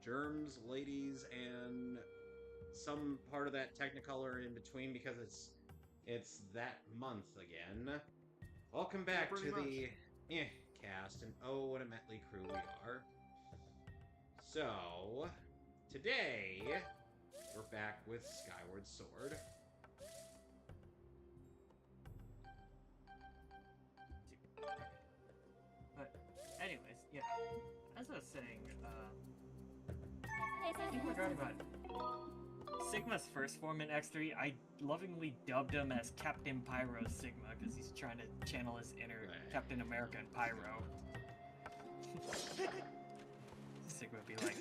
germs, ladies, and some part of that Technicolor in between because it's that month again. Welcome back pretty to much. the Mehcast, and oh, what a motley crew we are. So, today, we're back with Skyward Sword. But, anyways, yeah. As I was saying, I think we're talking about Sigma's first form in X3. I lovingly dubbed him as Captain Pyro Sigma because he's trying to channel his inner Captain America and Pyro. Sigma would be like,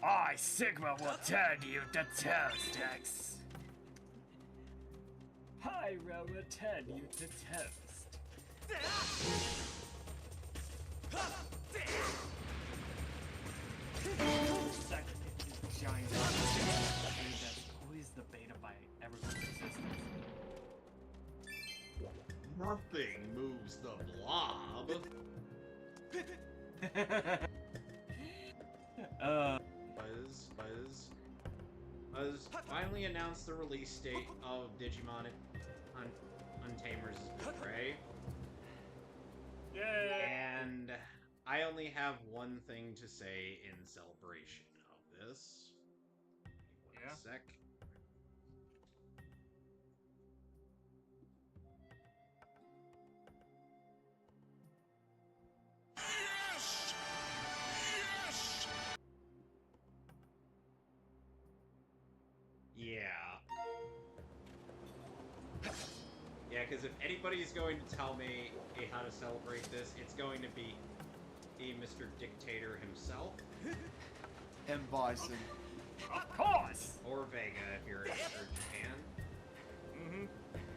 I, Sigma, will turn you to toast, X. Pyro will turn you to toast. Second giant that's always the bane of my ever-growing existence. Nothing moves the blob. Buzz finally announced the release date of Digimon Untamers' Betray. Yay! And I only have one thing to say in celebration of this. One sec. Yes! Yes! Yeah. Yeah, because if anybody's going to tell me how to celebrate this, it's going to be Mr. Dictator himself. And Bison. Of course! Or Vega if you're in Japan. Mm-hmm.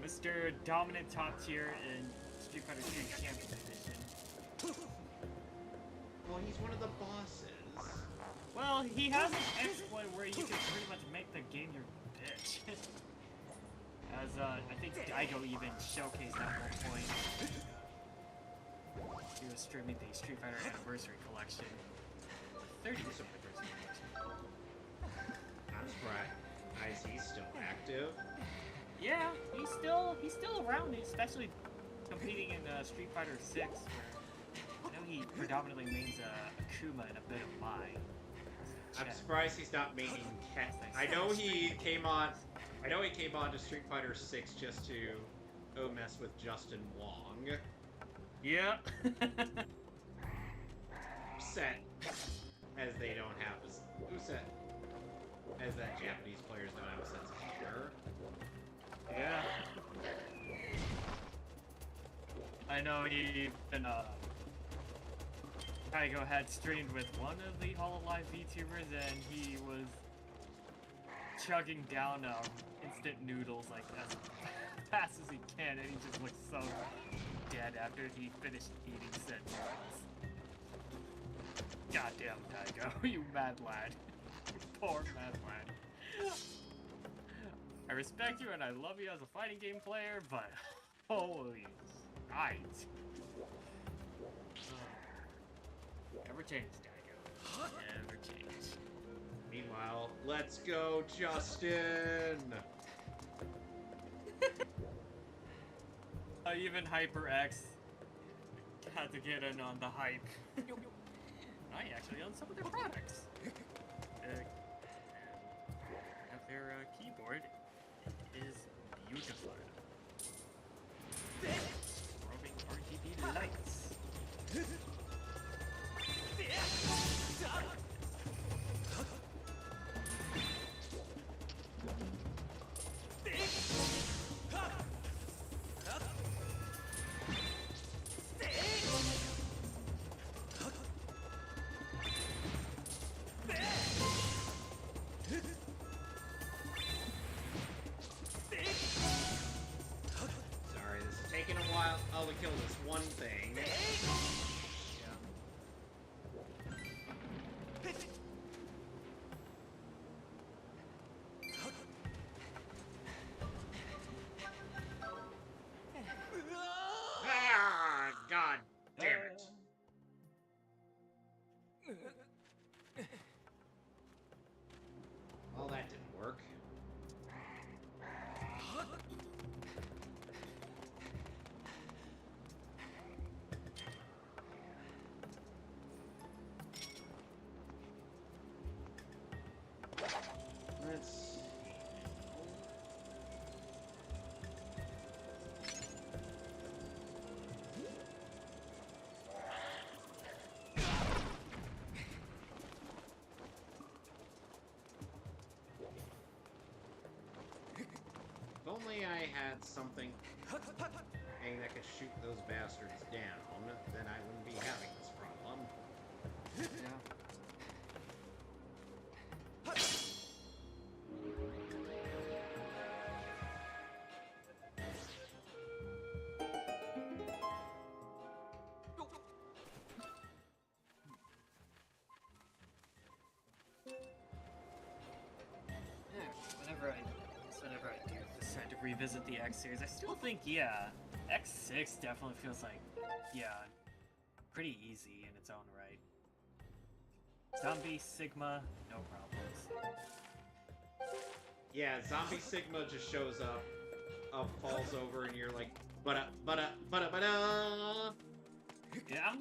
Mr. Dominant Top Tier in Street Fighter 3 Champion Edition. Well, he's one of the bosses. Well, he has an exploit where you can pretty much make the game your bitch. As, I think Daigo even showcased that at one point. He was streaming the Street Fighter Anniversary Collection. 30th Anniversary Collection. I'm surprised he's still active. Yeah, he's still around, especially competing in Street Fighter 6, where I know he predominantly mains Akuma and a bit of Mai. I'm surprised he's not making Ken. I know he came on to Street Fighter 6 just to mess with Justin Wong. Yeah. Upset as they don't have upset as that Japanese players don't have a sense of humor. Yeah. I know he even Kaigo had streamed with one of the Hololive VTubers and he was chugging down instant noodles like as fast as he can, and he just looked so dead after he finished eating said noodles. Goddamn Kaigo, you mad lad. You poor mad lad. I respect you and I love you as a fighting game player, but holy shit. Never change, Daigo. Never change. Meanwhile, let's go, Justin! Even HyperX had to get in on the hype. I actually own some of their products. Have their keyboard is beautiful. Roving RGB lights. Sorry, this is taking a while. To kill this one thing. Ah, God damn it. I had something that could shoot those bastards down, then I wouldn't be having this problem. Yeah. Whenever I do decide to revisit the X series, I still think, yeah, X6 definitely feels like, yeah, pretty easy in its own right. Zombie Sigma, no problems. Yeah, Zombie Sigma just shows up, falls over, and you're like, but. Yeah, I'm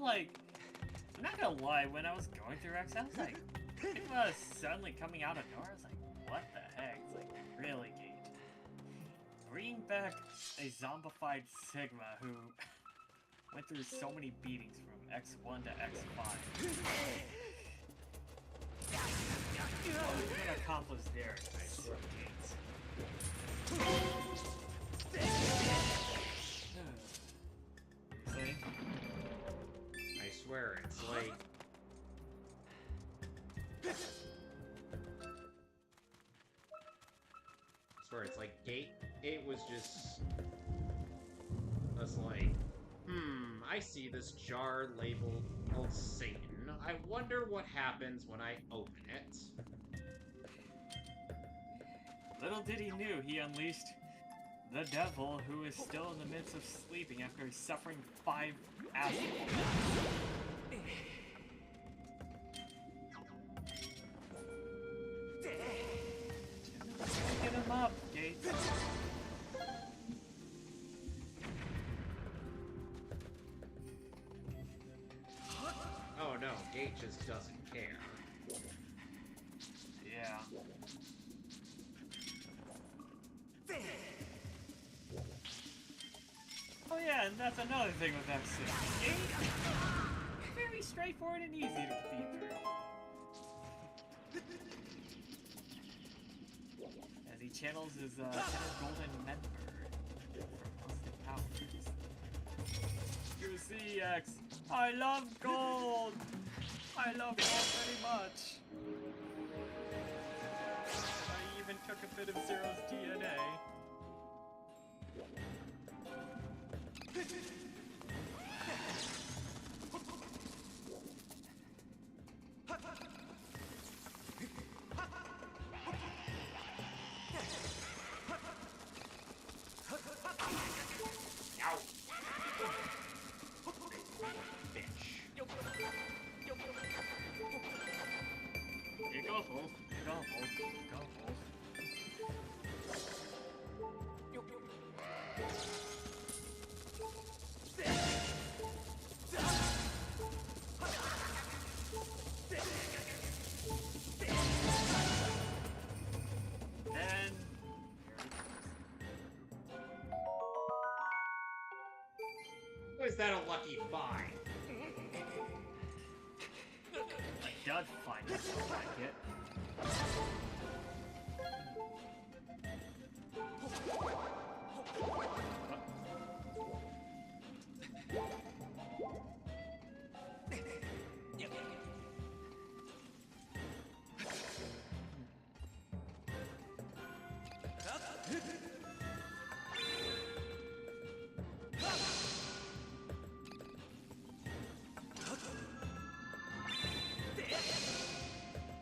not gonna lie, when I was going through X, I was like, Sigma suddenly coming out of nowhere, I was like, what the heck? It's like, really, Gate? Bringing back a zombified Sigma who went through so many beatings from X1 to X5. What we can accomplish there, Gates? See? I swear, it's like... I swear, it's like Gate. It was just... Us like, I see this jar labeled Satan. I wonder what happens when I open it. Little did he knew he unleashed the devil, who is still in the midst of sleeping after suffering 5 acid. Get him up, Gates. Oh no, Gate just doesn't care. Yeah. Oh yeah, and that's another thing with X6. Gate, very straightforward and easy to beat through. As he channels his inner golden member from Austin Powers. You see, X, I love gold! I love gold very much. I even took a bit of Zero's DNA. Is that a lucky find? A dud find, I don't like it.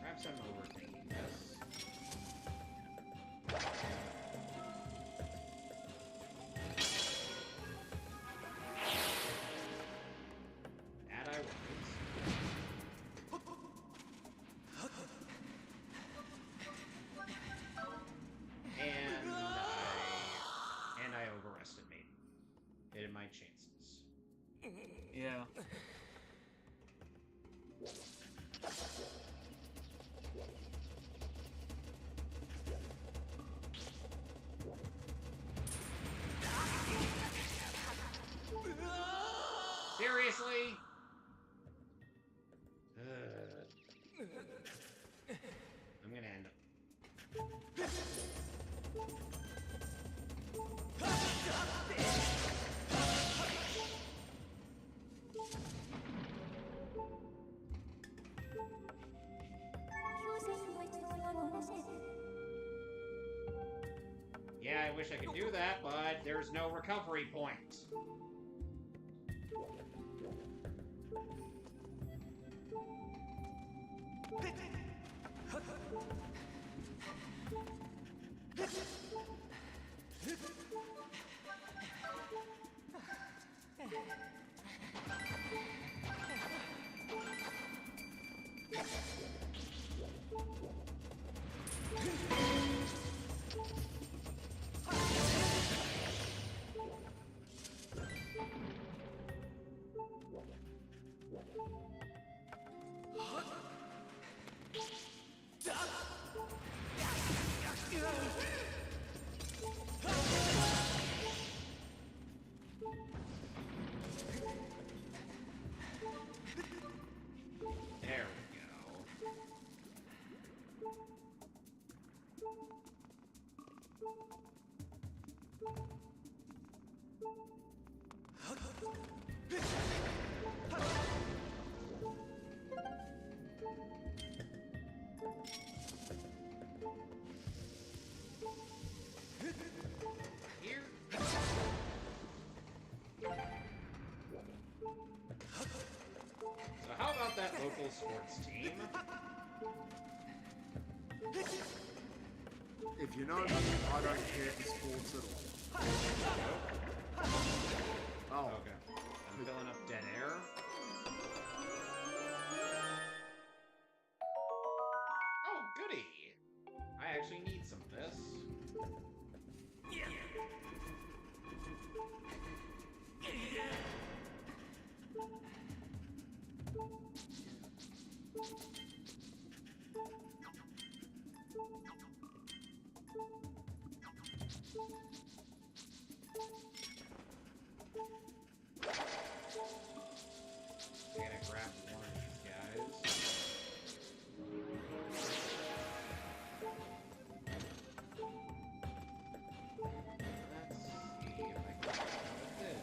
Perhaps I'm overthinking this. That I was. And I overestimated my chances. Yeah. Seriously? I'm gonna end up. Yeah, I wish I could do that, but there's no recovery point. There we go. Here. So how about that local sports team? If you know me, I don't care for sports at all. Oh, Okay. I'm filling up dead air. Oh, goody! I actually need some of this. I gotta grab one of these guys. Let's see if I can get out of this.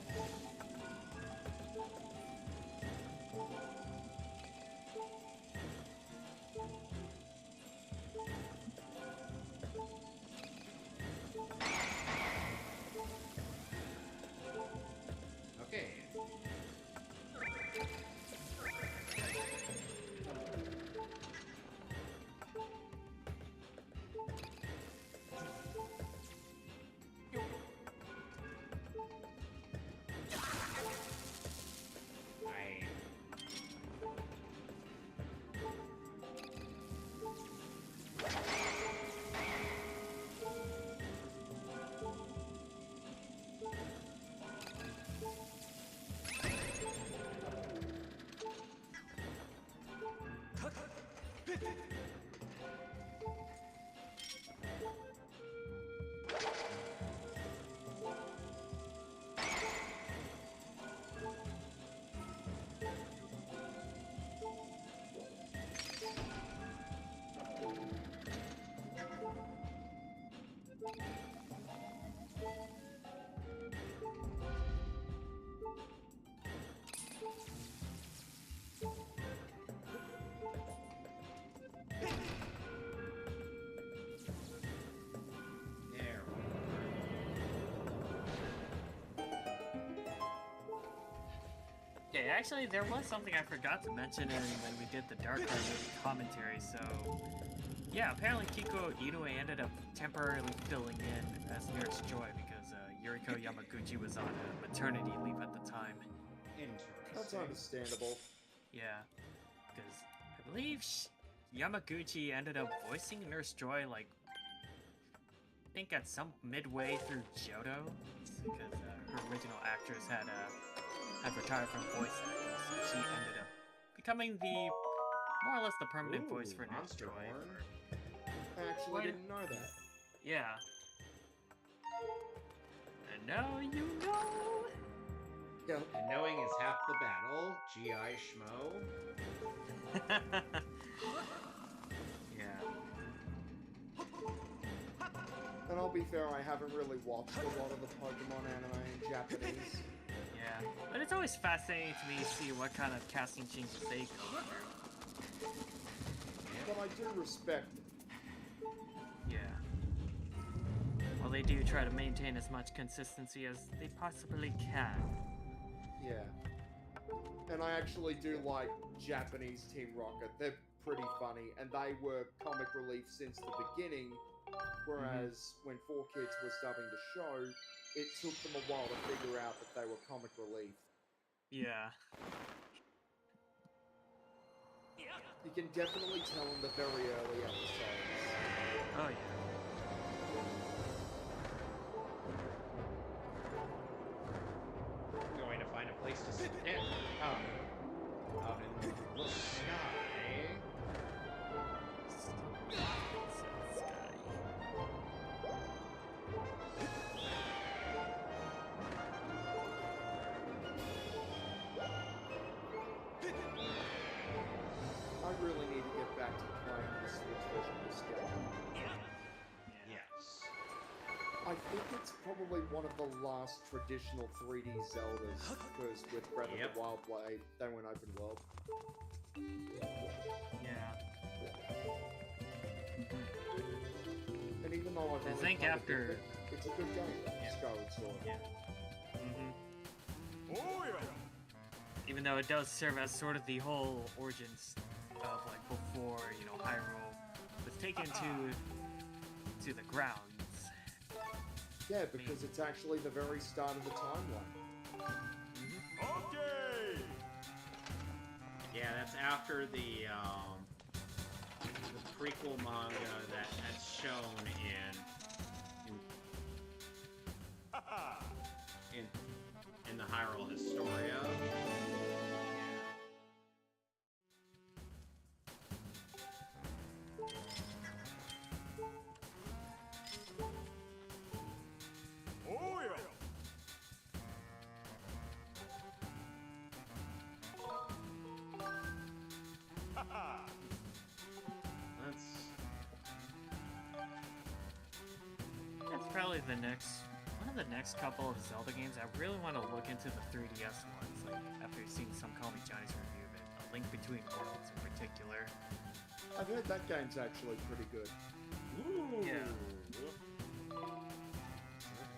Okay. I... There we Okay, actually, there was something I forgot to mention when we did the Dark Card movie commentary, so... Yeah, apparently Kiko Inoue ended up temporarily filling in as Nurse Joy because Yuriko Yamaguchi was on a maternity leave at the time. that's Interesting. understandable. Yeah, because I believe Yamaguchi ended up voicing Nurse Joy, like, I think at some midway through Johto, because her original actress had retired from voice acting, so she ended up becoming the more or less the permanent voice for Nurse Monster Joy. Horn. I actually What? didn't know that. Yeah. And now you know. Yeah. And knowing is half the battle. G.I. Schmo. Yeah. And I'll be fair, I haven't really watched a lot of the Pokemon anime in Japanese. Yeah, but it's always fascinating to me to see what kind of casting changes they go through. But I do respect it. Yeah. Well, they do try to maintain as much consistency as they possibly can. Yeah. And I actually do like Japanese Team Rocket. They're pretty funny, and they were comic relief since the beginning, whereas when 4Kids was dubbing the show, it took them a while to figure out that they were comic relief. Yeah. You can definitely tell in the very early episodes. Oh, yeah. Going to find a place to sit out in the sky. I really need to get back to playing the Switch version of this game. Yes. I think it's probably one of the last traditional 3D Zeldas, because with Breath of the Wild they went open world. Yeah. And even though I've I only think played a after- bit of it, it's a good game, Skyward Sword. Yeah. Even though it does serve as sort of the whole origins of like before, you know, Hyrule was taken to the grounds. Yeah, because it's actually the very start of the timeline. Okay! Yeah, that's after the prequel manga that's shown in the Hyrule Historia. Oh yeah! That's probably the one of the next couple of Zelda games. I really want to look into the 3DS ones, like after seeing some Call Me Johnny's review of it. A Link Between Worlds in particular. I've heard that game's actually pretty good. Ooh. Yeah.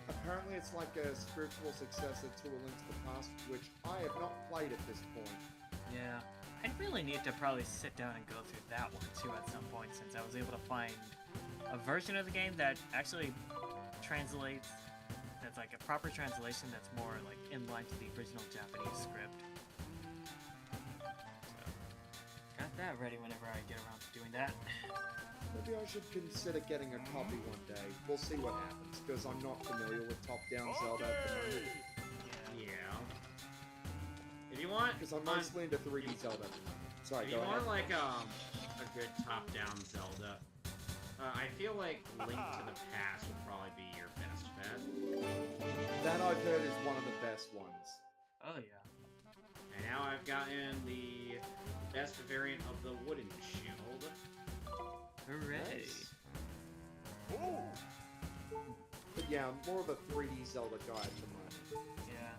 Apparently it's like a spiritual successor to A Link to the Past, which I have not played at this point. Yeah. I'd really need to probably sit down and go through that one too at some point, since I was able to find a version of the game that actually translates, that's like a proper translation that's more like in line to the original Japanese script. So, got that ready whenever I get around to doing that. Maybe I should consider getting a copy one day. We'll see what happens, because I'm not familiar with top-down Zelda at the moment. Yeah. If you want, Because I'm mostly into 3D Zelda. Sorry, if go you ahead. want like a good top-down Zelda, I feel like Link to the Past would probably be your best bet. That I've heard is one of the best ones. Oh yeah. And now I've gotten the best variant of the wooden shield. Hooray! Nice. But yeah, I'm more of a 3D Zelda guy at the moment. Yeah.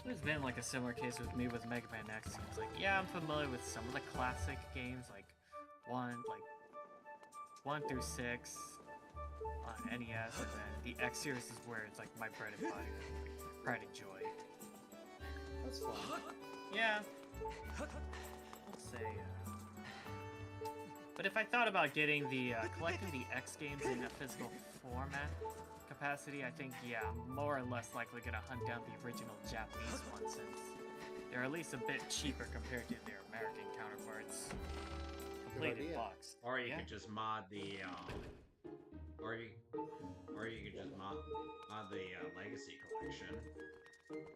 There's been like a similar case with me with Mega Man X. It's like, yeah, I'm familiar with some of the classic games, like 1 through 6 on NES, and then the X series is where it's like my bread and butter, like, pride and joy. That's fun. Yeah. Let's say. But if I thought about getting the collecting the X games in a physical format capacity, I think I'm more or less likely gonna hunt down the original Japanese ones, since they're at least a bit cheaper compared to their American counterparts. Completed idea. box. Or you could just mod the, or you could just mod the Legacy Collection.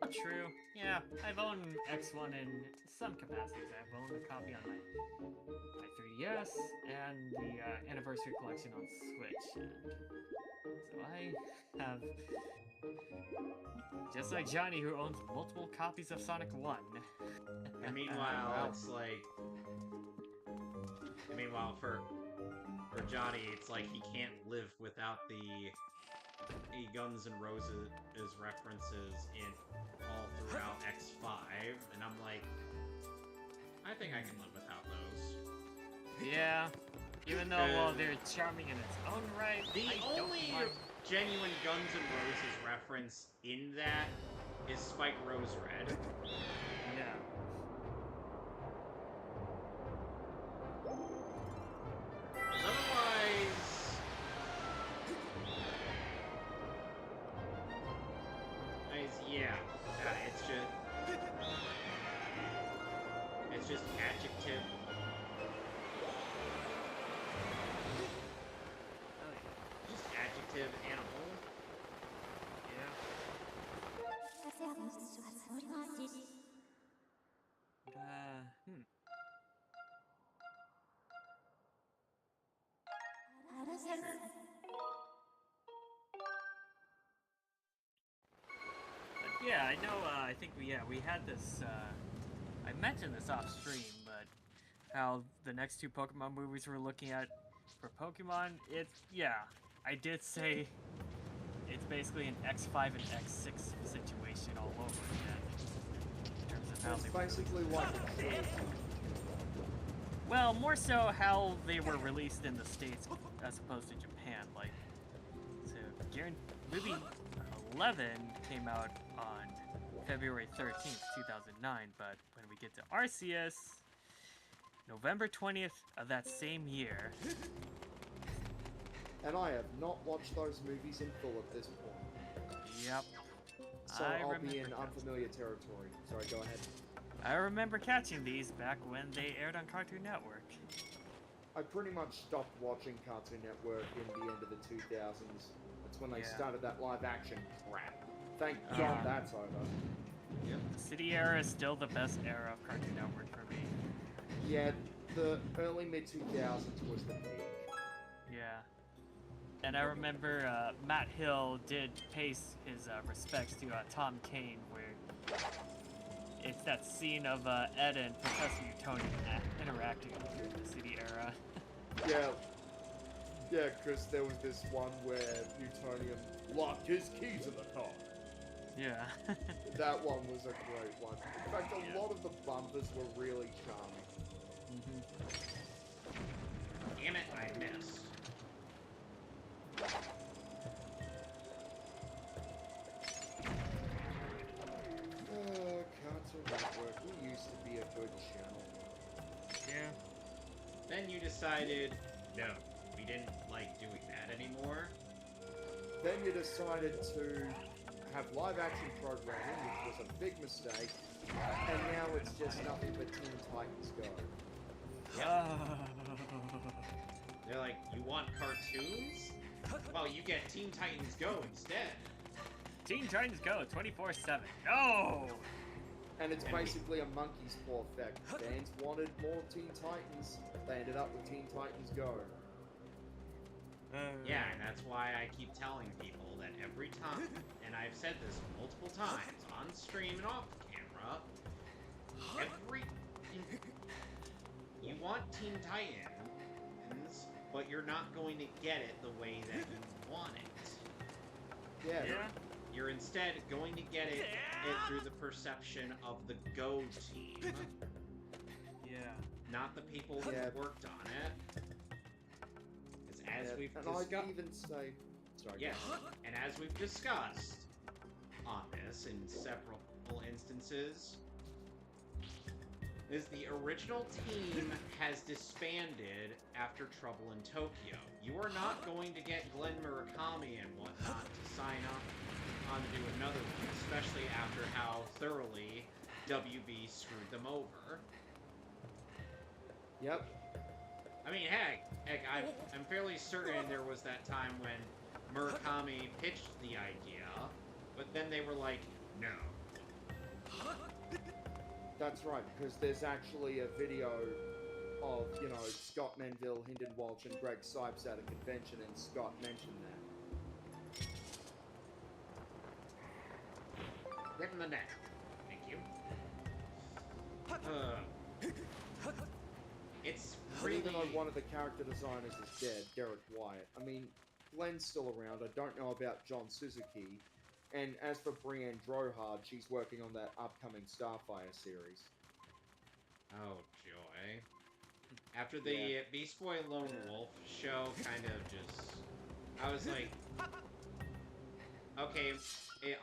Oh, true. Yeah, I've owned X1 in some capacities. I've owned a copy on my 3DS and the Anniversary Collection on Switch. And so I have, just like Johnny, who owns multiple copies of Sonic 1. And meanwhile, it's like, for for Johnny, it's like he can't live without the Guns N' Roses references in all throughout X5, and I'm like, I think I can live without those. Yeah. Even though, well, they're charming in its own right. The I only don't mind. genuine Guns N' Roses reference in that is Spike Rose Red. Yeah. Otherwise, it's just adjective. Oh, yeah. Just adjective animal. Hmm. But yeah, I know, I think we had this, I mentioned this off stream, but how the next two Pokemon movies we're looking at for Pokemon, I did say it's basically an X5 and X6 situation all over again. In terms of how It's they were basically released. like a trilogy. Well, more so how they were released in the States as opposed to Japan. Like, so movie 11 came out on February 13th, 2009, but when we get to Arceus, November 20th of that same year. And I have not watched those movies in full at this point. Yep. So I I'll be in remember unfamiliar territory. Sorry, go ahead. I remember catching these back when they aired on Cartoon Network. I pretty much stopped watching Cartoon Network in the end of the 2000s. That's when they Yeah. started that live action crap. Thank God that's over. Yep. The City era is still the best era of Cartoon Network for me. Yeah, the early mid-2000s was the peak. Yeah. And I remember Matt Hill did pay his respects to Tom Kane, where it's that scene of Ed and Professor Utonium interacting during the City era. Yeah, Chris, there was this one where Utonium locked his keys in the car. Yeah. That one was a great one. In fact, a Yeah. lot of the bumpers were really charming. Damn it, I missed. Cartoon Network, we used to be a good channel. Yeah. Then you decided, no, we didn't like doing that anymore. Then you decided to have live-action programming, which was a big mistake, and now it's just nothing but Teen Titans Go. They're like, you want cartoons? Well, you get Teen Titans Go instead. Teen Titans Go 24/7. No! And it's basically a monkey's paw effect. Fans wanted more Teen Titans, they ended up with Teen Titans Go. Yeah, and that's why I keep telling people that every time, and I've said this multiple times, on stream and off camera, you want Teen Titans, but you're not going to get it the way that you want it. Yeah. You're instead going to get it through the perception of the Go team, Yeah. not the people who worked on it. As we've and discussed, I'd even say... Sorry. yes, and as we've discussed on this in several instances, is the original team has disbanded after Trouble in Tokyo. You are not going to get Glenn Murakami and whatnot to sign on to do another one, especially after how thoroughly WB screwed them over. Yep. I mean, heck, I'm fairly certain there was that time when Murakami pitched the idea, but then they were like, no. That's right, because there's actually a video of, you know, Scott Menville, Hynden Walsh, and Greg Sipes at a convention, and Scott mentioned that. Get in the net. Thank you. It's really... Even though one of the character designers is dead, Derek Wyatt. I mean, Glenn's still around. I don't know about John Suzuki. And as for Brienne Drohard, she's working on that upcoming Starfire series. Oh, joy. After the Beast Boy Lone Wolf show kind of just... I was like... Okay,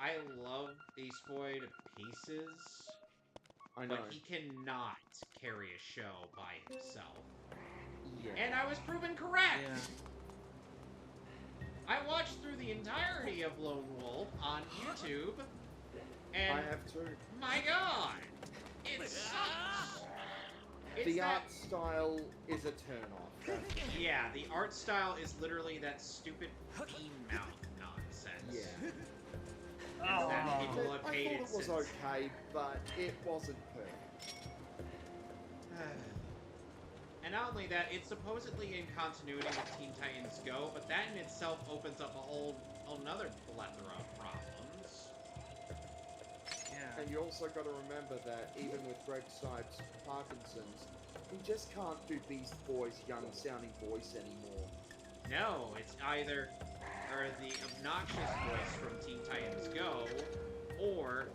I love Beast Boy to pieces, I know. but he cannot carry a show by himself. Yeah. And I was proven correct! Yeah. I watched through the entirety of Lone Wolf on YouTube, and... I have too. My god! It sucks! The art style is a turn-off. Yeah, the art style is literally that stupid bean mouth nonsense. Yeah. Oh. That people have I hated thought it was since. okay, but it wasn't perfect. And not only that, it's supposedly in continuity with Teen Titans Go, but that in itself opens up a whole another plethora of problems. Yeah. And you also got to remember that even with Greg Sipes' Parkinson's, he just can't do Beast Boy's young-sounding voice anymore. No, it's either the obnoxious voice from Teen Titans Go, or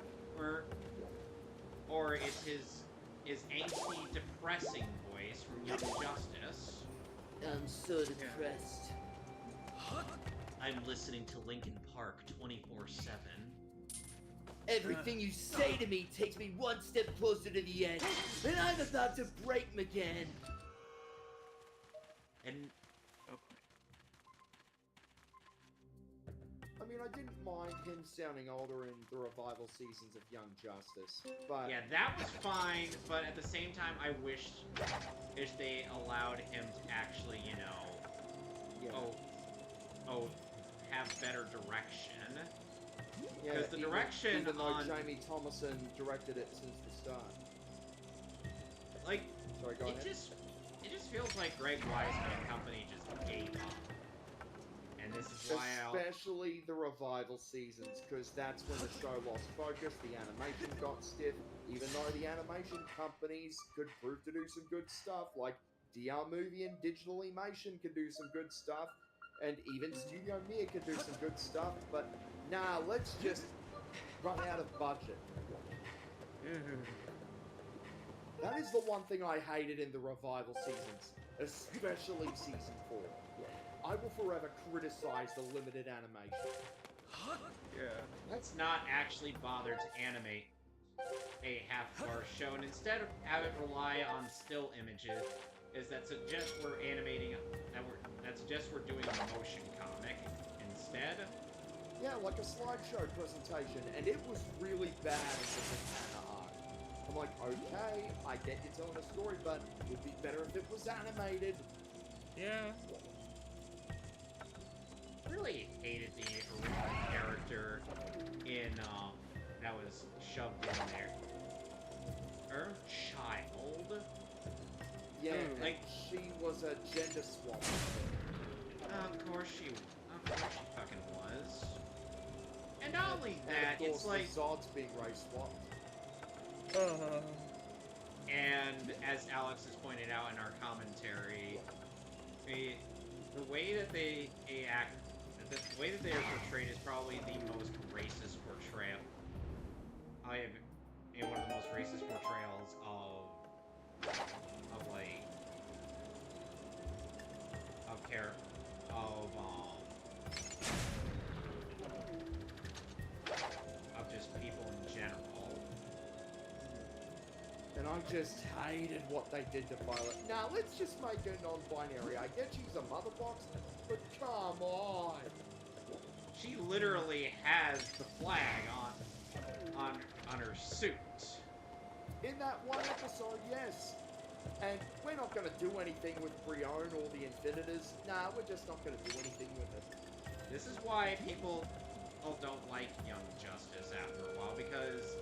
it's his angsty, depressing voice from Young Justice. I'm so depressed. I'm listening to Linkin Park 24/7. Everything you say to me takes me one step closer to the end, and I'm about to break him again. And I mean, I didn't mind him sounding older in the revival seasons of Young Justice, but... yeah, that was fine, but at the same time, I wished if they allowed him to actually, you know, have better direction. Yeah, Because the direction even though on... Jamie Thomason directed it since the start. Like, Sorry, go ahead. it just feels like Greg Weisman and company just gave up. And this is why Especially the revival seasons, because that's when the show lost focus, the animation got stiff, even though the animation companies could prove to do some good stuff, like DR Movie and Digital Animation can do some good stuff, and even Studio Mir can do some good stuff, but nah, let's just run out of budget. That is the one thing I hated in the revival seasons, especially season 4. I will forever criticize the limited animation. Yeah. let's not actually bother to animate a half-bar show, and instead have it rely on still images, that suggest we're animating, that suggests we're doing a motion comic instead. Yeah, like a slideshow presentation, and it was really bad in the Katana arc. I'm like, okay, I get you telling a story, but it would be better if it was animated. Yeah. Really hated the original character in that was shoved in there. Child. Yeah, like she was a gender swap. of course she fucking was. And not only that, and of it's course, like the Zod's being race swapped. and as Alex has pointed out in our commentary, the way that they act, the way that they are portrayed is probably the most racist portrayal. One of the most racist portrayals of just people in general. And I just hated what they did to Violet. Now, let's just make her non-binary. I get she's a mother box, but come on. She literally has the flag on her suit. In that one episode, yes. And we're not going to do anything with Brione or the Infinitors. Nah, we're just not going to do anything with it. This is why people don't like Young Justice after a while, because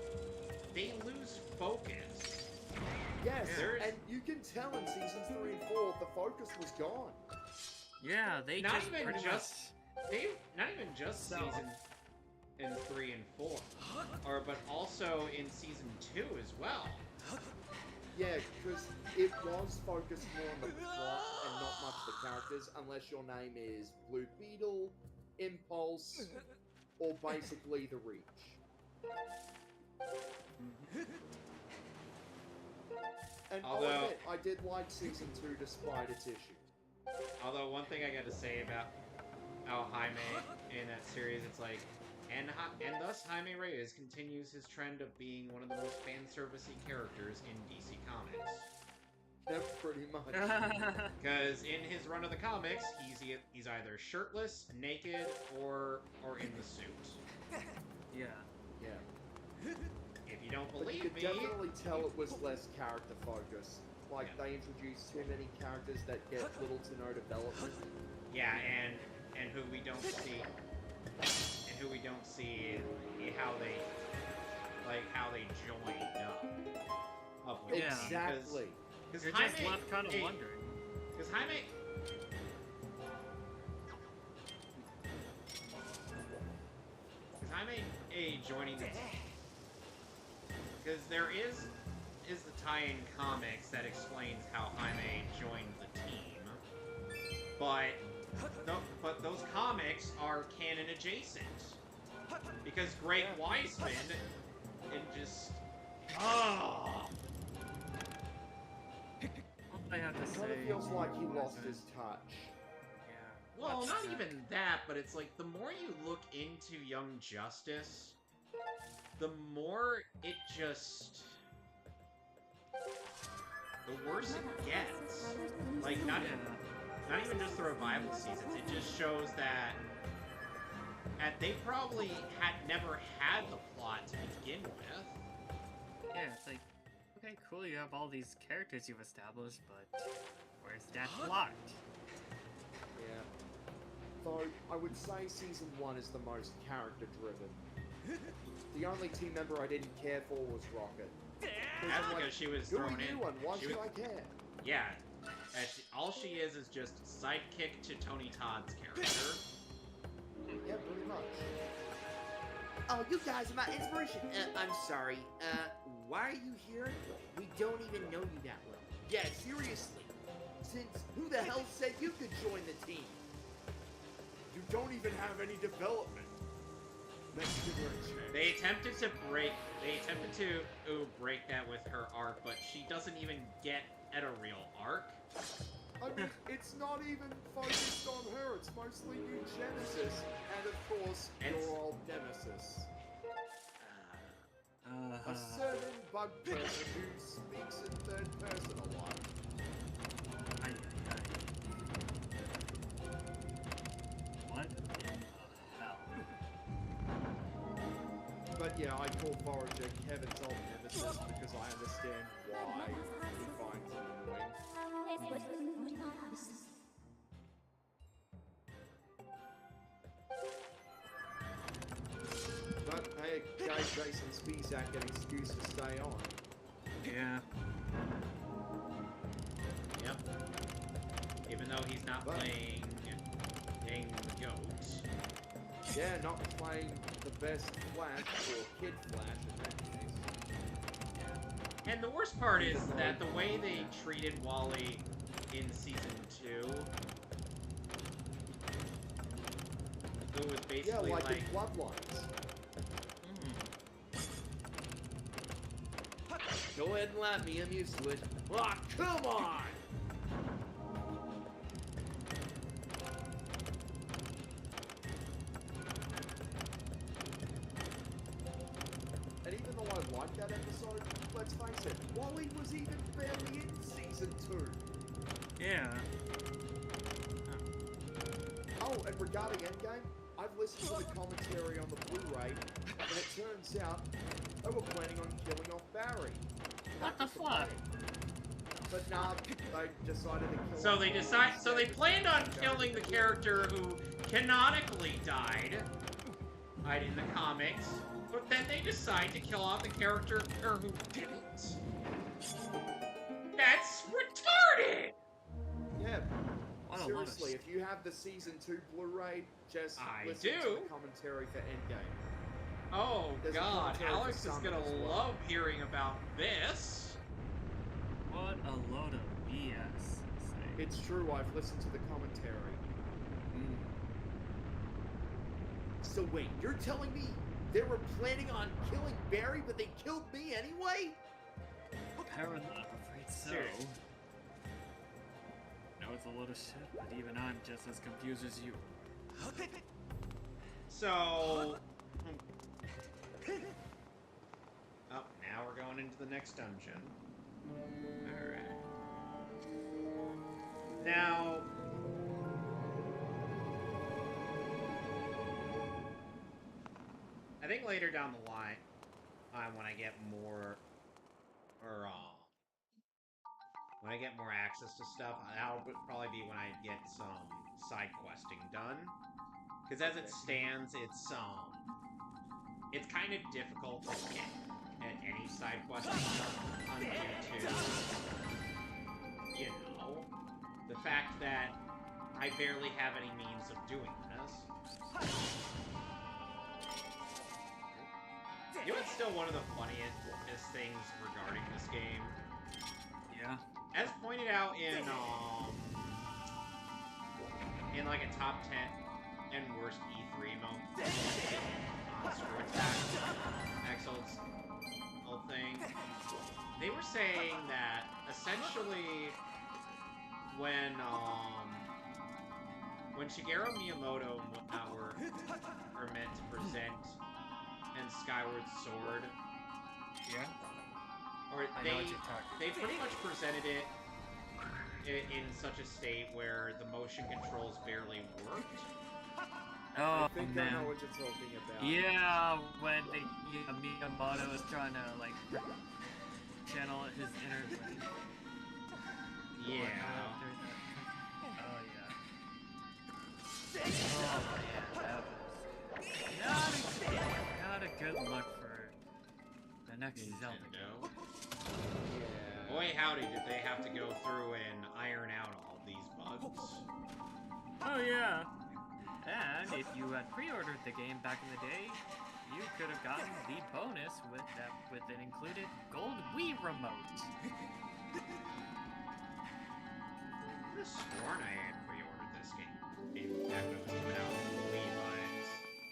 they lose focus. Yes, There's- and you can tell in seasons 3 and 4, the focus was gone. Yeah, they Not just even pretty just not even just So- season in 3 and 4, but also in season 2 as well. Yeah, because it was focused more on the plot and not much the characters, unless your name is Blue Beetle, Impulse, or basically the Reach. And I'll admit, I did like Season 2 despite its issues. Although, one thing I gotta say about Jaime in that series, it's like, and thus Jaime Reyes continues his trend of being one of the most fan-servicey characters in DC Comics. Yeah, pretty much. Because in his run of the comics, he's either shirtless, naked, or in the suit. Yeah. Yeah. If you don't But believe you could me, definitely tell it was less character focused. Like, they introduced too many characters that get little to no development. yeah, and who we don't see, how they joined up with Yeah. Exactly. Because You're just left kind of wondering. Because Jaime joining the because there is the tie-in comics that explains how Jaime joined the team, but those comics are canon adjacent because Greg Weisman and just I have to It say, kind of feels like he lost his touch. Yeah. well, That's not sad. even that, but it's like the more you look into Young Justice, the more it just the worse it gets. Like not even just the revival seasons. It just shows that they probably had never had the plot to begin with. Yeah, it's like, okay, cool, you have all these characters you've established, but where's that plot? Yeah. Though, I would say Season 1 is the most character-driven. The only team member I didn't care for was Rocket. That's because she was Who thrown are you in. and why She should was- I care? Yeah, all she is just sidekick to Tony Todd's character. Yeah, pretty much. Oh, you guys are my inspiration. I'm sorry. Why are you here? We don't even know you that well. Yeah, seriously. Since who the hell said you could join the team? You don't even have any development. Let's give her a chance. They attempted to break that with her arc, but she doesn't even get at a real arc. I mean, it's not even focused on her, it's mostly New Genesis, and of course, your old nemesis. A certain bug person who speaks in third person a lot. What in the hell? But yeah, I call Forager Kevin's old nemesis because I understand why he finds him annoying. But hey, it gave Jason Spizak an excuse to stay on. Yeah. Yep. Even though he's not playing the goat. Yeah, not playing the best Flash, or Kid Flash in that case. And the worst part is that the way they treated Wally in Season 2, it was basically Yeah, like in Bloodlines. Go ahead and laugh me. I'm used to it. Aw, come on! And even though I like that episode, let's face it, Wally was even barely in Season 2. Yeah. Oh, and regarding Endgame, I've listened to the commentary on the Blu-ray, and it turns out they were planning on killing off Barry. What the fuck? But nah, they decided to kill so off they Wally so they instead. planned on killing the character who canonically died in the comics, but then they decide to kill off the character who didn't. That's retarded! Yeah, What a seriously, load if you have the Season 2 Blu-ray, just I listen do. to the commentary for Endgame. Oh There's a god, commentary for Alex is Summon gonna as well. love hearing about this. a load of BS. Say. It's true, I've listened to the commentary. So wait, you're telling me they were planning on killing Barry, but they killed me anyway? Apparently, I'm afraid so. Seriously. No, it's a load of shit, but even I'm just as confused as you. So... Oh, now we're going into the next dungeon. Alright. Now... I think later down the line, when I get more... when I get more access to stuff, that'll probably be when I get some side questing done. Because as it stands, it's kind of difficult to get at any side questing done due to, you know, the fact that I barely have any means of doing this. You know what's still one of the funniest things regarding this game? Yeah. As pointed out in like a top 10 and worst E3 moment, Axel's whole thing, they were saying that essentially when Shigeru Miyamoto and whatnot are meant to present in Skyward Sword, Yeah. or I know what you're talking. they pretty much presented it in such a state where the motion controls barely worked. Oh I think I know man. what you're talking about. Yeah, when Miyamoto was trying to like channel his inner like, Yeah. Oh yeah. Oh man, that was not a good look for the next Zelda. Nintendo. Yeah. Boy howdy did they have to go through and iron out all these bugs. Oh yeah. And if you had pre-ordered the game back in the day, you could have gotten the bonus with an included gold Wii remote. I could have sworn I had pre-ordered this game back when it was coming out on Wii,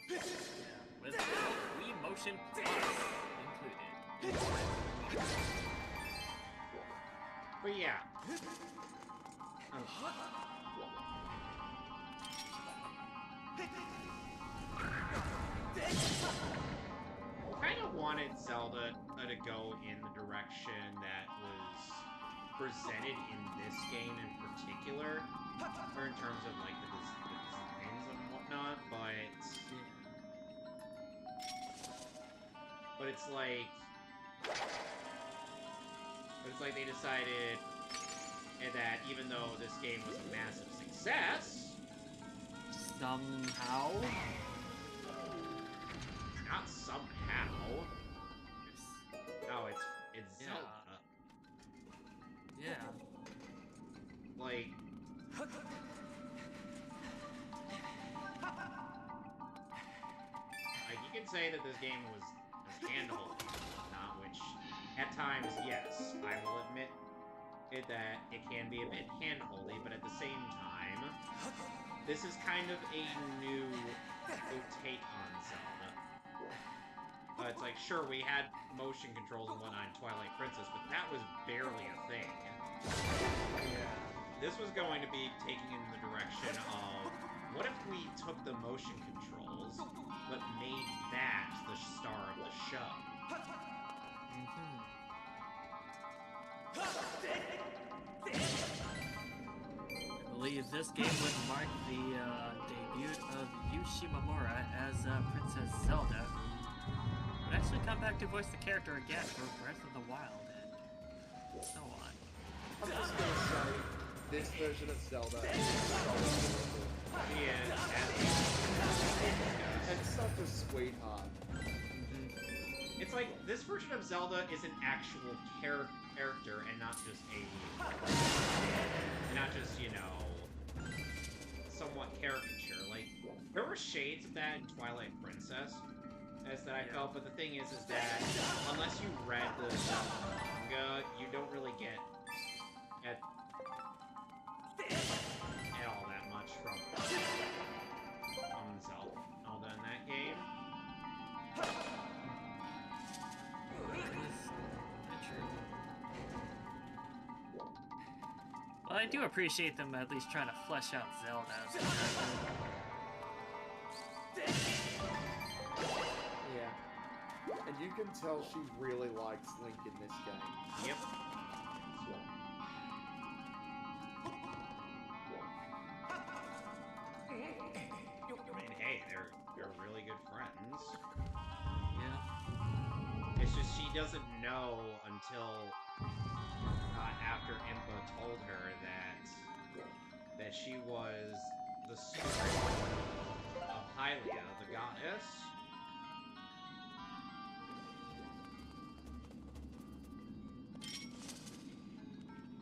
but With Wii Motion Plus included. But yeah. Kind of wanted Zelda to go in the direction that was presented in this game in particular, or in terms of like the designs and whatnot, but it's like they decided that even though this game was a massive success, Somehow. not somehow. No, it's Yeah. Zelda. Yeah. Like, you can say that this game was handholding, not which, at times, yes, I will admit that it can be a bit handholdy, but at the same time, this is kind of a new take on Zelda. It's like, sure, we had motion controls and whatnot in Twilight Princess, but that was barely a thing. Yeah. This was going to be taking in the direction of, what if we took the motion controls, but made that the star of the show? I believe this game would mark the debut of Yu Shimamura as Princess Zelda. Would actually come back to voice the character again for Breath of the Wild and so on. I'm just gonna say, this version of Zelda is and such a sweetheart. It's like, this version of Zelda is an actual character and not just you know, somewhat caricature. Like, there were shades of that in Twilight Princess, as that I felt, but the thing is that unless you read the manga, you don't really get Well, I do appreciate them at least trying to flesh out Zelda as a character. Yeah. And you can tell she really likes Link in this game. Yep. I mean, hey, they're really good friends. Yeah. It's just she doesn't know until after Impa told her that she was the spirit of Hylia, the goddess.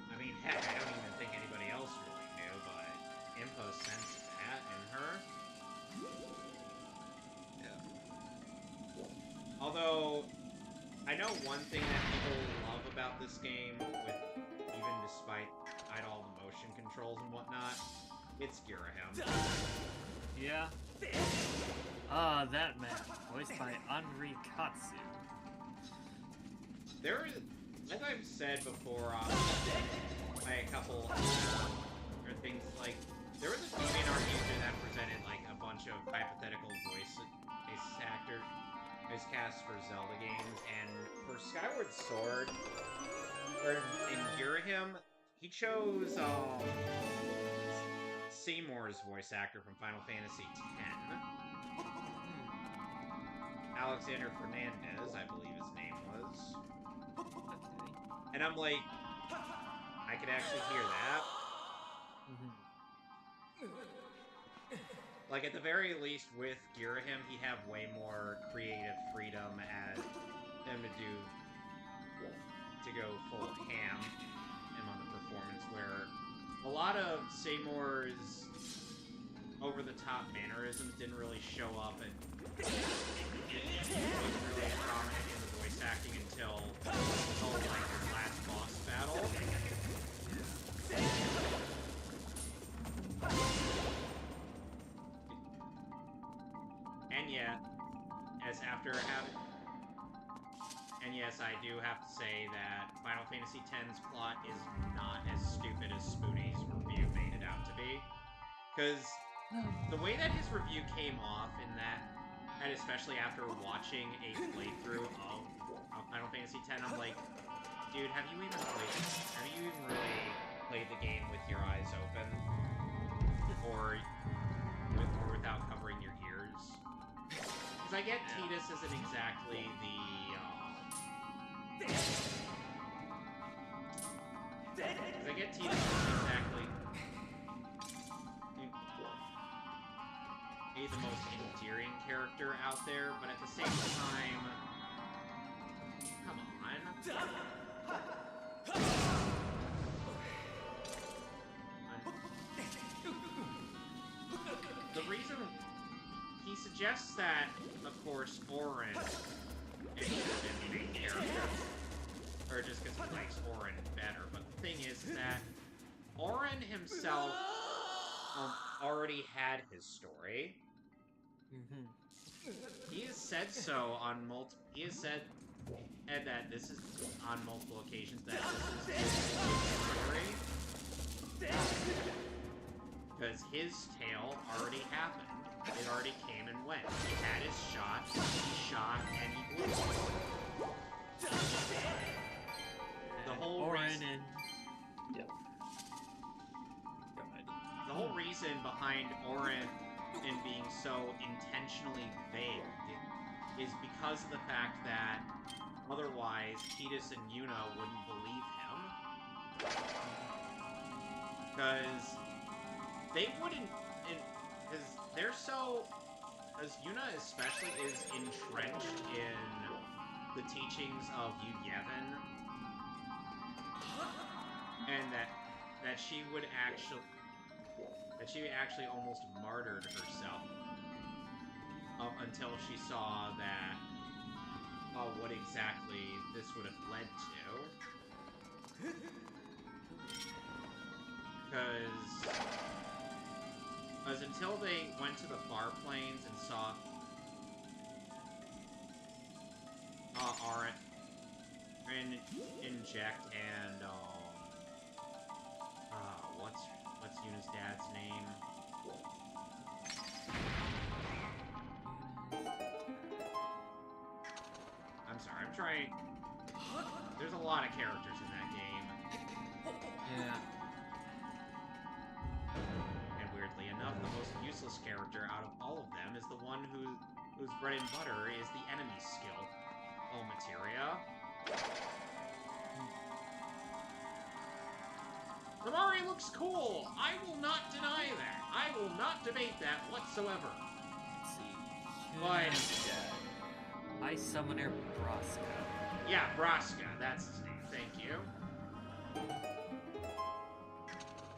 I mean, heck, I don't even think anybody else really knew, but Impa sensed that in her. Yeah. Although, I know one thing that people love about this game, with even despite all the motion controls and whatnot, it's Girahim. Yeah. Ah, that man, voiced by Anri Katsu. There is, as I've said before, by a couple or things like, there was a DeviantArt user that presented like a bunch of hypothetical voice casts for Zelda games, and for Skyward Sword, or in Girahim, he chose Seymour's voice actor from Final Fantasy X. Alexander Fernandez, I believe his name was. Okay. And I'm like, I could actually hear that. Like, at the very least, with Girahim, he'd have way more creative freedom as them to go full ham on the performance, where a lot of Seymour's over-the-top mannerisms didn't really show up, and it wasn't really prominent in the voice acting until like the last boss battle. And yet, yes, I do have to say that Final Fantasy X's plot is not as stupid as Spoonie's review made it out to be. Because the way that his review came off in that, and especially after watching a playthrough of Final Fantasy X, I'm like, dude, have you even really played the game with your eyes open? Or without covering your ears? Because I get Tidus isn't exactly the, the most endearing character out there, but at the same time, come on. The reason he suggests that, of course, Auron is the main character, or just because he likes Auron better, but the thing is that Auron himself already had his story. He has said so on he has said that this is on multiple occasions that this is his story. Because his tale already happened. It already came and went. He had his shot, he shot, and he blew. The whole reason... The whole reason behind Auron being so intentionally vague is because of the fact that otherwise Tidus and Yuna wouldn't believe him. Because they wouldn't... Because they're so... Because Yuna especially is entrenched in the teachings of Yevon, and that she would actually... That she actually almost martyred herself until she saw that what exactly this would have led to. Because until they went to the far plains and saw Auron inject and trying... There's a lot of characters in that game. Yeah. And weirdly enough, the most useless character out of all of them is the one whose bread and butter is the enemy skill. Oh, materia. The Mari looks cool! I will not deny that. I will not debate that whatsoever. Let's see. But... Ice Summoner Braska. Yeah, Braska. That's his name. Thank you.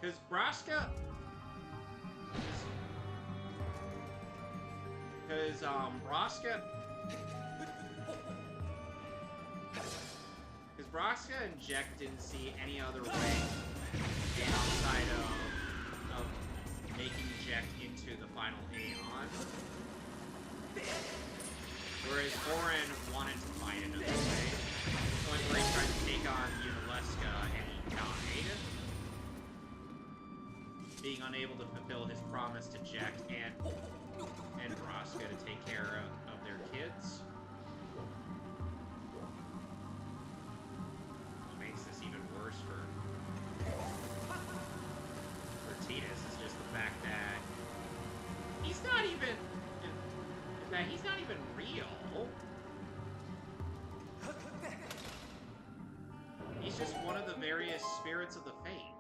Because Braska... Because, Braska... Because Braska and Jack didn't see any other way outside of making Jack into the final Aeon. Whereas Orin wanted to find another way. Going where he tried to take on Unileska and he died. Being unable to fulfill his promise to Jack and Braska to take care of their kids. What makes this even worse for Tidus is just the fact that he's not even real. He's just one of the various spirits of the faith.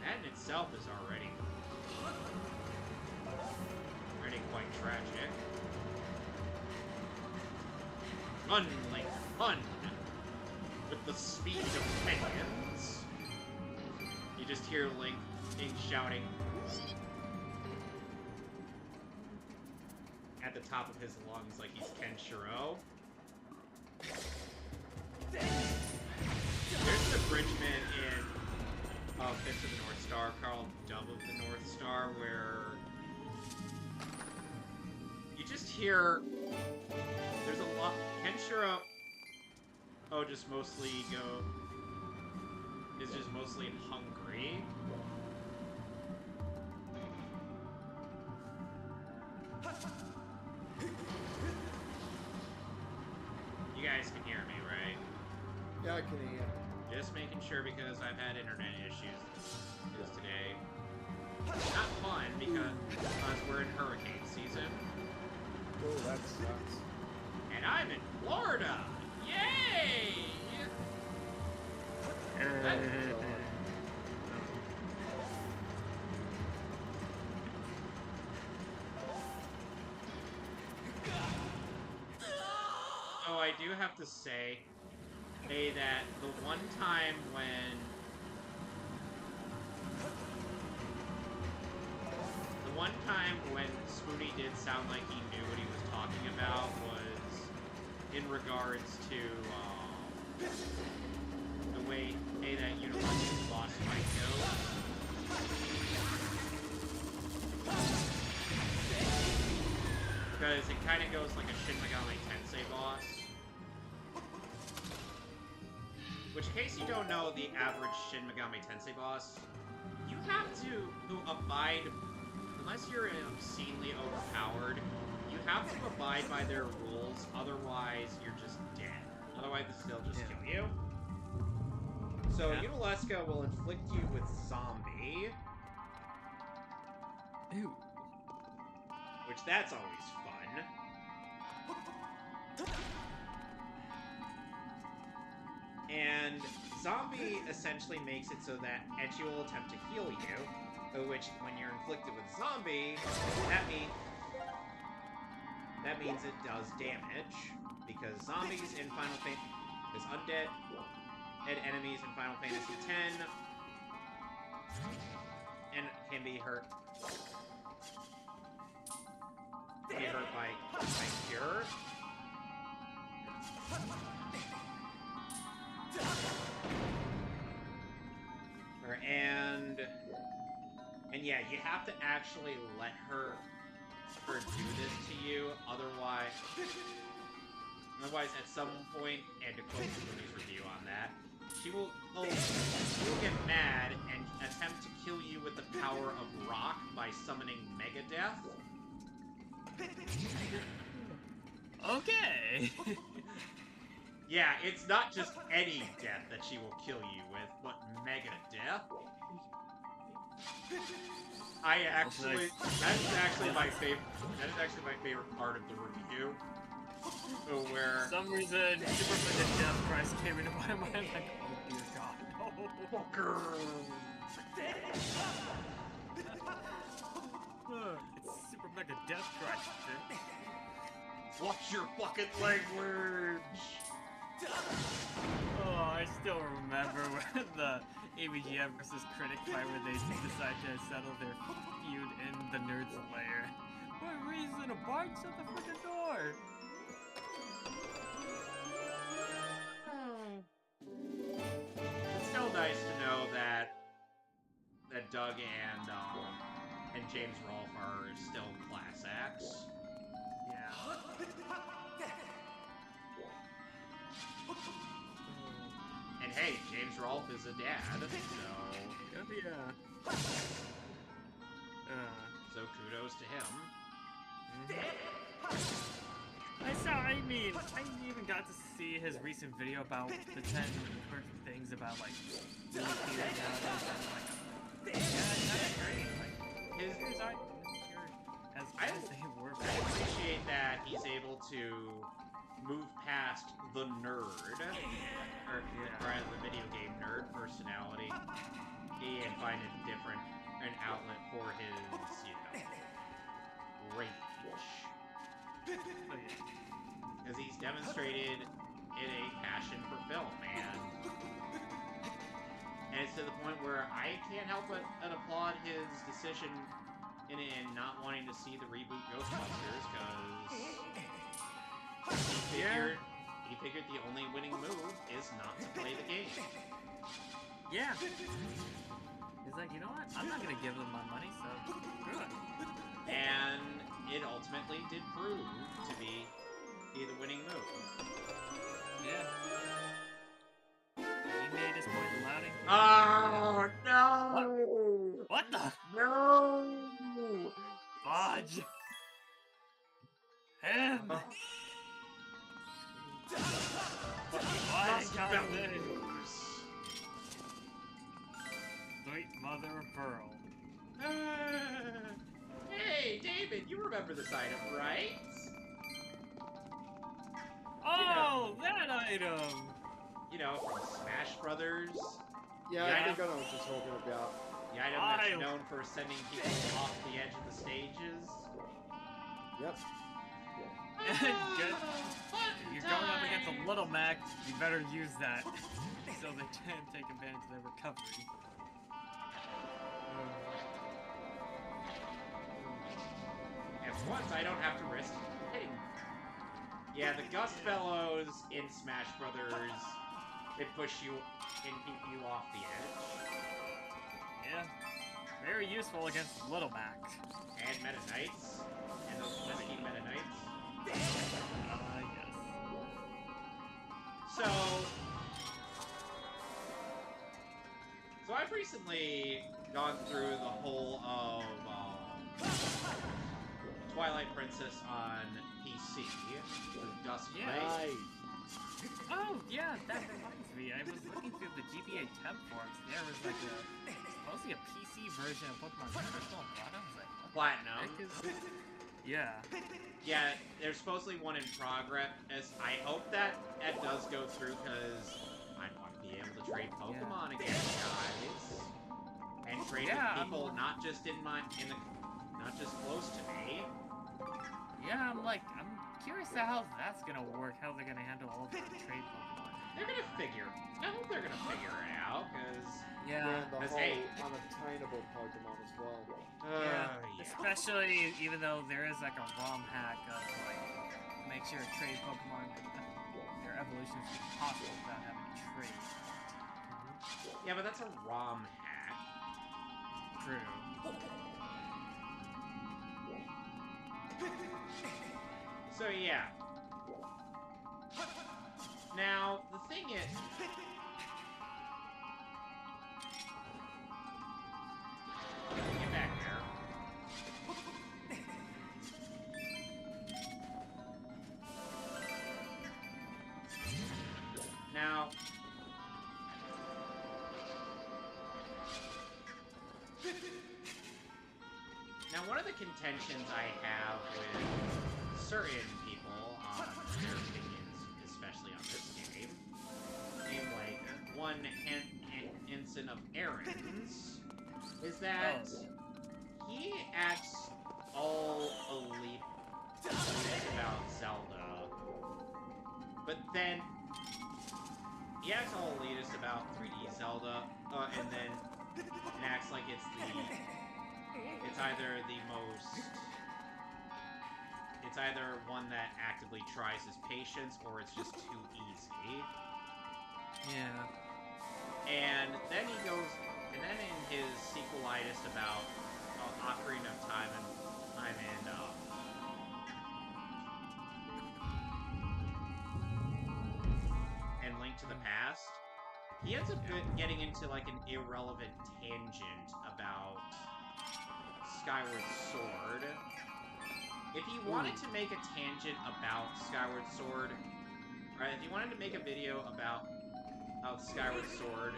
That in itself is already quite tragic. Unlink Hun with the speed of penguins. You just hear Link shouting at the top of his lungs like he's Kenshiro. There's an abridgment in Fist of the North Star called Dove of the North Star where you just hear there's a lot Kenshiro just mostly hungry. You guys can hear me, right? Yeah, I can hear. Just making sure because I've had internet issues today. Not fun because we're in hurricane season. Oh, that sucks. And I'm in Florida! Yay! Oh, I do have to say, that the one time when Spoody did sound like he knew what he was talking about was in regards to the way that Unilever's boss fight goes. Because it kind of goes like a Shin Megami Tensei boss. Which, in case you don't know the average Shin Megami Tensei boss, you have to abide, unless you're obscenely overpowered, you have to abide by their rules, otherwise you're just dead. Otherwise they'll just kill you. So Unileska will inflict you with zombie. Ew. Which that's always fun. And zombie essentially makes it so that Etchy will attempt to heal you, which when you're inflicted with zombie, that means it does damage, because zombies in Final Fantasy, because undead and enemies in Final Fantasy X and can be hurt by cure. And yeah, you have to actually let her do this to you, otherwise at some point, and to quote Spoony's review on that, she will get mad and attempt to kill you with the power of rock by summoning Megadeath. Okay. Yeah, it's not just any death that she will kill you with, but Megadeath. That is actually my favorite part of the review. Where For some reason, Super Mega Death Christ came into my mind like, oh dear god, no. fucker. It's Super Mega Death Christ, dude. Watch your fucking language. Oh, I still remember when the AVGN versus Critic fight where they decide to settle their feud in the Nerd's Lair. What reason? A bard shut the freaking door! It's still nice to know that Doug and James Rolfe are still class acts. Yeah. And hey, James Rolfe is a dad, so Gonna be so kudos to him. I mean, I even got to see his recent video about the 10 things about, like, movie theaters nowadays, and, like, yeah, that's great. Like, his aren't as good as they were I back then. appreciate that he's able to move past the nerd, or rather the video game nerd personality, and find an outlet for his, rage. Oh, yeah. Because he's demonstrated in a passion for film, and it's to the point where I can't help but applaud his decision in not wanting to see the reboot Ghostbusters, because he figured the only winning move is not to play the game. Yeah. He's like, you know what? I'm not gonna give them my money, so screw it. And it ultimately did prove to be the winning move. Yeah. He made his point loud and Oh no! What the? No! Fudge! Him! Why can't they? Sweet mother of pearl. Hey, David, you remember this item, right? Oh, that item! From Smash Brothers. Yeah, Yeah. I think I know what you're talking about. The item that's known for sending people off the edge of the stages. Yep. Good. If you're going up against a little Mac, you better use that so they can take advantage of their recovery. And for once, I don't have to risk hitting. Yeah, the Gust Fellows in Smash Brothers, they push you and keep you off the edge. Yeah. Very useful against Little Mac. And Meta Knights. And those pesky Meta Knights. Yes. So I've recently gone through the whole of Twilight Princess on PC with Dusk Yeah. Play. Oh, yeah, that reminds me. I was looking through the GBA temp forums. There was like supposedly a PC version of Pokemon Crystal and Platinum. I was like, what Platinum. the heck is... Yeah. Yeah, there's supposedly one in progress. I hope that does go through, because I want to be able to trade Pokemon again, guys, and trade with people not just not just close to me. Yeah, I'm curious how that's gonna work. How they're gonna handle all the trade Pokemon. They're gonna figure. I hope they're gonna figure it out, because And the whole hey. unobtainable Pokemon as well. Yeah, especially even though there is like a ROM hack of like make sure trade Pokemon their evolutions is possible without having to trade. Yeah, but that's a ROM hack. True. So yeah. Now the thing is, now. Now, one of the contentions I have with certain people on their opinions, especially on this game, being like one ensign of Aaron's, is that he acts all elite about Zelda, but then he acts all elitist about 3D Zelda, and then it acts like it's either the most, it's either one that actively tries his patience, or it's just too easy. Yeah. And then he goes, and then in his sequelitis about Ocarina of Time and Link to the Past, he ends up getting into like an irrelevant tangent about Skyward Sword. If he wanted to make a tangent about Skyward Sword, or if he wanted to make a video about Skyward Sword,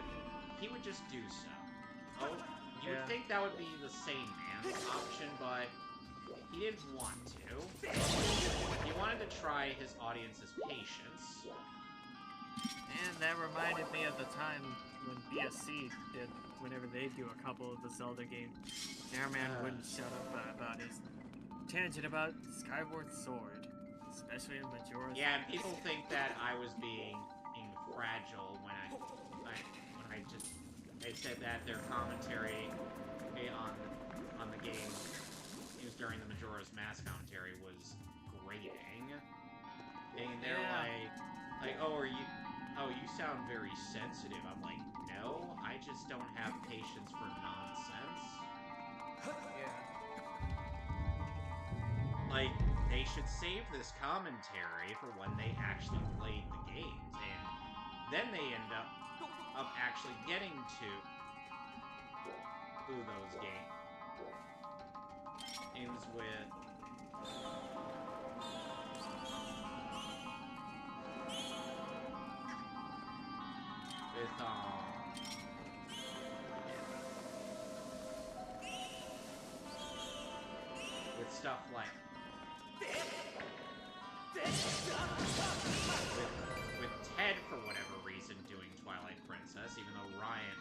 he would just do so. Oh, you would think that would be the same man's option, but he didn't want to. He wanted to try his audience's patience. And that reminded me of the time when BSC did, whenever they do a couple of the Zelda games, Airman wouldn't shut up about his tangent about Skyward Sword, especially in Majora's. Yeah, and people think that I was being fragile when I said that their commentary on the game, it was during the Majora's Mask commentary, was grating. And they're like, oh, you sound very sensitive. I'm like, no, I just don't have patience for nonsense. Yeah. Like, they should save this commentary for when they actually played the games, and then they end up actually getting to those games with stuff like with Ted, for whatever reason, doing Twilight Princess, even though Ryan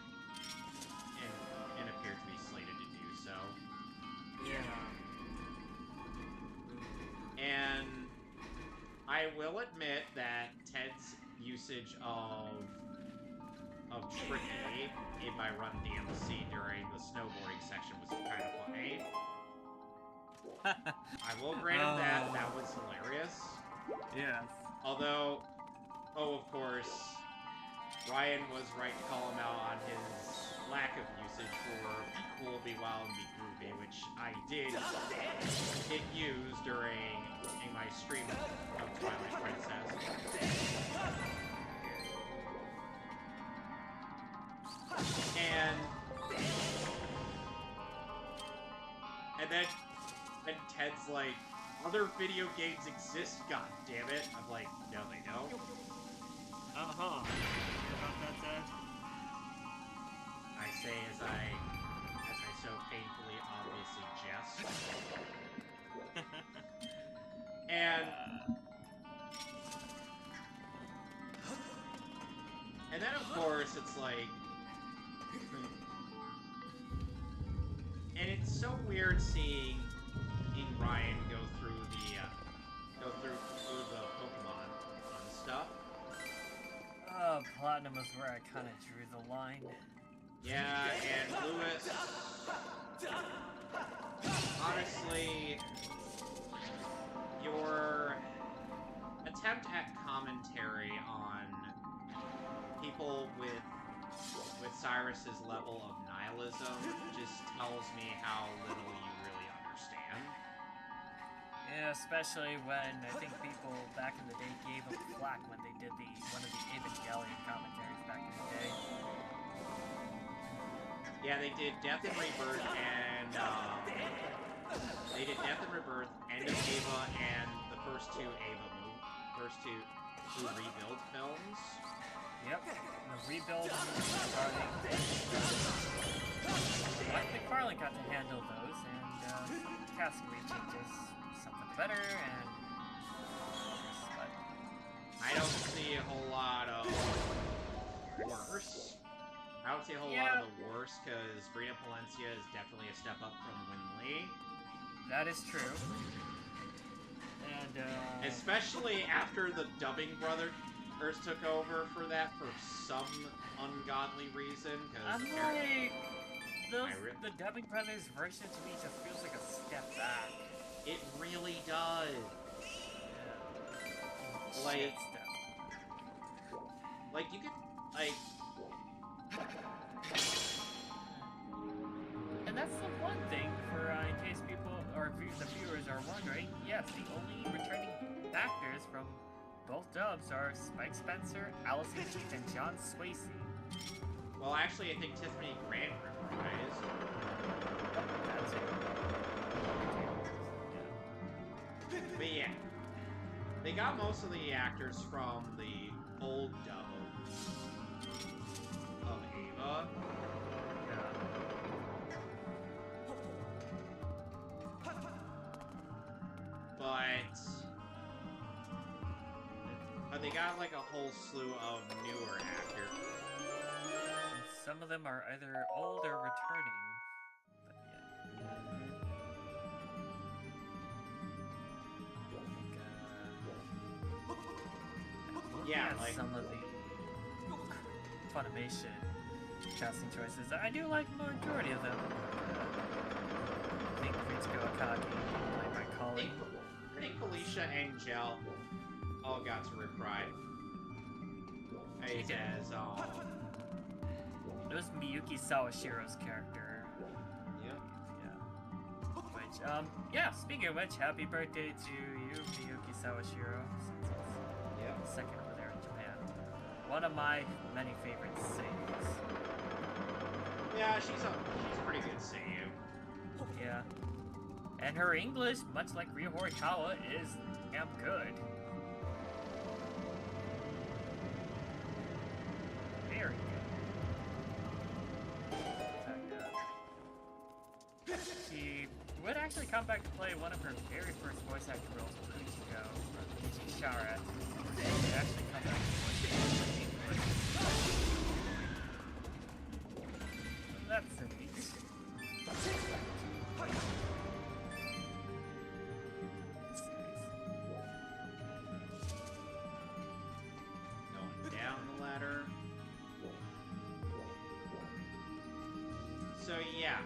and appeared to be slated to do so. Yeah. And I will admit that Ted's usage of Tricky in my Run DMC during the snowboarding section was kind of funny. I will grant him that was hilarious. Yes. Although, of course, Ryan was right to call him out on his lack of usage for Be Cool, Be Wild, and Be Groovy, which I did use during my stream of Twilight Princess. And then Ted's like, other video games exist, god damn it. I'm like, no they don't. Uh-huh. Hear about that, Ted? I say as I so painfully obviously jest. And then of course it's like, and it's so weird seeing Ryan go through the Pokemon stuff. Platinum is where I kind of drew the line. Yeah, and Lewis, honestly, your attempt at commentary on people with Cyrus's level of nihilism just tells me how little you really understand. Yeah, especially when I think people back in the day gave him flack when they did one of the Evangelion commentaries back in the day. Yeah, they did Death and Rebirth and End of Ava, and the first two Rebuild films. Yep. The rebuild McFarlane. Mike McFarlane got to handle those, and cast changes something better, and but I don't see a whole lot of worse. I don't see a whole lot of the worst, because Brina Palencia is definitely a step up from Winley. that is true. And Especially after the dubbing brothers took over for that for some ungodly reason. I'm like, the Dubbing Brothers version to me just feels like a step back. It really does. Yeah. Like, Shit step. like you could, like. And that's the one thing for, in case people, or the viewers are wondering, yes, the only returning actors from both dubs are Spike Spencer, Allison Keith, and John Swasey. Well, actually, I think Tiffany Grant reprised. That's it. Yeah. But yeah, they got most of the actors from the old dub of Ava. But they got like a whole slew of newer actors. And some of them are either old or returning. But Yeah, like some of the Funimation casting choices. I do like the majority of them. I think Ritsuko Akagi, played by Kali. I think Felicia and Gel all got to reprise. As It was Miyuki Sawashiro's character. Yep. Yeah. Which, yeah, speaking of which, happy birthday to you, Miyuki Sawashiro, since Yep. it's second over there in Japan. One of my many favorite seiyus. Yeah, she's a pretty good seiyuu. Yeah. And her English, much like Ryo Horikawa, is damn good. Very good. She would actually come back to play one of her very first voice acting roles, Kuchiko, from Kichi Shara. She actually come back to voice English. That's neat. Going down the ladder. So yeah.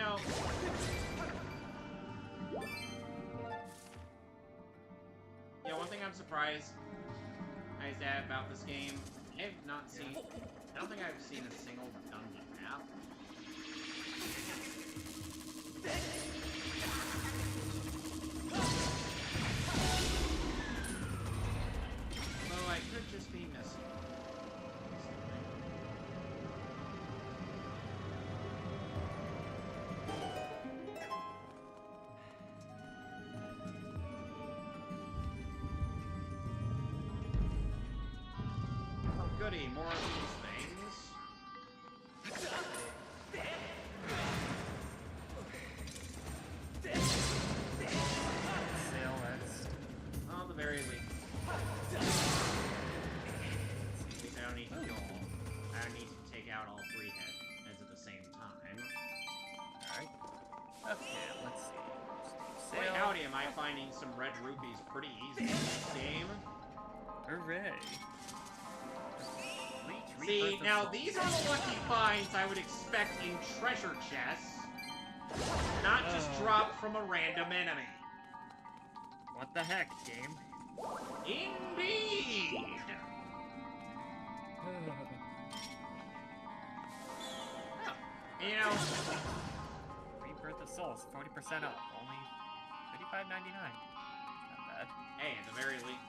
know... Yeah, one thing I'm surprised at about this game, I have not seen... I don't think I've seen a single dungeon map. So I could just be missing something. Oh goody, more of these things. Sail West. On the very least. I don't need to kill all. I don't need to take out all 3 heads at the same time. Alright. Okay, let's see. Boy, Sail. howdy, am I finding some red rupees pretty easy in this game. Hooray. See, Rebirth of now Souls. these are the lucky finds I would expect in treasure chests, not just dropped from a random enemy. What the heck, game? Indeed! You know, Rebirth of Souls, 40% off, only $35.99. Not bad. hey, at the very least.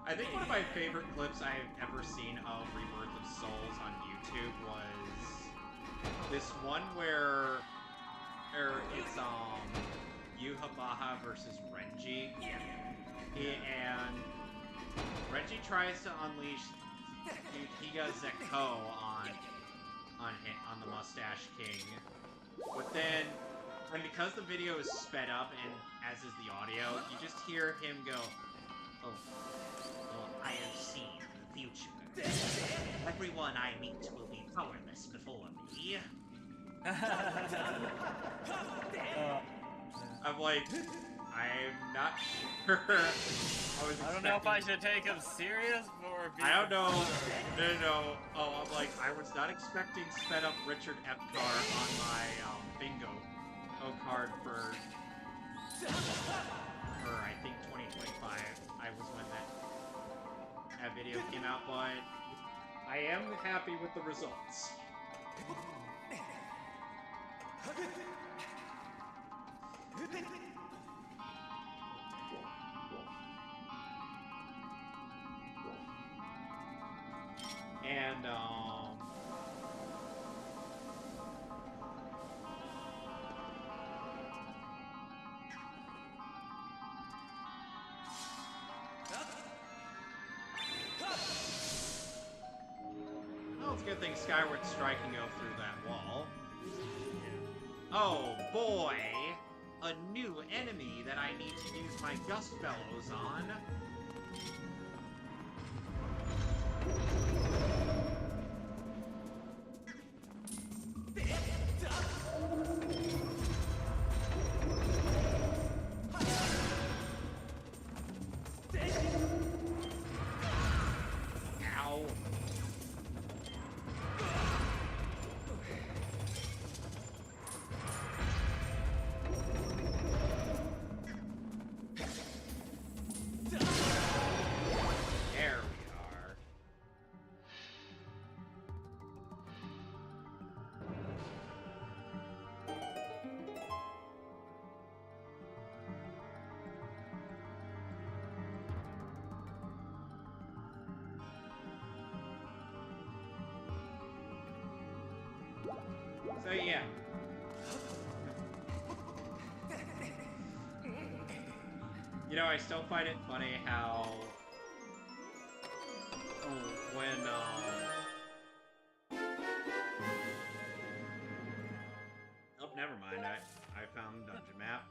I think one of my favorite clips I've ever seen of Rebirth of Souls on YouTube was this one where it's Yuhabaha versus Renji, and Renji tries to unleash Higa Zeko on the Mustache King, but then, and because the video is sped up and as is the audio, you just hear him go, "Oh, I have seen the future. Everyone I meet will be powerless before me." I'm like, I'm not sure. I don't know if I should take him serious or be... I don't know. No. Oh, I'm like, I was not expecting sped up Richard Epcar on my bingo card for I think 2025. I was when that video came out, but I am happy with the results. And well, it's a good thing Skyward Strike can go through that wall. Oh boy! A new enemy that I need to use my Gust Bellows on. Ow. There we are. So yeah. You know, I still find it funny how when oh, never mind. I found dungeon map.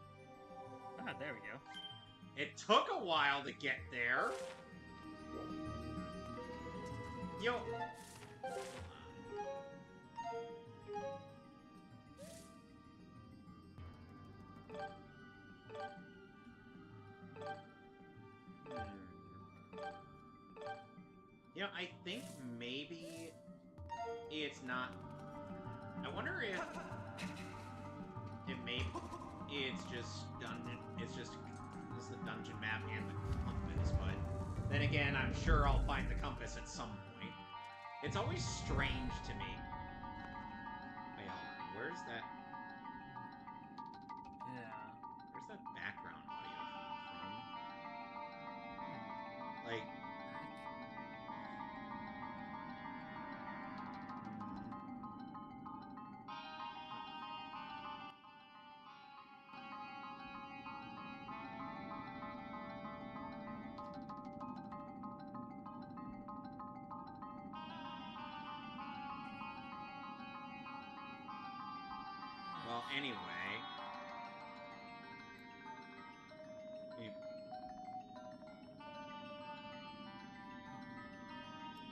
Ah, there we go. It took a while to get there. Yo. You know, I think maybe it's not... I wonder if it's just dungeon... It's just the dungeon map and the compass, but then again, I'm sure I'll find the compass at some point. It's always strange to me. Wait, hold on. Where's that... Yeah. Where's that background audio coming from? Like... Well, anyway...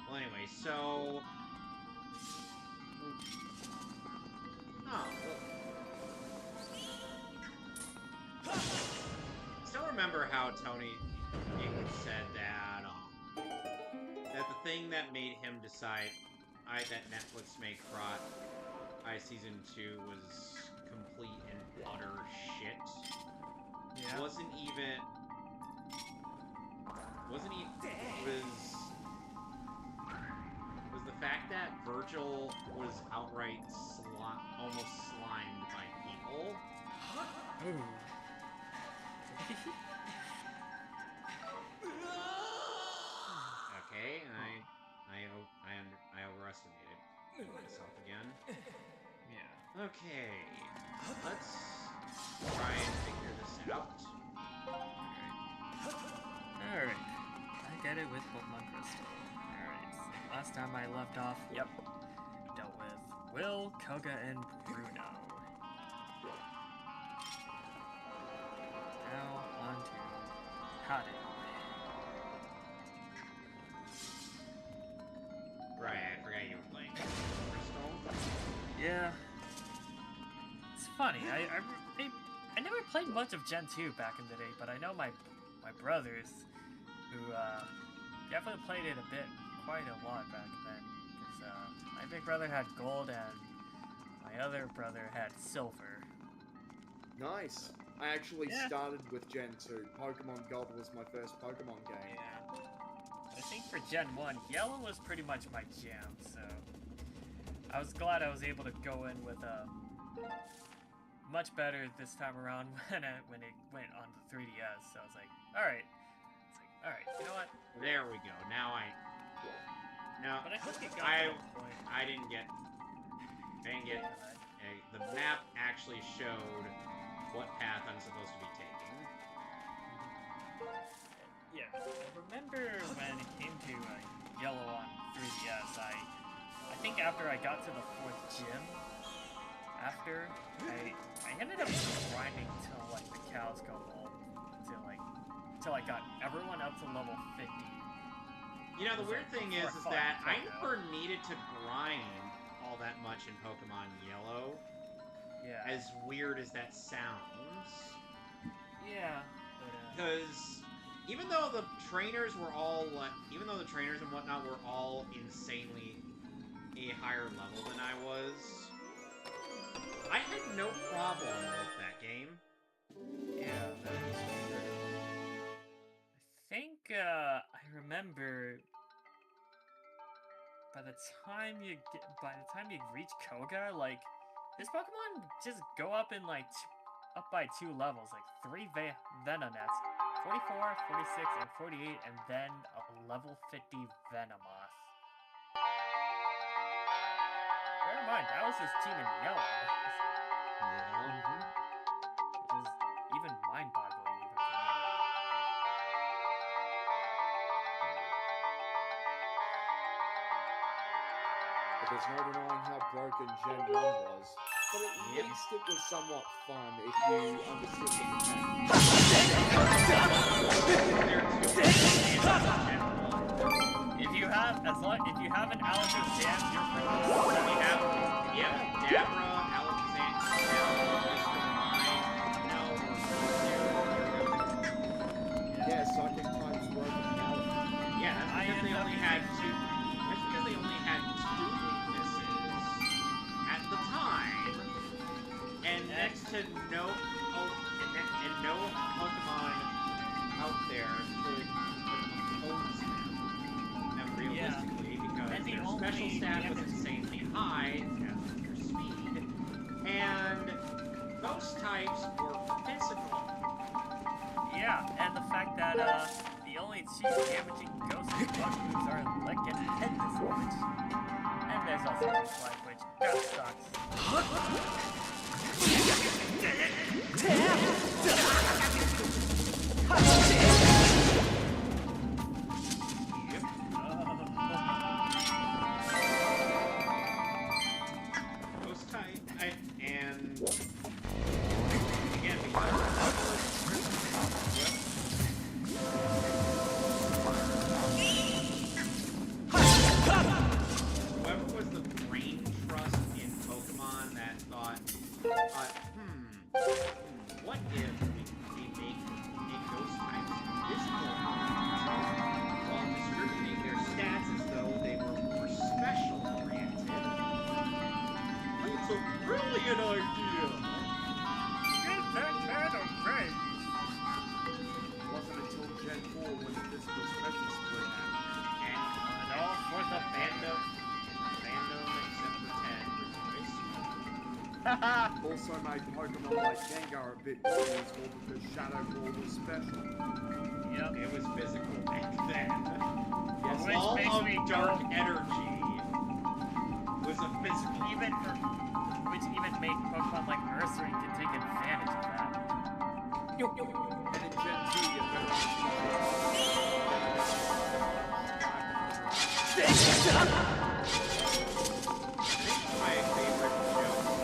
Well, anyway, so... Oh, well... Still remember how Tony said that, that the thing that made him decide that Netflix made Season 2 was complete and utter shit. Yeah. Wasn't even was the fact that Virgil was outright almost slimed by people. Ooh. Okay, I overestimated myself again. Yeah. Okay, let's try and figure this out. Alright. I get it with Pokemon Crystal. Alright, so last time I left off, yep, dealt with Will, Koga, and Bruno. Now on to Hade. Right, I forgot you were playing Crystal. Yeah. It's funny, I never played much of Gen 2 back in the day, but I know my brothers, who definitely played it quite a lot back then. Because my big brother had gold and my other brother had silver. Nice. I actually started with Gen 2. Pokemon Gold was my first Pokemon game. Yeah. I think for Gen 1, Yellow was pretty much my jam, so I was glad I was able to go in with much better this time around when it went on the 3DS. So I was like, alright. You know what? There we go. Now But I think it got to the point. I didn't get the map actually showed what path I'm supposed to be taking. Yeah. I remember when it came to Yellow on 3DS, I think after I got to the 4th gym, I ended up grinding till like the cows come home, till I got everyone up to level 50. You know, the weird thing is that I never needed to grind all that much in Pokemon Yellow. Yeah. As weird as that sounds. Yeah. Because even though the trainers and whatnot were all insanely a higher level than I was, I had no problem with that game. Yeah, that is true. I think, I remember by the time you reach Koga, like, his Pokemon just go up in, like, up by 2 levels, like 3 Venonets, 44, 46, and 48, and then a level 50 Venomoth. Bear in mind, that was his team in Yellow. Which is even mind-boggling even for me. But there's no denying how broken Gen 1 was. But at least it was somewhat fun if you understood the mechanics. If you have an Alakazam, you're pretty good. Dabra, Alakazam, Yeah, Psychic types were overpowered. Yeah, that's because they only had 2 weaknesses. special stat was insanely high, as was your speed, and ghost types were physical. Yeah, and the fact that the only two damaging ghost bug moves are leg and head damage. And there's also ghost life, which that sucks. Ghost type, and again, because whoever was the brain trust in Pokemon that thought, what if we make ghost types physical while distributing their stats as though they were more special oriented? That's a brilliant idea! Get that man away! Wasn't until Gen 4 when the physical special split happened. And all for the fandom except for 10 rejoice. Also made Pokemon like Gengar a bit more useful because Shadow Ball was special. Yep. It was physical back then. Yes, Yes, which all makes of me dark go- energy was a physical. Which even made Pokemon like Ursaring to take advantage of that. And in Gen 2, you had My favorite joke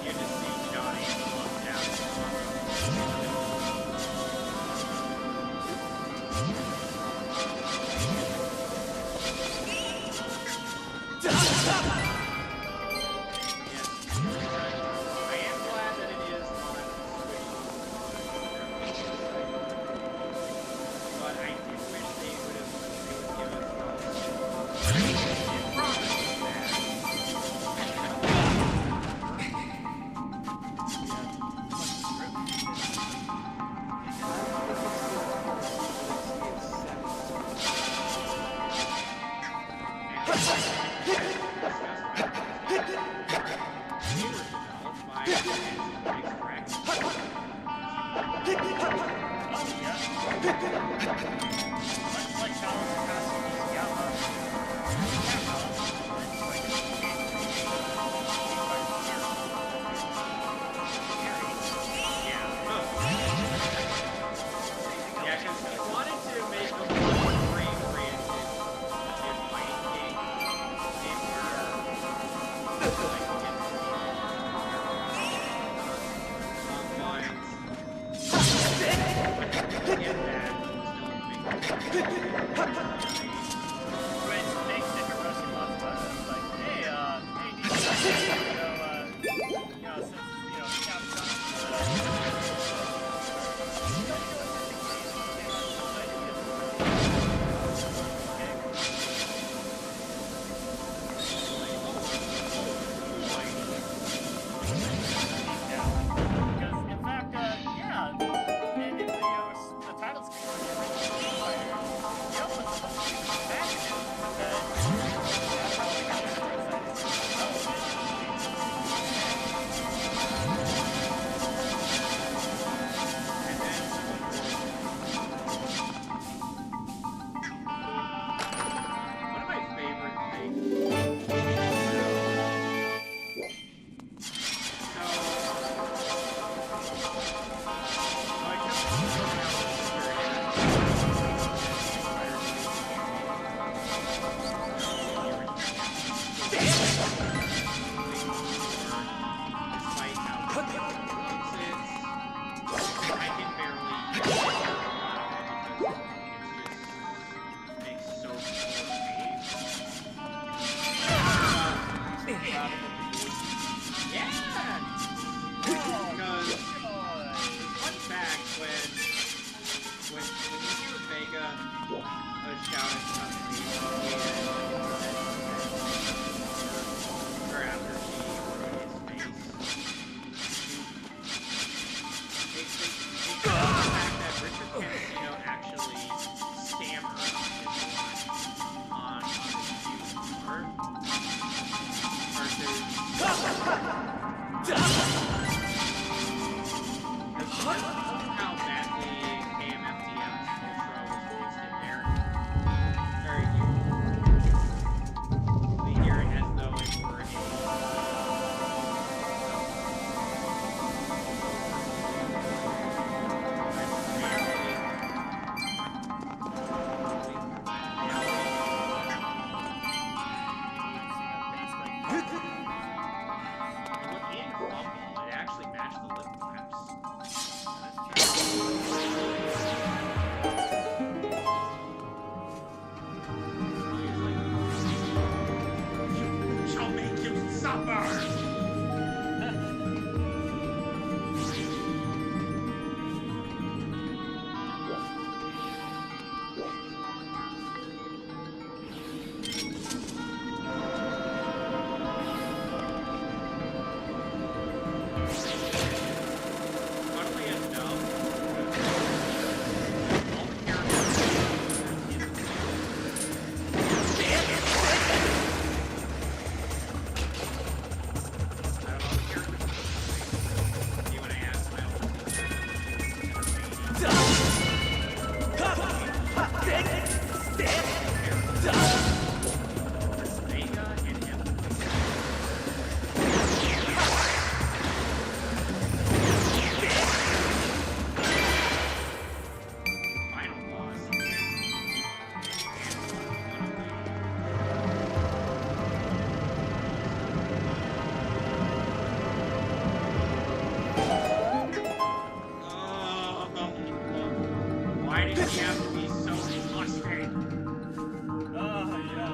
you just see Johnny look down. I am glad that it is on Switch. But I do wish they would give us Yeah, because he wanted to make a more brain-oriented fighting game where Which makes it Hiroshi Matsuda like, hey, since, Capcom, because, in fact, the title screen was the original Fighter. The other one's one of my favorite things. So, I kept throwing out this experience. when you hear Vega shout at something, or after she ruined his face, it the fact that Richard Campesino actually stammered on his part versus how badly KMFDM's intro was released in there. Or you hear it as though it were it actually matched the lip flaps. Shall make you suffer! Funnily enough, all the characters you and I asked my older sister, Vega and him. Final boss. Why did he have to be so disgusting? Oh, yeah.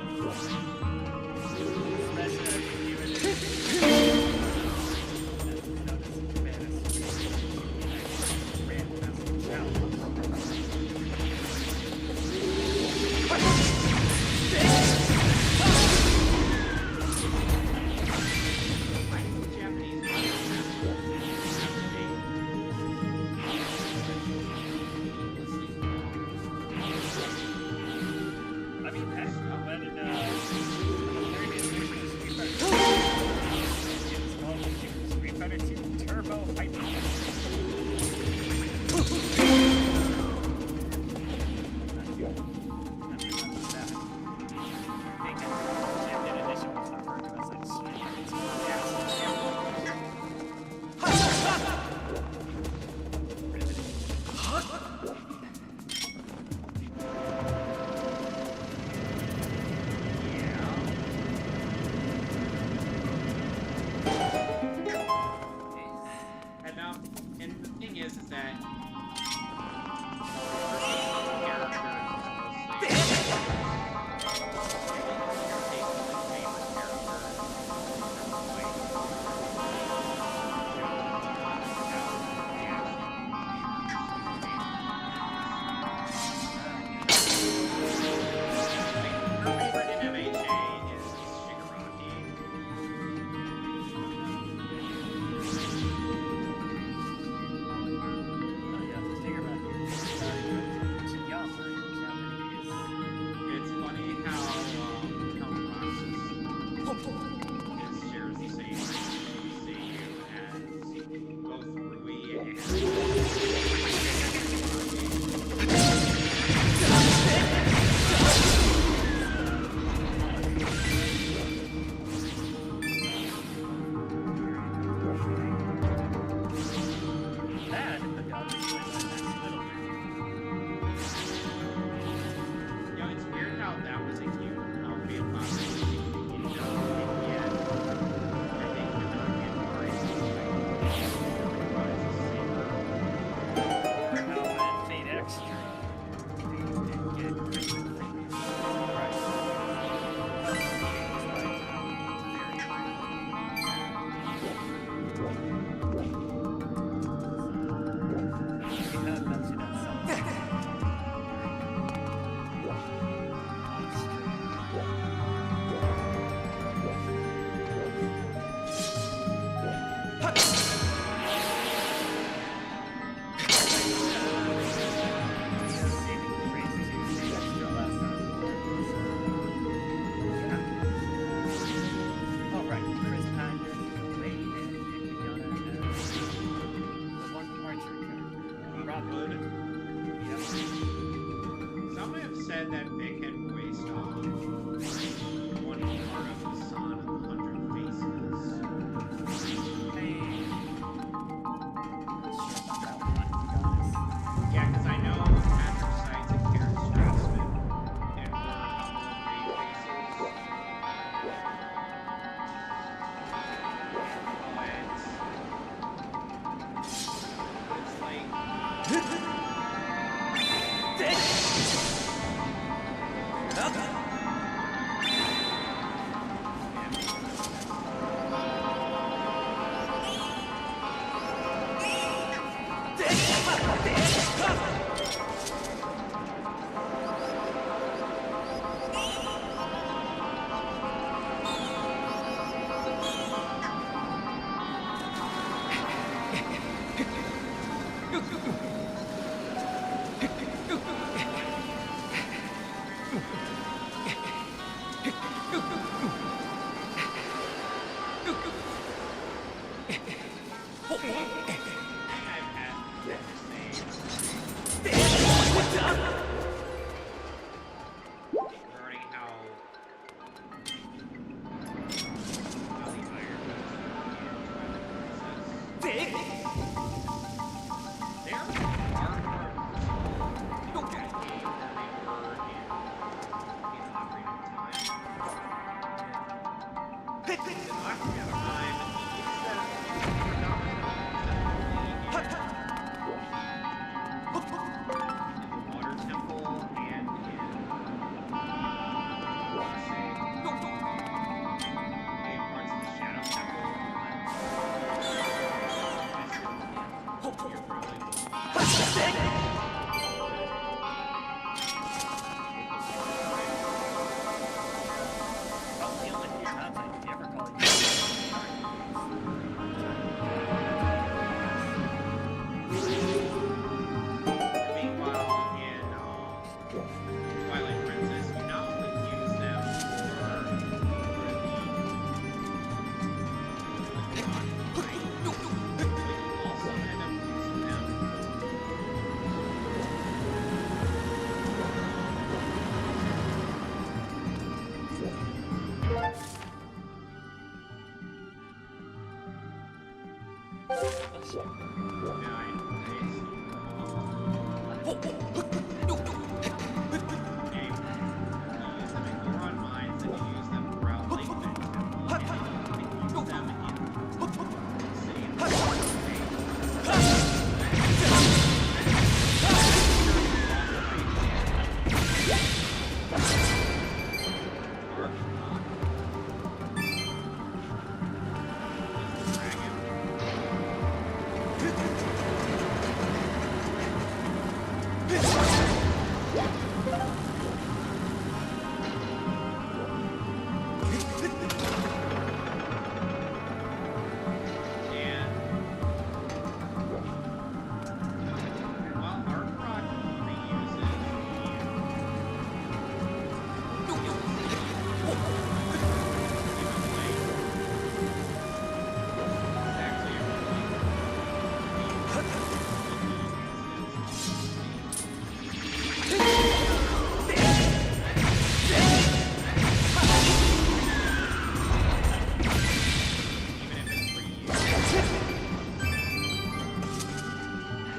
Especially even Why did the Japanese I mean, heck, when in previous versions of Street Fighter 2 Turbo Hyper. And the thing is that regarding how the Iron Princess. There are more that they were in Ocarina of Time. In Ocarina of Time, instead of in the Water Temple and in parts of the Shadow Temple. Probably the only few times I ever call you. Meanwhile, in Twilight Princess, you not only use them for the but you also end up using them.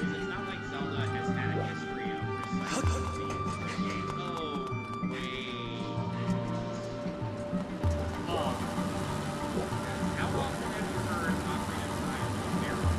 It's not like Zelda has had a history of recycling scenes in the game. Oh, wait. How often have you heard Ocarina of Time Miracle?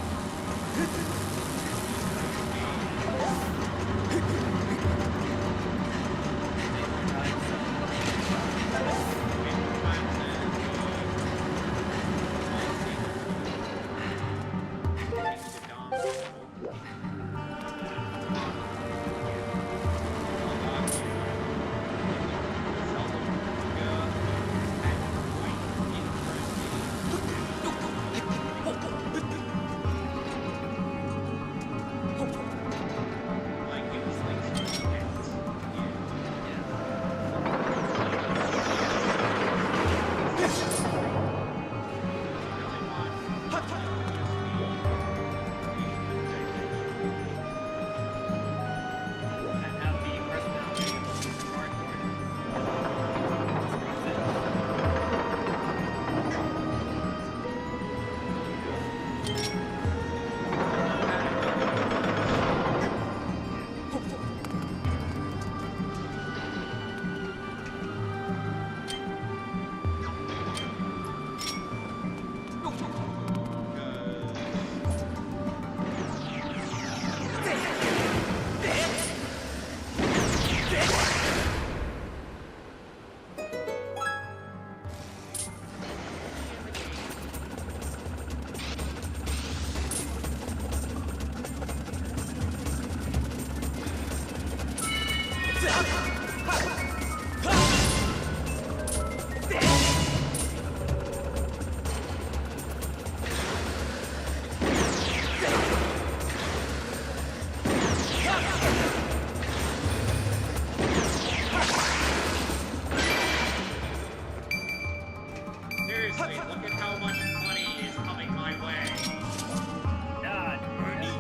God, Ernie.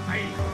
I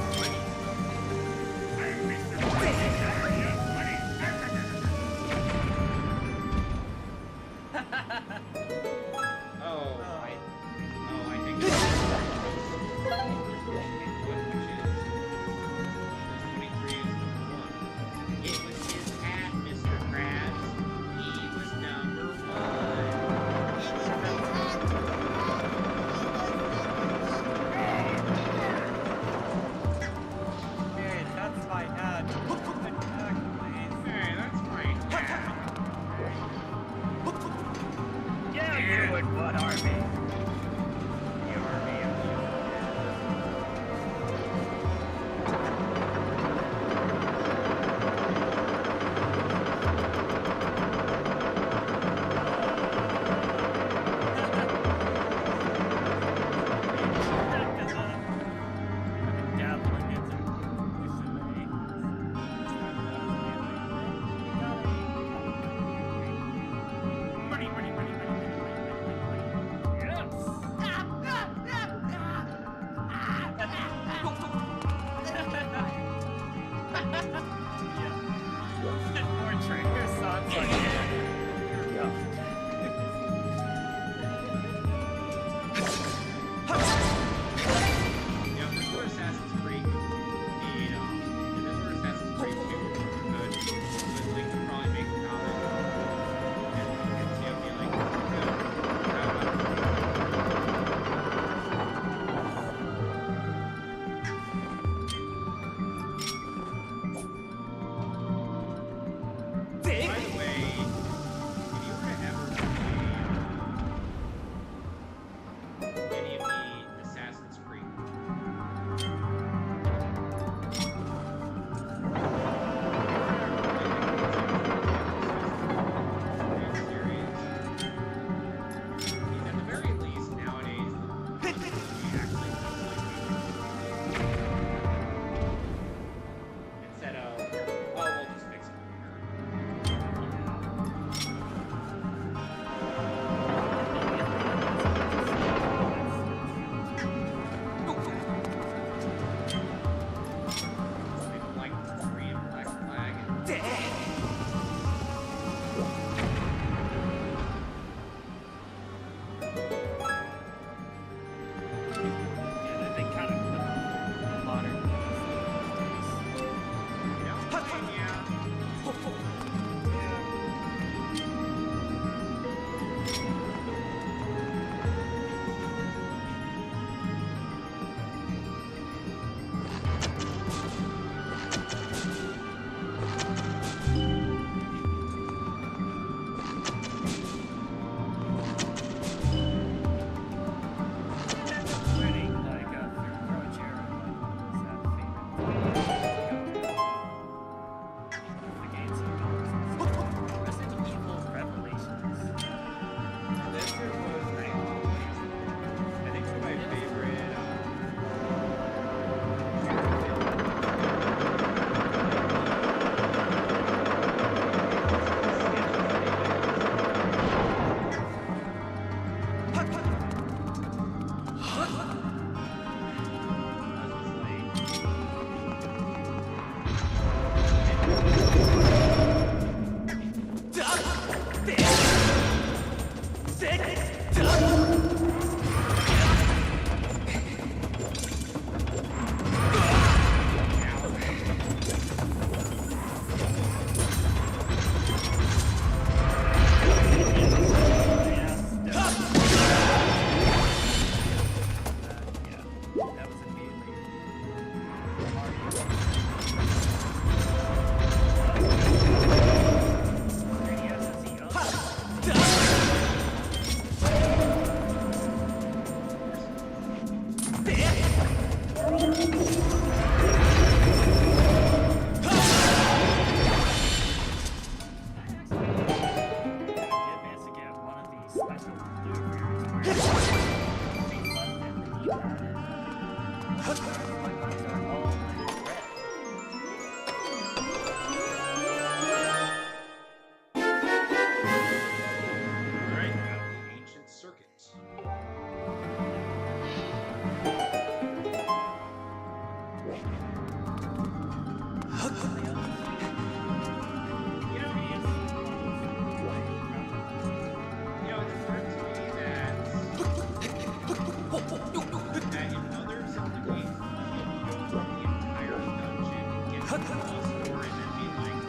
It's occurred to me that in other Zelda games, you can go through the entire dungeon and get to the boss door and then be like,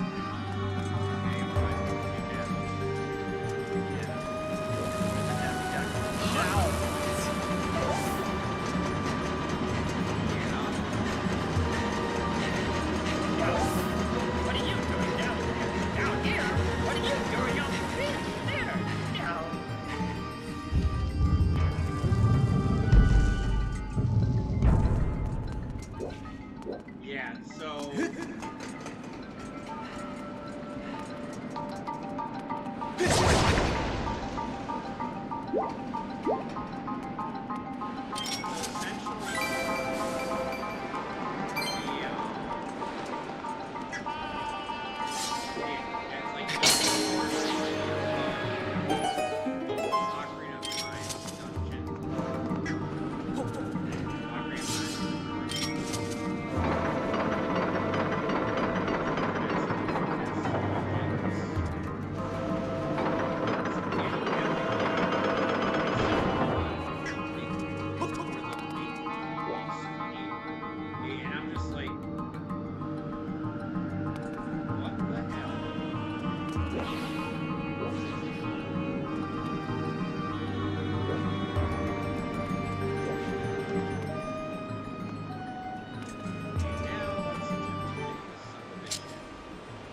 okay, alright, we'll do that. What are you doing down here? Down here? What are you doing up there? Yeah, so... And I'm just like, what the hell? Now, let's attempt to make this son of a bitch.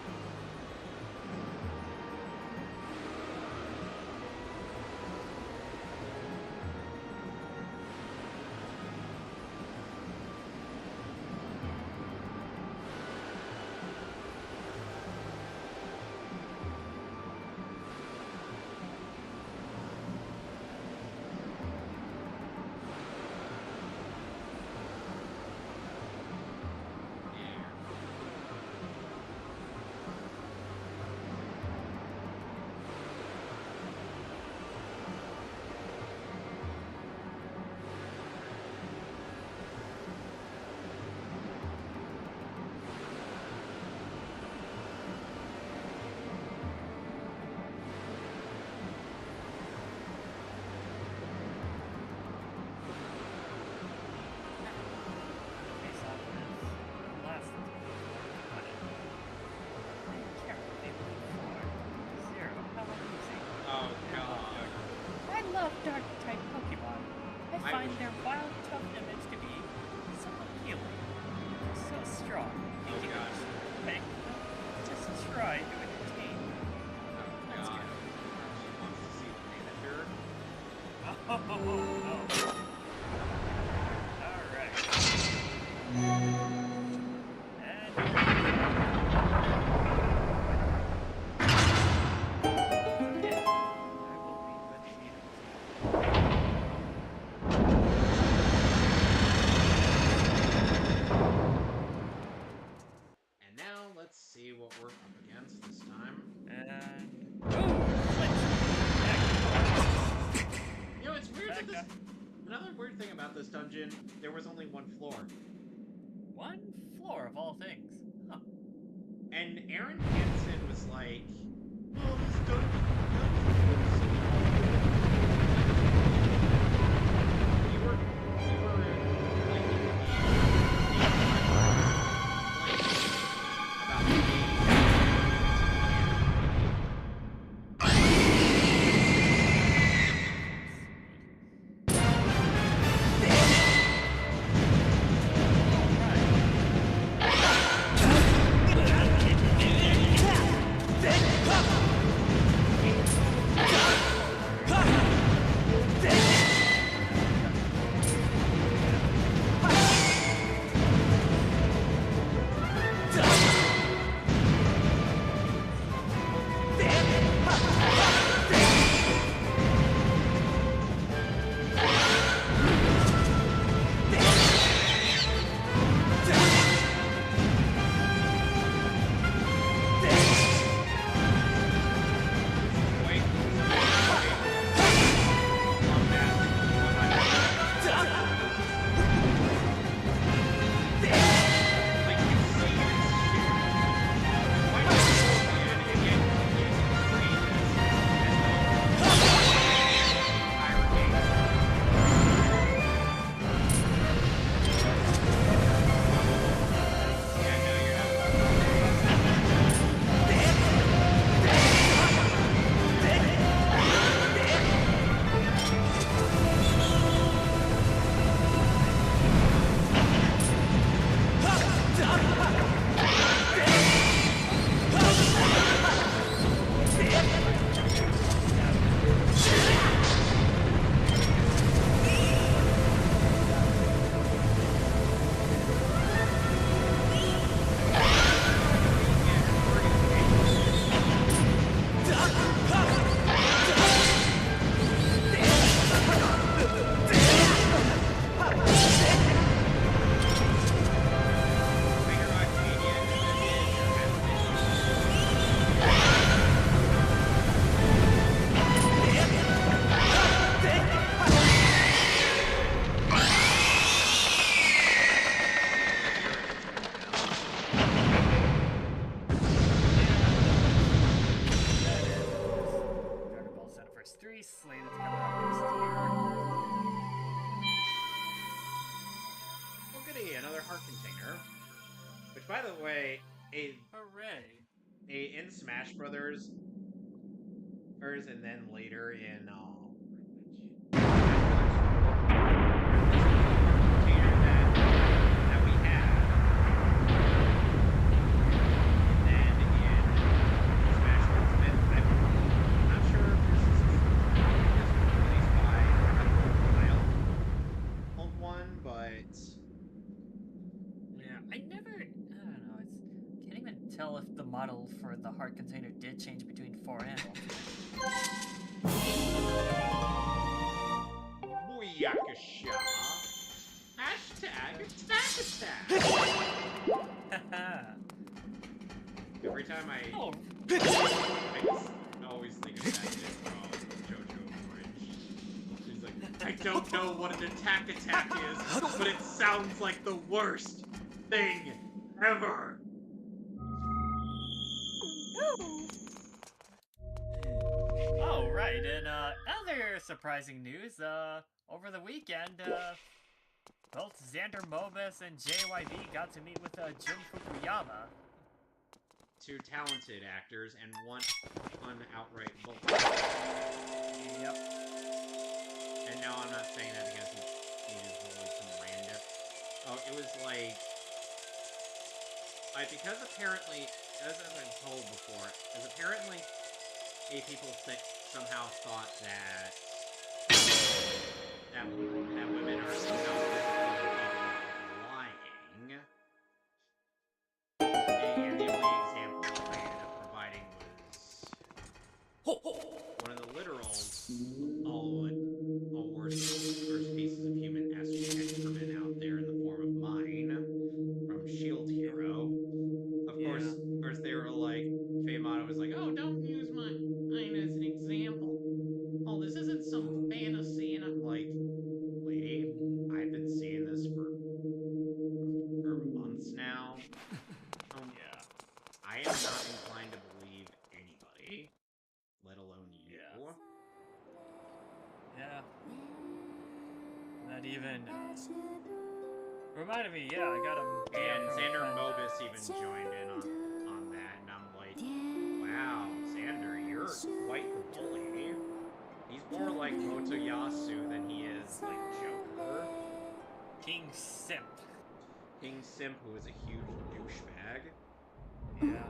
Oh god. I love dark type Pokemon. I I find wish- their wild toughness to be so appealing. So strong. Oh You god. can just try to entertain. Oh Let's god. go. She wants to see the manager. And now let's see what we're up against this time. You know, it's weird that this... Another weird thing about this dungeon, there was only one floor. One floor of all things. Huh. And Aaron Hansen was like, "Oh, this dungeon." We were like, Which, by the way, Hooray. in Smash Brothers, and then later in that we had, and then in Smash Ultimate, I'm not sure if this is released by old one, but Yeah, I don't know, can't even tell if the model for the heart container did change between 4 and Ultimate. Booyakasha. Hashtag attack. Every time I Oh, just always think of that bit from JoJo Orange. She's like, I don't know what an attack is, but it sounds like the worst thing ever. Oh, right, and other surprising news, over the weekend, both Xander Mobus and JYV got to meet with Jun Fukuyama. Two talented actors and one outright bully. Yep. And no, I'm not saying that because he just bullied some random. Oh, it was like because apparently, as I've been told before, as apparently people somehow thought that women are somehow lying. And the only example I ended up providing was one of the literal all worst pieces of human excrement out there in the form of mine from Shield Hero. Of course, they were like, Feyamata was like, oh, don't use mine as an example. Oh, this isn't some fantasy, and I'm like, lady, I've been seeing this for months now. Yeah. I am not inclined to believe anybody, let alone you. Yeah. Not even, reminded me, yeah, I got a... And Xander Mobus even joined in on that, and I'm like, wow, Xander, you're quite the bully. He's more like Motoyasu than he is like Joker. King Simp. King Simp, who is a huge douchebag. Yeah.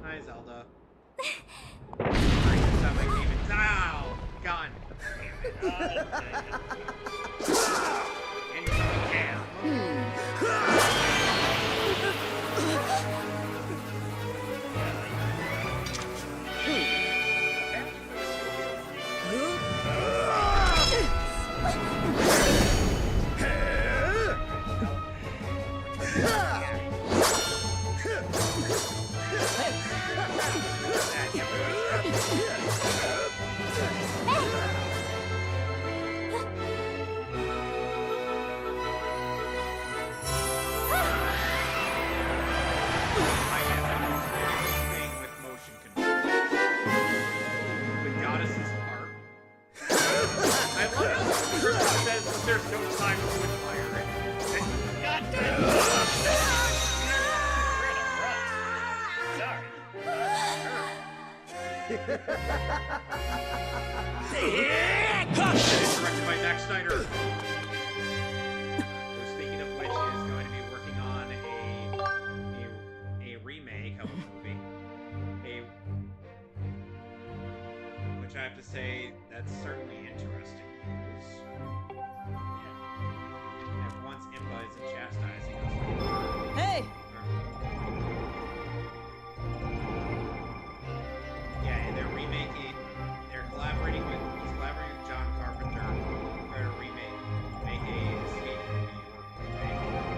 Hi, Zelda. That's how I came in. Ow! God damn it. Incoming cam. There's no time to admire it. God damn it! Sorry. Directed by Zack Snyder. Who, speaking of which, is going to be working on a remake of a movie. Which I have to say, that's certainly interesting news. And once Impa isn't chastising us. Hey! Yeah, and they're collaborating with John Carpenter for a remake, make a Escape from New York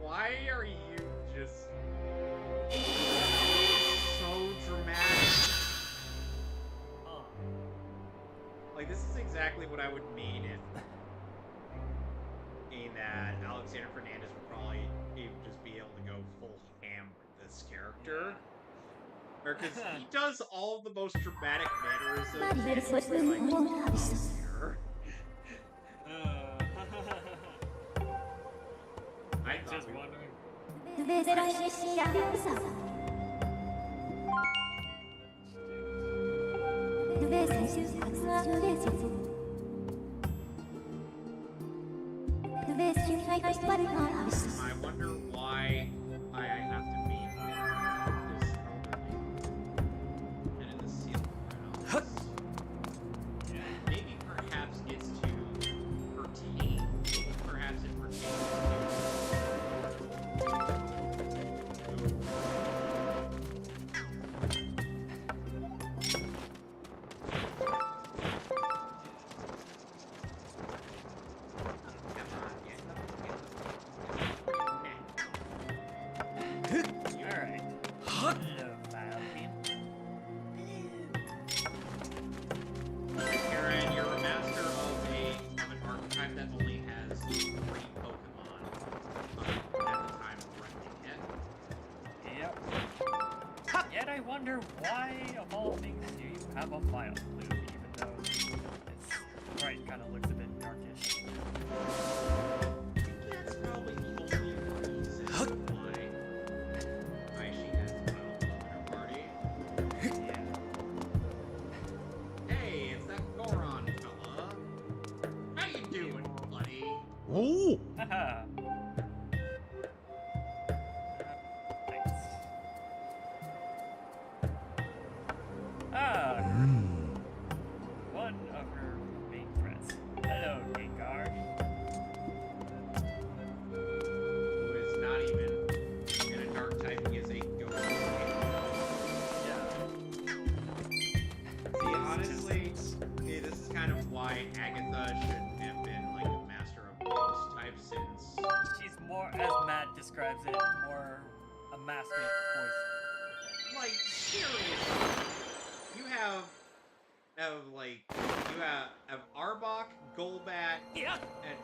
Why are you Alexander Fernandez would probably even just be able to go full ham with this character. Because he does all the most dramatic mannerisms. I thought Just we wondering. I wonder why I have to be this elderly and in the ceiling right now. Maybe perhaps it's to pertain. Maybe perhaps it pertains Alright. Karen, you're a master of an archetype that only has 3 Pokemon at the time of running it. Yep. Yet I wonder why, of all things, do you have a file blue, even though its sprite kind of looks a bit darkish. That's probably the only reason why she has a Final Party. Yeah. Hey, it's that Goron fella. How you doing, buddy? Oh! Haha. Nice. Ah, one of her main threats. Hello, Gengar. Who is not even in a dark type, he is a ghost. Yeah. See, honestly, this is kind of why Agatha shouldn't have been like a master of ghost type since She's more, as Matt describes it, more a master of poison. like seriously, you have Arbok, Golbat, Yeah. and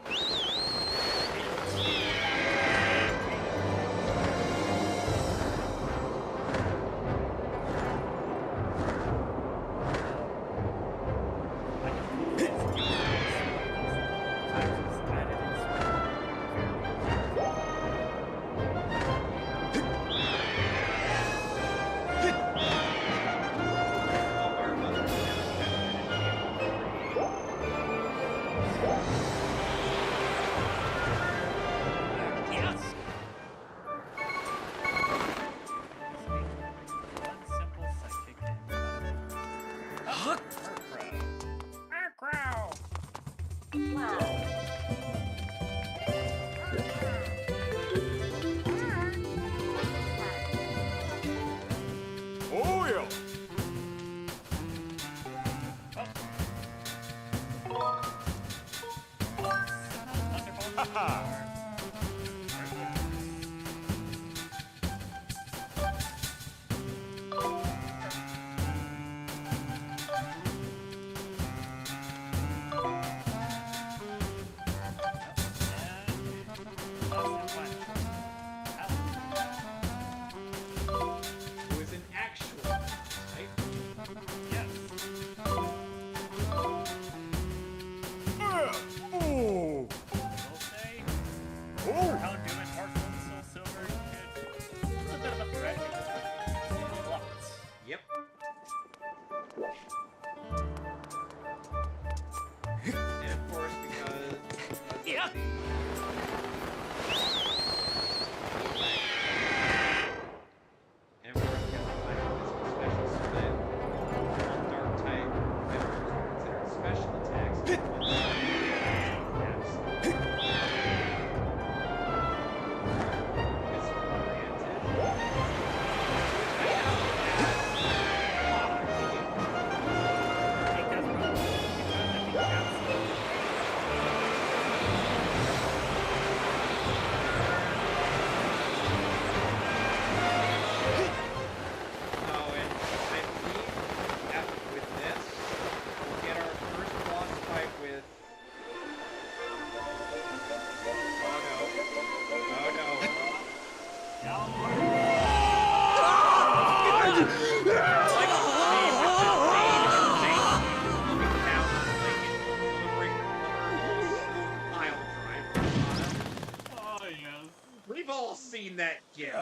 We've all seen that gif.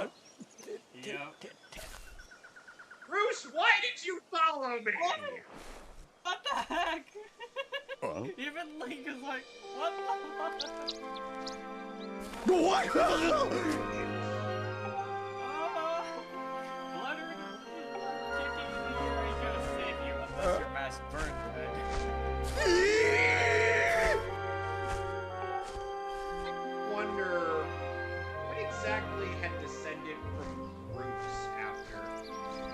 Yep. Bruce, why did you follow me? What the heck? Even Link is like, what the fuck? Bloodred kicking in the air ain't gonna save you unless your mask burned red. Wonder what exactly had descended from Bruce after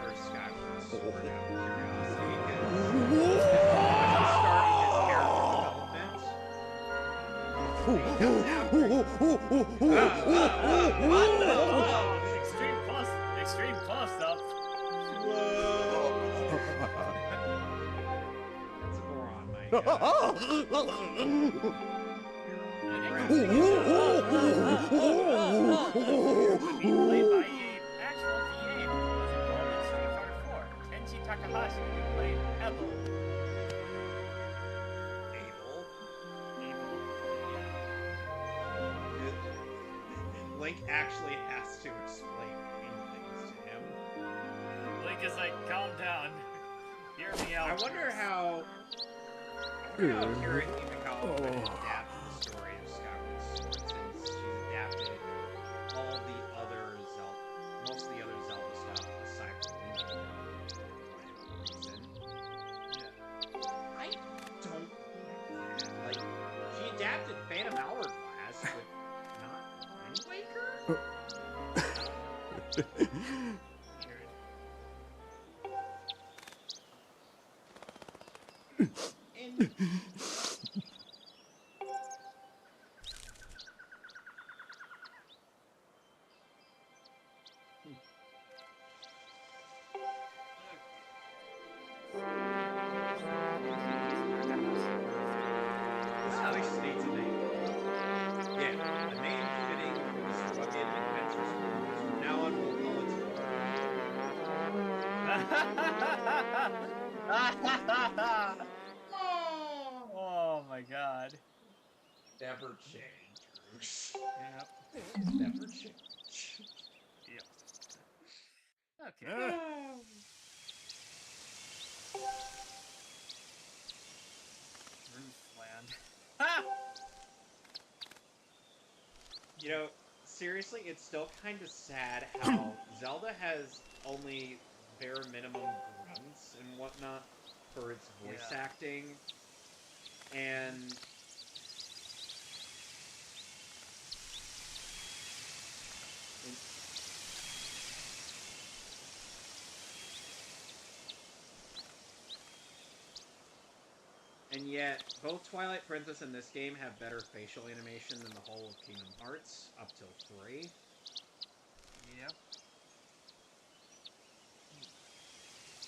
her Skyward Sword out of curiosity, because he started his character development. Extreme close up. Whoa! That's a moron, my god. Played by a actual VA who was involved in Street Fighter 4. Kenji Takahashi, who played Abel. Link actually has to explain things to him. Link is like, calm down. Hear me out. I wonder how Kira Himikawa would adapt the story of Skyward Sword, since she's adapted all the other most of the other Zelda stuff aside from Wind Waker, for whatever reason. I don't like. She adapted Phantom Hourglass, but not Wind Waker. And this voice states a name. Yeah, the name fitting this rugged adventurous world. From now on, we'll call it. Oh my god. Never change, Bruce. Yep. Never change. Yep. Okay. Bruceland. You know, seriously, it's still kind of sad how Zelda has only bare minimum grunts and whatnot for its voice acting, and yet, both Twilight Princess and this game have better facial animation than the whole of Kingdom Hearts, up till 3. Yep.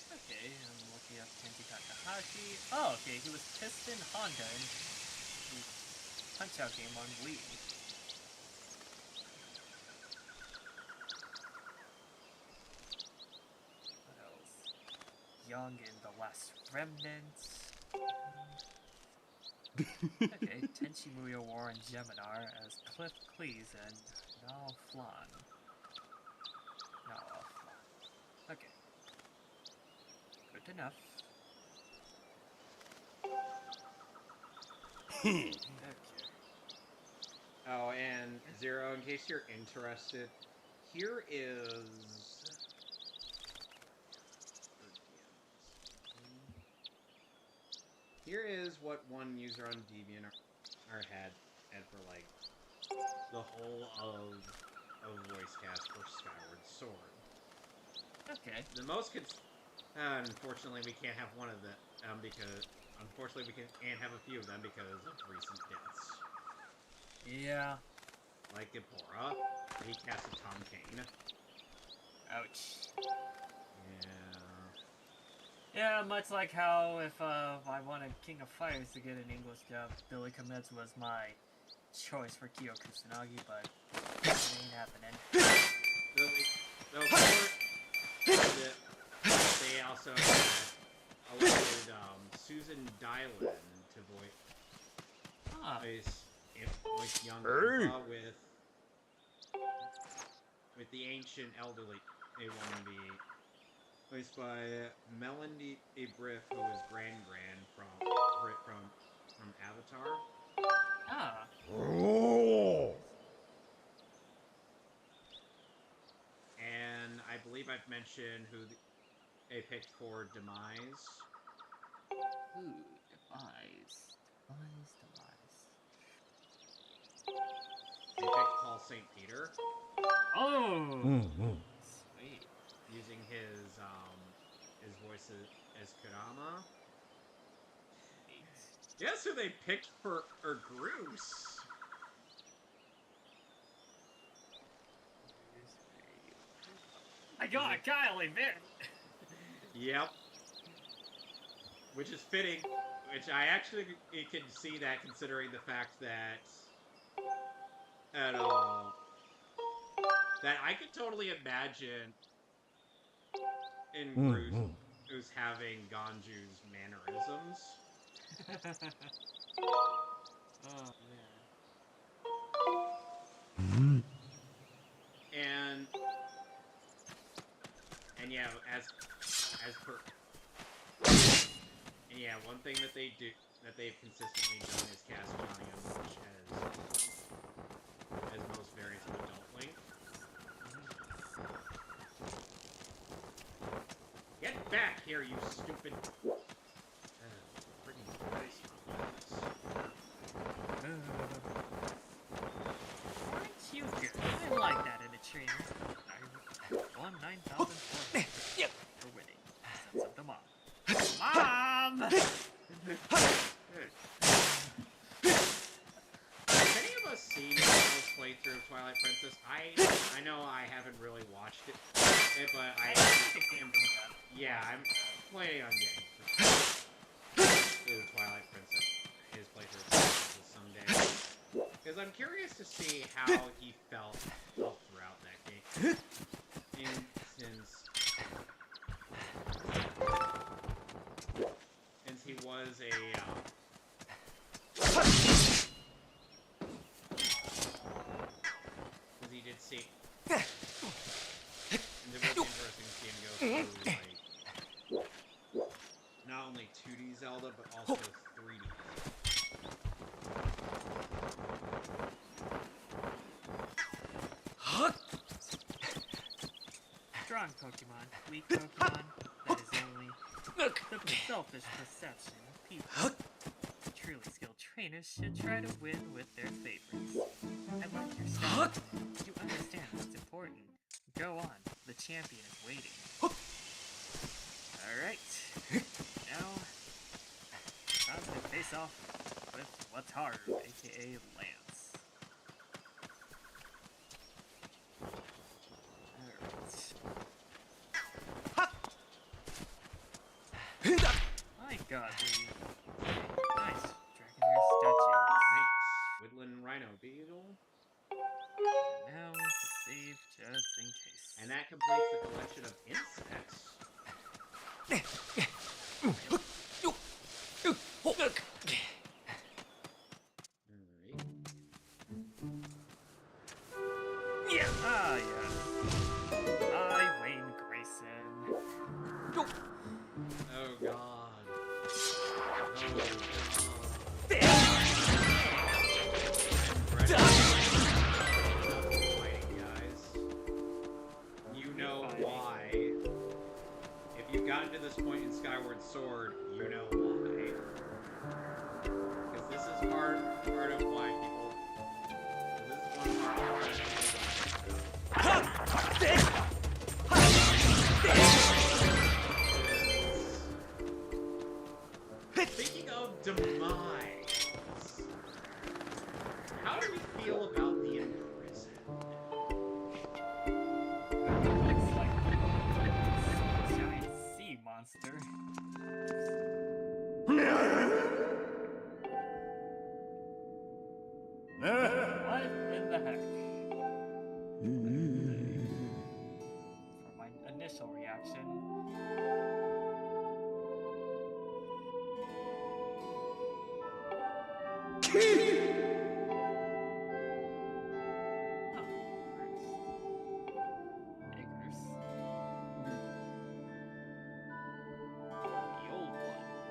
Okay, I'm looking up Kenji Takahashi. Oh, okay, he was Piston Honda in the Punch-Out game on Wii. What else? Young in The Last Remnants. Okay, Tenchi Muyo War and Geminar as Cliff Cleese and Nao Flan. Okay. Good enough. Okay. Oh, and Zero, in case you're interested, here is... Here is what one user on DeviantArt had for, like, the whole of Voicecast for Skyward Sword. Okay. The most unfortunately, we can't have one of them because... Unfortunately, we can't have a few of them because of recent deaths. Yeah. Like Ipora, he casted Tom Kane. Ouch. Yeah. Yeah, much like how if I wanted King of Fighters to get an English dub, Billy Kometsu was my choice for Kyo Kusanagi, but it ain't happening. They also elected Susan Dylan to voice young Eva with with the ancient elderly A1 be voiced by Melanie Briff, who is Gran from Avatar. Ah. And I believe I've mentioned who they picked for Demise. Ooh, Demise. They picked Paul St. Peter. Oh! Sweet. Using his voice as Kurama. Guess who they picked for Groose? I got Kylie there. Yep. Which is fitting. Which I actually can see that, considering the fact that that I could totally imagine in Groose who's having Ganju's mannerisms. Oh man. And yeah, as per, and yeah, one thing that they've consistently done is cast Johnny Umbush as most variants of Adult Link. Get back here, you stupid! Freaking Christ, Aren't you good? I like that in a trainer. I won 9,000 for winning. Sense of the mom. Mom! Have any of us seen Marvel's playthrough of Twilight Princess? I know I haven't really watched it, but I'm planning on getting through Twilight Princess, his playthrough of Twilight Princess someday, because I'm curious to see how he felt throughout that game. And since he was because he did see, and it was interesting to see him go through like not only 2D Zelda but also 3D. Strong Pokemon, weak Pokemon, that is only the selfish perception of people. Truly skilled trainers should try to win with their favorites. I like your style. You understand what's important. Go on, the champion is waiting. Alright, now, time to face off with Wataru, aka Lance. My god, the nice dragon hair statues. Nice. Woodland Rhino Beetle. And now to save just in case. And that completes the collection of insects. Ah, yes. I, Wayne Grayson. Oh god. Fighting, guys. You know why. If you've gotten to this point in Skyward Sword, you know why. Because this is part of why people. This is one part Speaking of demise, how do we feel about the imprisoned? Looks like a giant sea monster. What in the heck? For my initial reaction.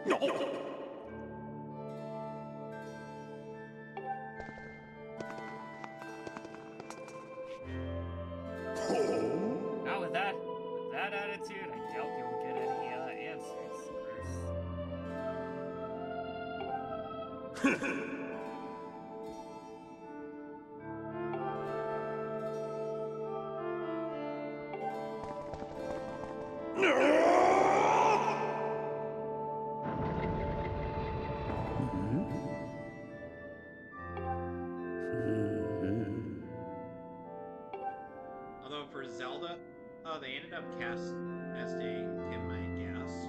Now with that attitude, I doubt you'll get any answers, Bruce. Although for Zelda, they ended up casting Kim Mehcast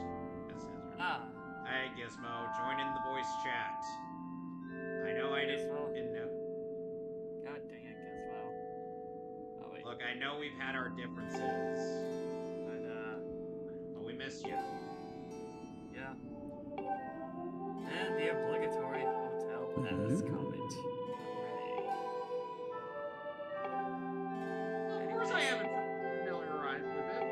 as Ezra. Hi, Gizmo. Join in the voice chat. I know I didn't know. God dang it, Gizmo. Oh, wait. Look, I know we've had our differences, but we miss you. Yeah. And the obligatory hotel pass comment. Of course I haven't familiarized with it.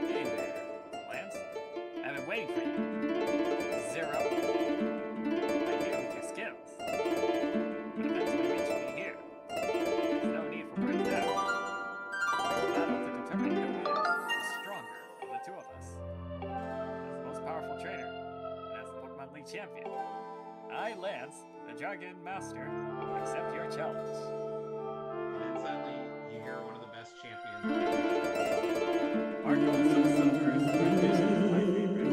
Hey there, Lance. I've been waiting for you. Zero. I knew with your skills. But eventually reached me here. There's no need for words now. Battle to determine who is the stronger of the two of us. As the most powerful trainer, and as the Pokemon League champion, I, Lance, the Dragon Master, accept your challenge. And then suddenly, you hear one of the best champions. Marco Silver's rendition is my favorite.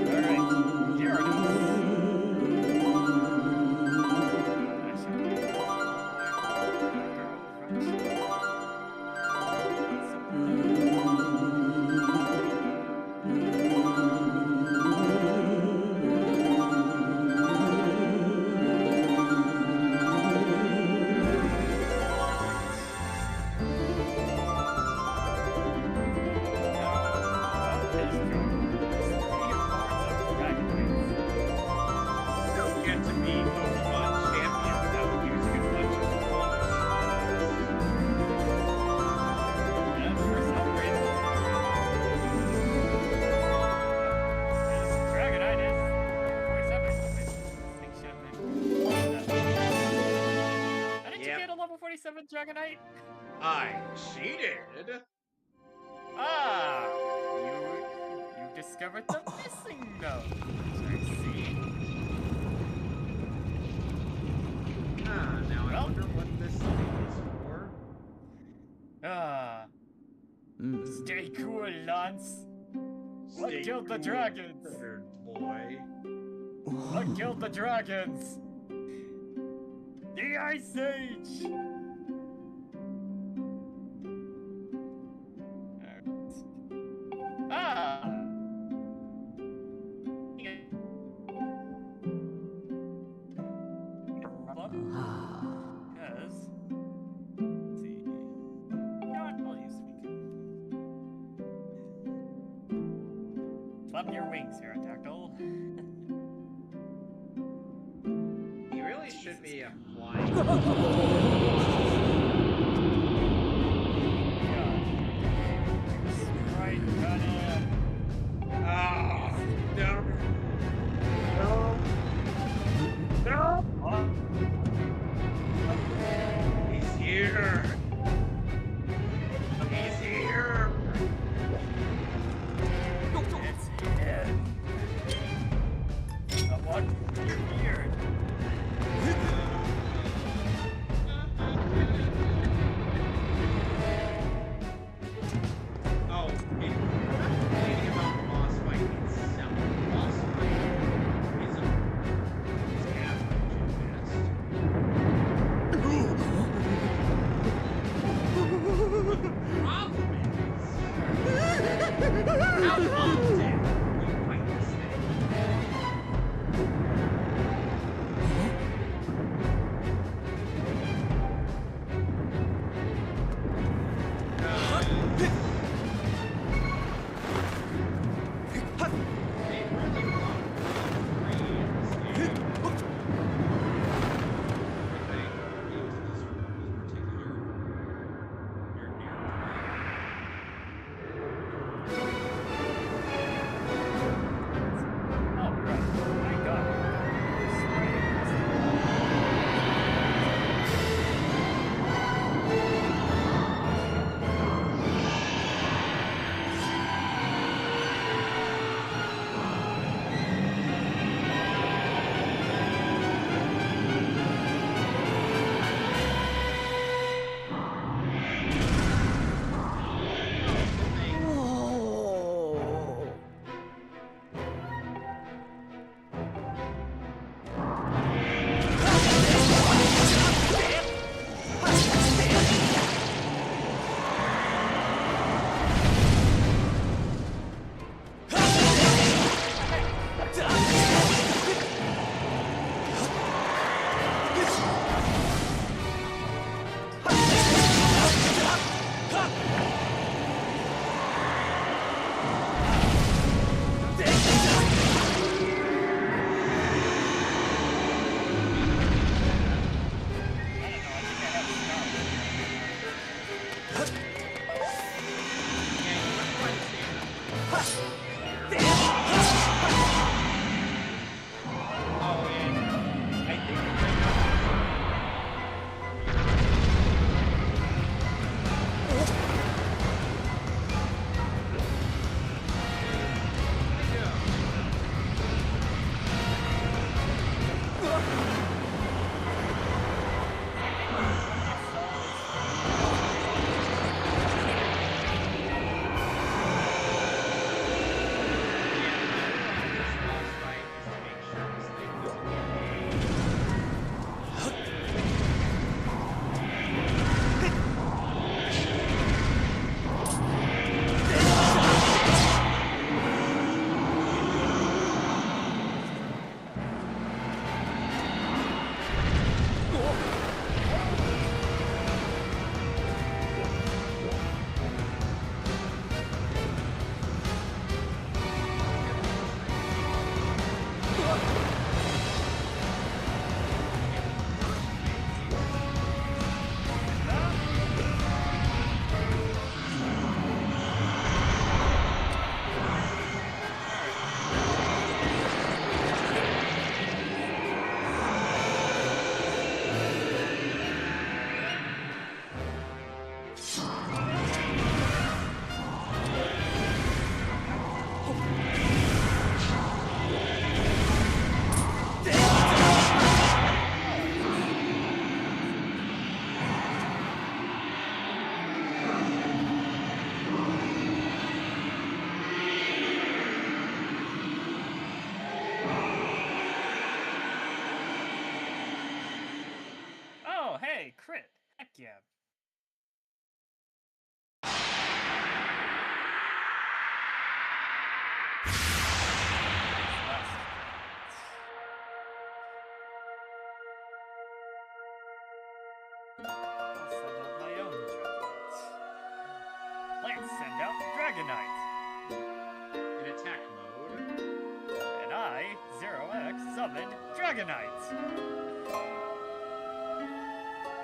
Alright, Gyarados. I shall be the Don't get to be Pokemon champion without using a bunch of And first upgrade. Dragonitis. 47. How did you Yep. get a level 47 Dragonite? I cheated. Ah! You discovered the missing note. I see. Now I Well. wonder what this thing is for. Ah. Stay cool, Lance. What Stay killed the cool, dragons? third boy. What killed the dragons? The Ice Age! Ah! Because, let's see. You know what? I'll use Speak. Flap your wings, Aerodactyl. He really should be a flying. Right, got it. Ah, no. No. What? He's here. He's here. It's him. Someone, you're weird. Oh, thinking about the boss fight itself. The boss fight isn't average at best. The problem is, how often we fight this thing? yeah. I'll send out my own Dragonite. Let's send out Dragonite. In attack mode. And I, 0x, summoned Dragonite.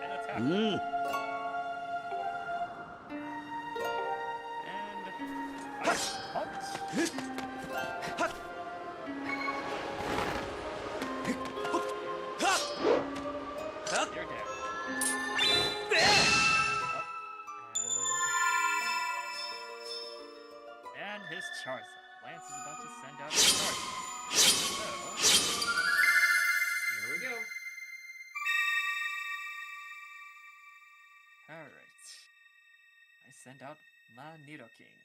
And attack. And Ice Punch. You're dead. And his Charizard. Lance is about to send out his Charizard. So, Here we go. alright. I send out my Nidoking.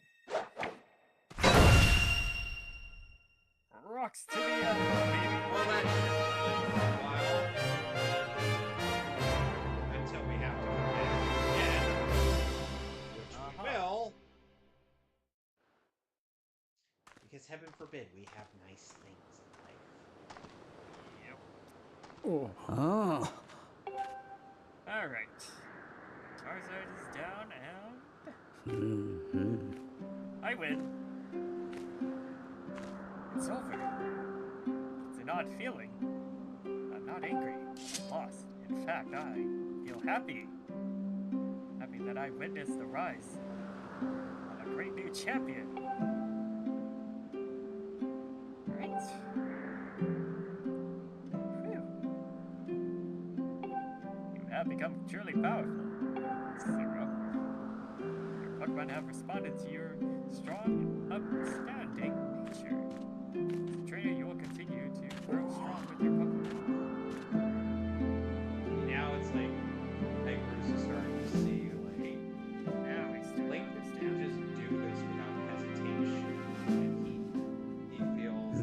Rocks to the end, baby. Well, that should keep for a while. Until we have to go back again. Which we will. Because heaven forbid we have nice things in life. Yep. Alright. Charizard is down and I win. It's over. It's an odd feeling. I'm not angry. I'm lost. In fact, I feel happy. Happy that I witnessed the rise of a great new champion. Right? Phew. You have become truly powerful, Zero. Your Pokemon have responded to your strong, upstanding nature. As a trainer, you will continue to grow strong with your Pokemon. Now it's like, hey, we're just starting to see, like, Now we start Link to can understand. just do this without hesitation, and he feels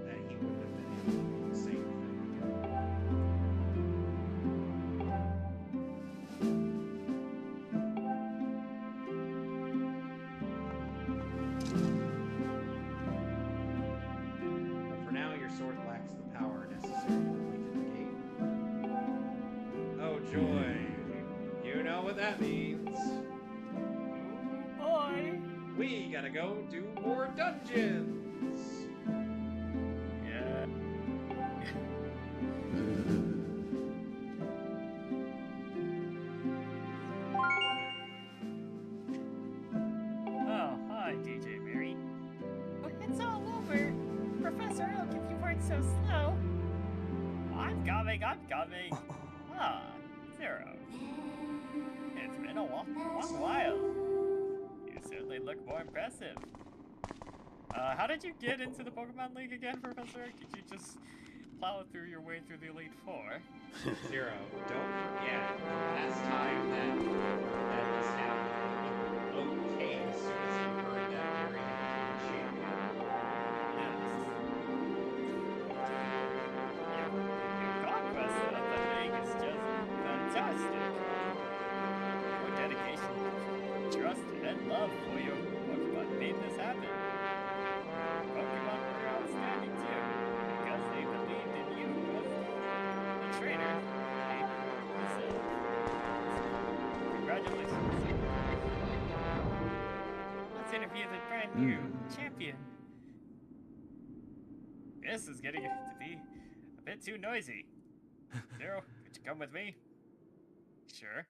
that he wouldn't have been able to do the same thing. But for now, your sword lacks the power necessary to leave the gate. Oh joy! You know what that means. Boy! We gotta go do more dungeons! Yeah. Oh, hi, DJ Mary. It's all over. Professor Oak, if you weren't so slow. I'm coming. Ah, Zero. It's been a long while. You certainly look more impressive. How did you get into the Pokemon League again, Professor? Did you just plow through your way through the Elite Four? Zero, don't forget the last time that this happened. Okay, as soon as he heard that Mary had become champion. Yes. Your conquest of the league is just fantastic. Your dedication, trust, and love for your Pokemon made this happen. Pokemon were outstanding too, because they believed in you as the trainer. Congratulations. Let's interview the brand new champion. This is getting to be a bit too noisy. Zero, could you come with me? Sure.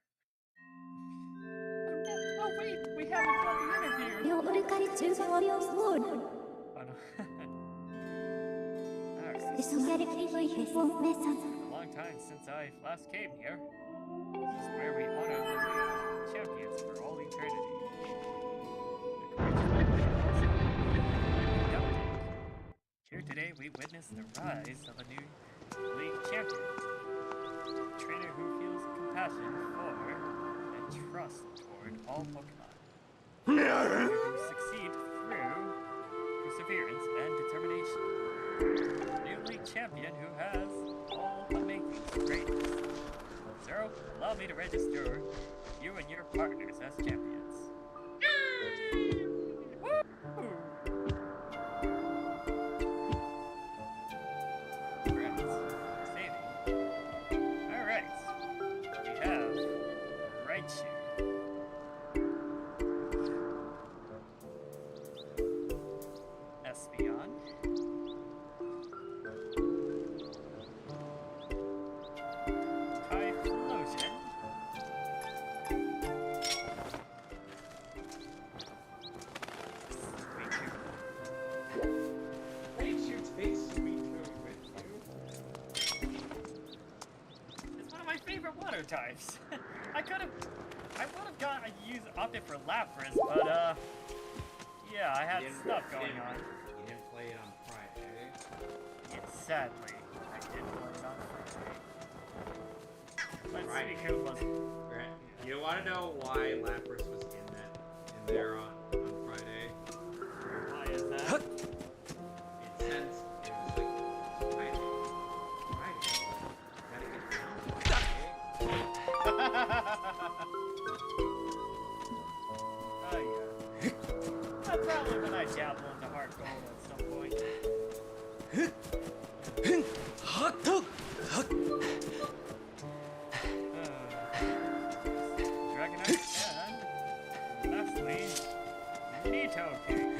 Oh, wait, we haven't done the interview. Oh no. Alright. It's been a long time since I last came here. This is where we honor the league champions for all eternity. Here today we witness the rise of a new league champion. A trainer who feels compassion for and trust toward all Pokemon. Who succeed through perseverance and determination. A new league champion who has all the makings of greatness. allow me to register you and your partners as champions. Woo! Congrats. Saving. Alright. We have Raichu. Espeon. Typhlosion. Raichu takes Suicune with you. It's one of my favorite water types. I would have opted for Lapras, but yeah, I had stuff going on. You didn't play it on Friday. Yeah, sadly, I did play it on Friday. But Right. Suicune was. Grant, you want to know why Lapras was in there on Friday? Why is that? It says it was like Friday. Gotta get down Oh yeah. Probably when I dabble into Heart Gold at some point. Dragonite and lastly, Nidoking.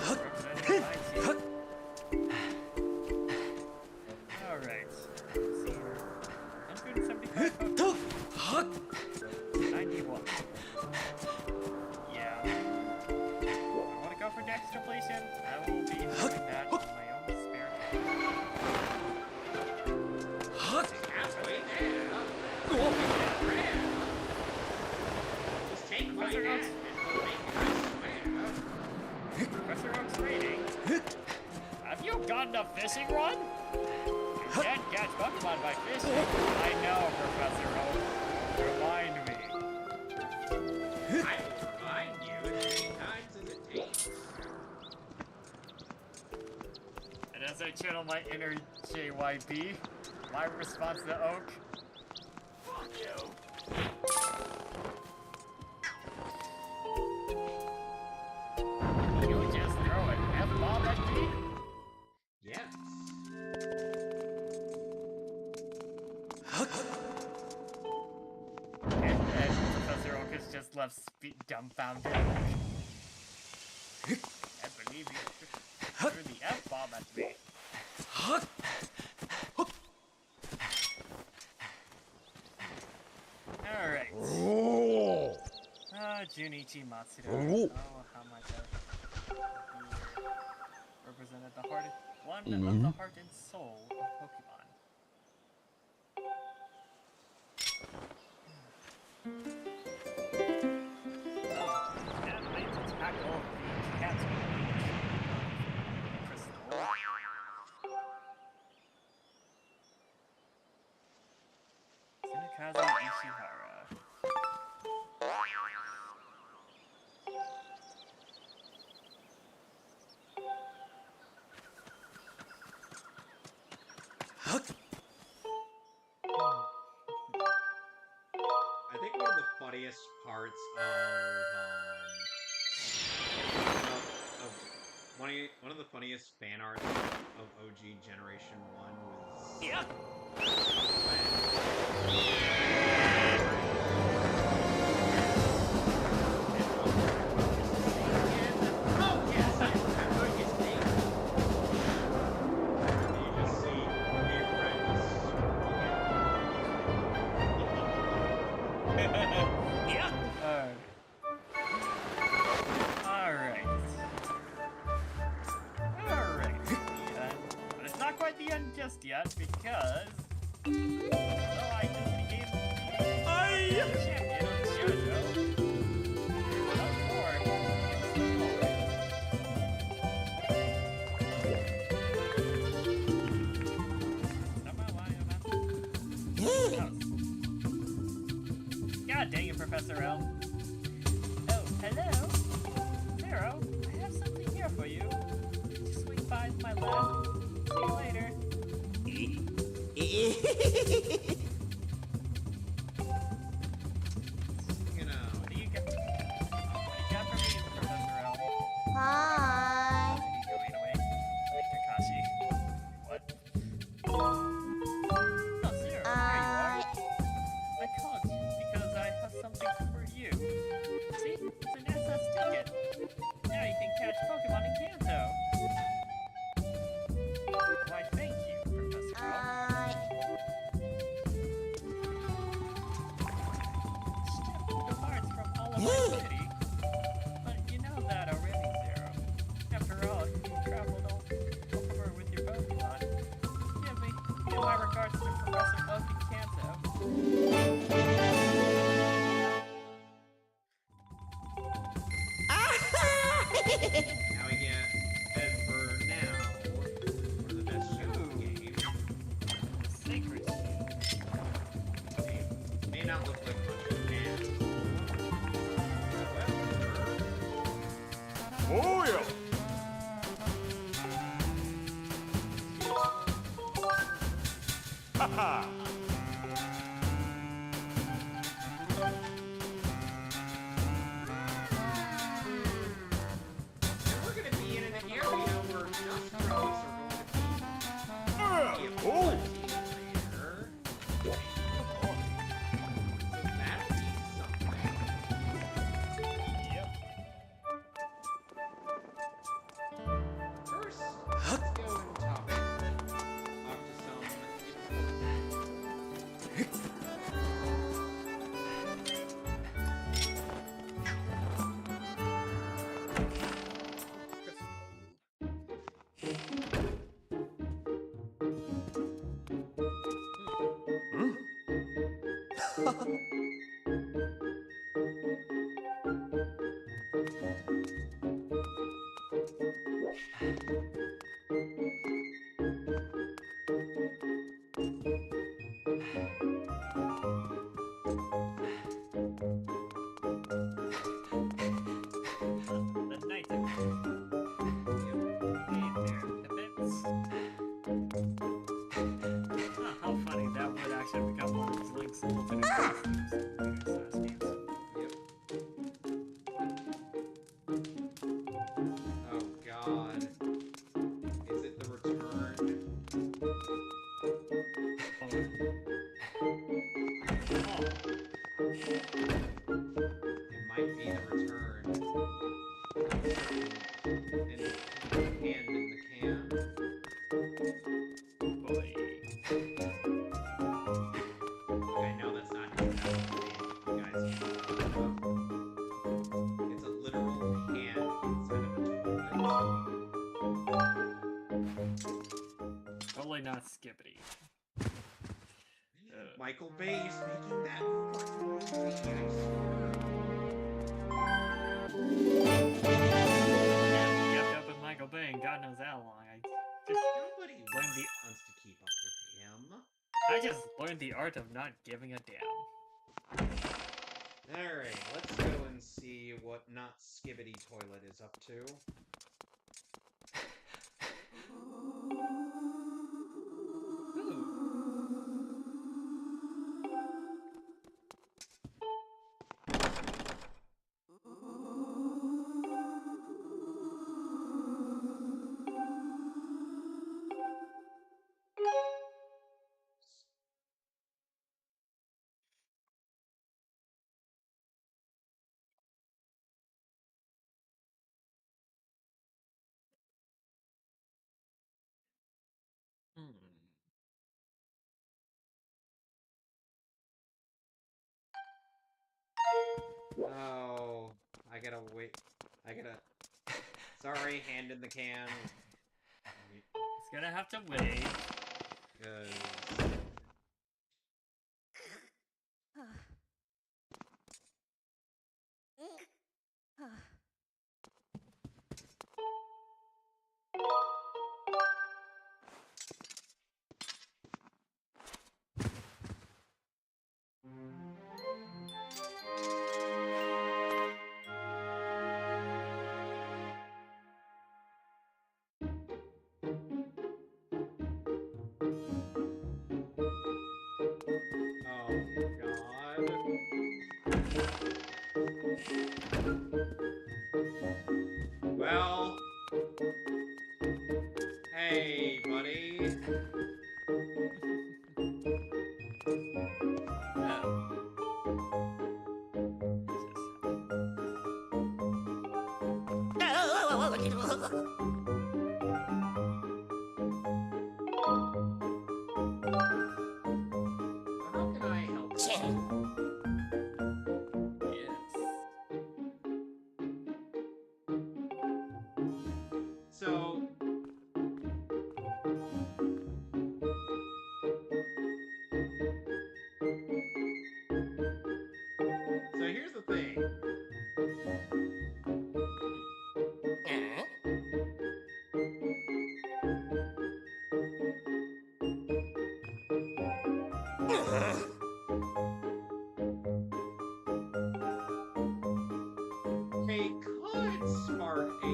Representing my team. Alright. Let's see here. 175 Pokemon. 91. Yeah. I want to go for dex completion. I will be doing that on my own spare halfway there. Just take my Professor hand Oak's- and we'll make it Professor Oak's rating. Have you gotten a fishing rod? You can't catch Pokemon by fishing. I know, Professor Oak. Remind me. I will remind you as many times as it takes. And as I channel my inner JYB, my response to Oak. Fuck you. You just throw an F-bomb at me? Yes. And Professor Oak is just left dumbfounded. I believe you threw the F-bomb at me. Alright. Junichi Matsuda. Oh, how much he represented the heart, one of the heart and soul of Pokemon. Can't wait to tackle the cat's crystal. Tsunekaze Ishihara. I think one of the funniest parts of one of the funniest fan arts of OG Generation 1 was oh yes, I remember his name. And you just see Big Red Alright. But it's not quite the end just yet, because although I just became the champion of Johto, one more God dang it, Professor L. Oh, hello? Zero, I have something here for you. Just swing by my lab. See you later. And we're gonna be in an area where Nostros are going to be Oh! later. So that'll be something. Yep. First, let's go and talk to some. The night. Hey there, Pippins. Huh, how funny. That would actually become one of these Link simultaneous costumes in SNES games. Yep. Oh God. Is it the return? It might be the return. And hand in the can. Boy. I know that's not his actual name, you guys can look it up. It's a literal hand inside of a toilet. Totally not Skippity. Michael Bay is making that fucking movie, I swear. Yeah, we kept up with Michael Bay and God knows how long. Nobody Learn the- wants to keep up with him. I just learned the art of not giving a damn. Alright, let's go and see what Not Skibbity Toilet is up to. Oh, I gotta wait. I gotta. Sorry, hand in the can. It's gonna have to wait. Cause. Oh, God. Well. Hey, buddy. How can I help you? So. So here's the thing. They could spark a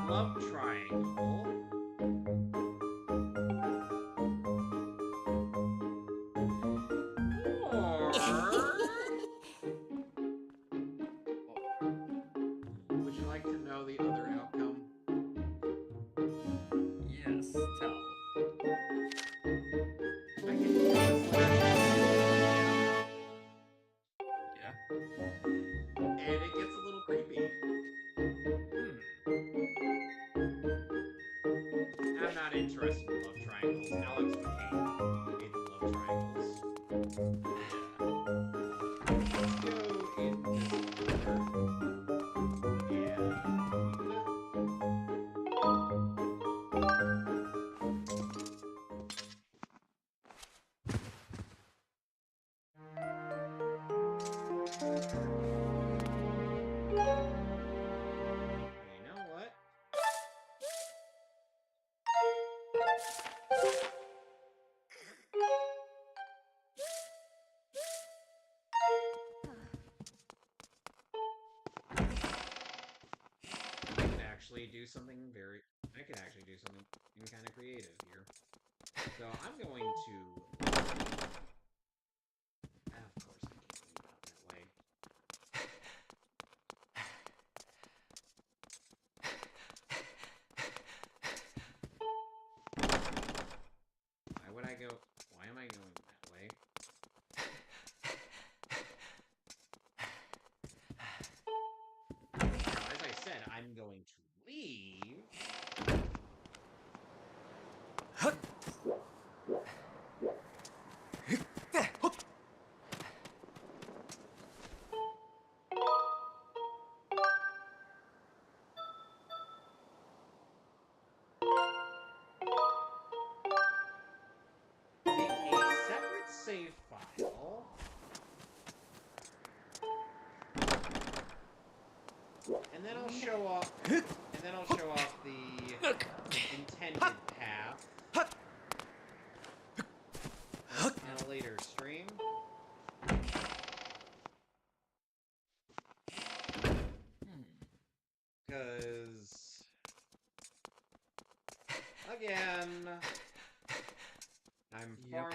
love triangle. tell. I can do this Yeah. and it gets a little creepy. I'm not interested in love triangles. Alex McCain made the love triangles. Let's go in this you know what? I can actually do something kind of creative here. So I'm going to. Of course, I can't leave out that way. Why would I go? Why am I going that way? Now, as I said, I'm going to leave. Make a separate save file. And then I'll show off. The intended path in a later stream. Because again, I'm far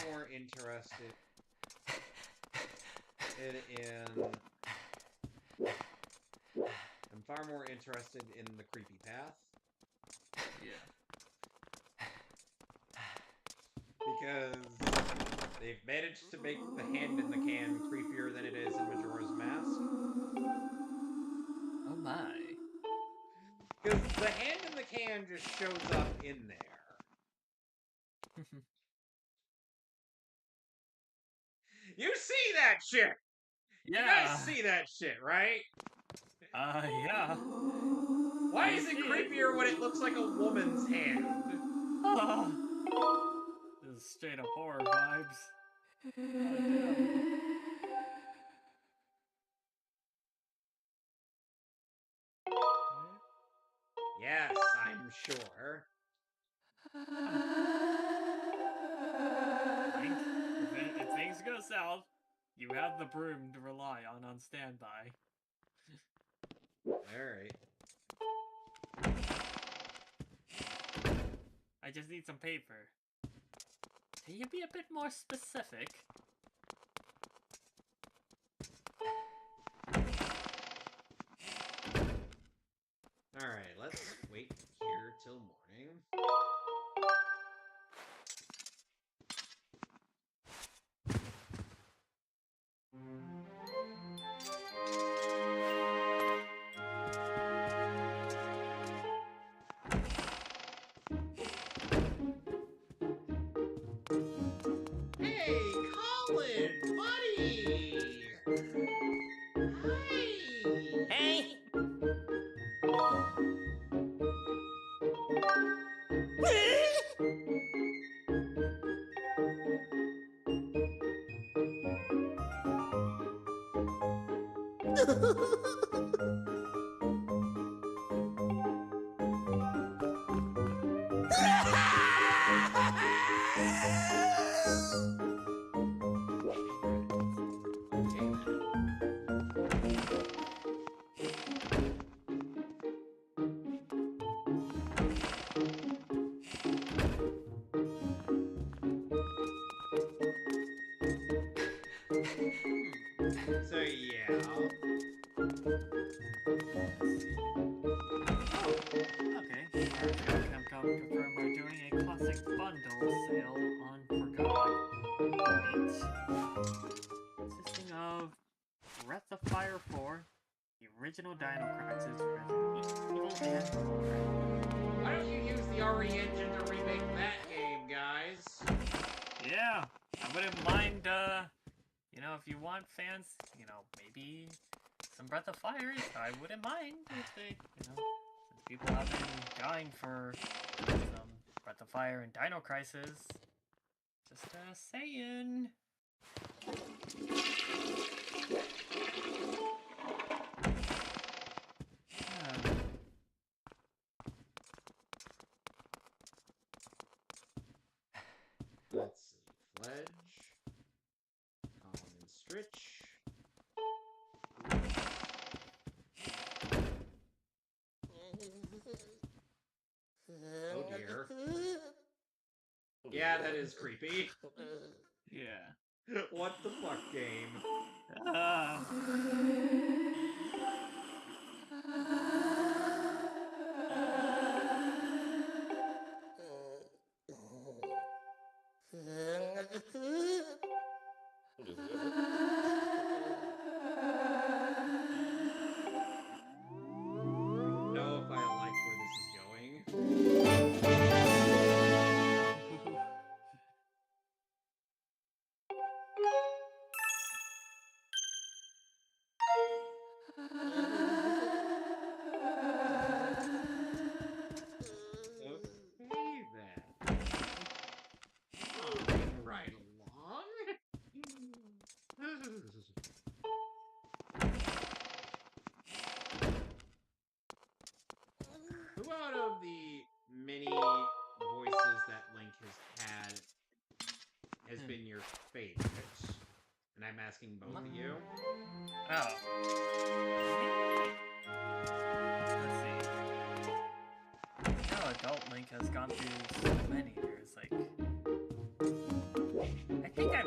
more interested in the creepy path. Yeah. Because they've managed to make the hand in the can creepier than it is in Majora's Mask. Oh my. Because the hand in the can just shows up in there. You see that shit! Yeah. You guys see that shit, right? Yeah. Why is it creepier when it looks like a woman's hand? This is straight up horror vibes. Damn. Yes, I'm sure. Link, if things go south, you have the broom to rely on standby. Alright. I just need some paper. Can you be a bit more specific? Alright, let's wait here till morning. Hey, Colin, buddy! Hi! Hey! So, yeah. Okay, confirm we're doing a bundle sale on Forgotten 8, consisting of Breath of Fire 4, the original Dino Crisis, Resident Evil, and more. Why don't you use the RE engine to remake that game, guys? Yeah, I wouldn't mind, you know, if you want fans, you know, maybe some Breath of Fire, I wouldn't mind if they, you know, since people have been dying for some Breath of Fire and Dino Crisis. Just, saying. Let's see. Fledge. Colin and Stritch. Oh dear. Yeah, that is creepy. Yeah. What the fuck, game? I don't know if I like where this is going. Okay then. Moving right along. Who out of the many voices that Link has had has been your favorite? And I'm asking both of you. Oh. Let's see. I know Adult Link has gone through so many. There's like... I think I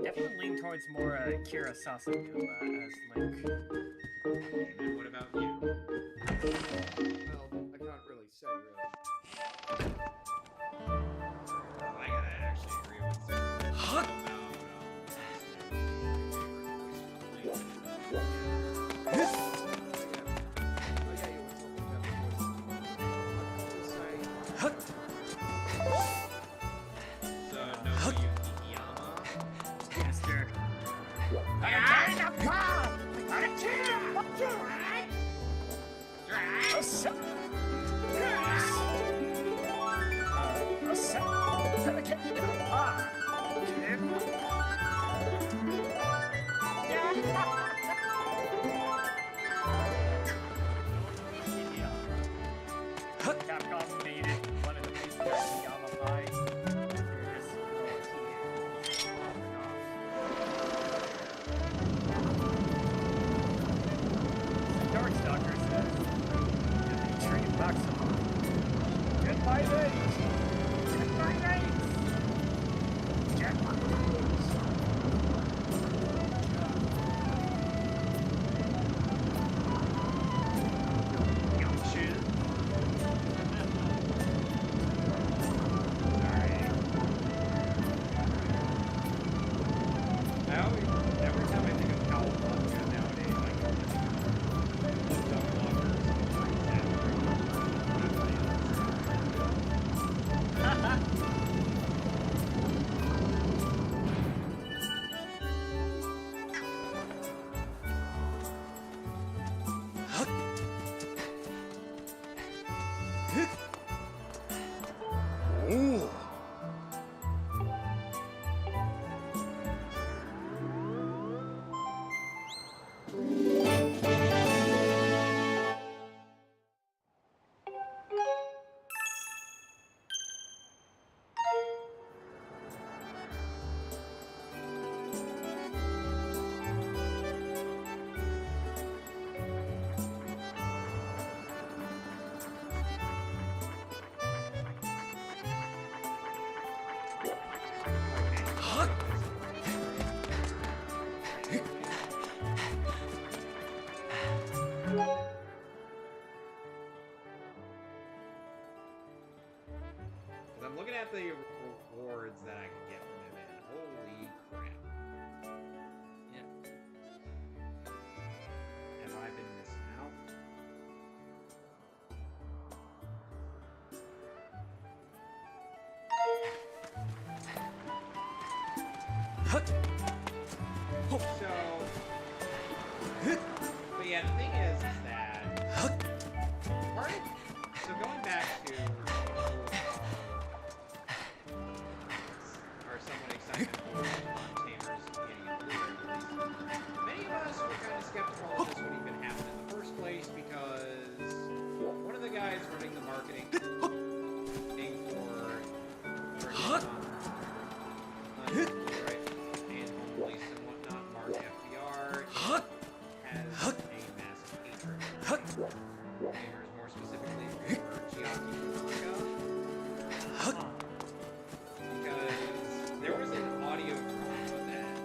definitely lean towards more Kira Sasuke as Link. And what about you? Well, I can't really say, really. I gotta actually agree with Zero. So, Nobuyuki Iyama. Master. Capcom made it one of the most Yama Pie. There's Darkstalker says, "Train maximum. Get my rage! Get my rage! Get my rage!" Every time I think of Cowabunga nowadays, I go to Duck Walkers. I'm looking at the rewards that I could get from him, and holy crap. Yeah. Have I been missing out? So, but yeah, the thing is that part of, so going back to our somewhat excitement for Tamers getting a Blu-ray release, many of us were kind of skeptical if this would even happen in the first place because one of the guys running the marketing for Blu-ray and home release and whatnot, Mark FBR has a massive hatred for gamers, more specifically for Giachi Furukawa. Because there was an audio drama that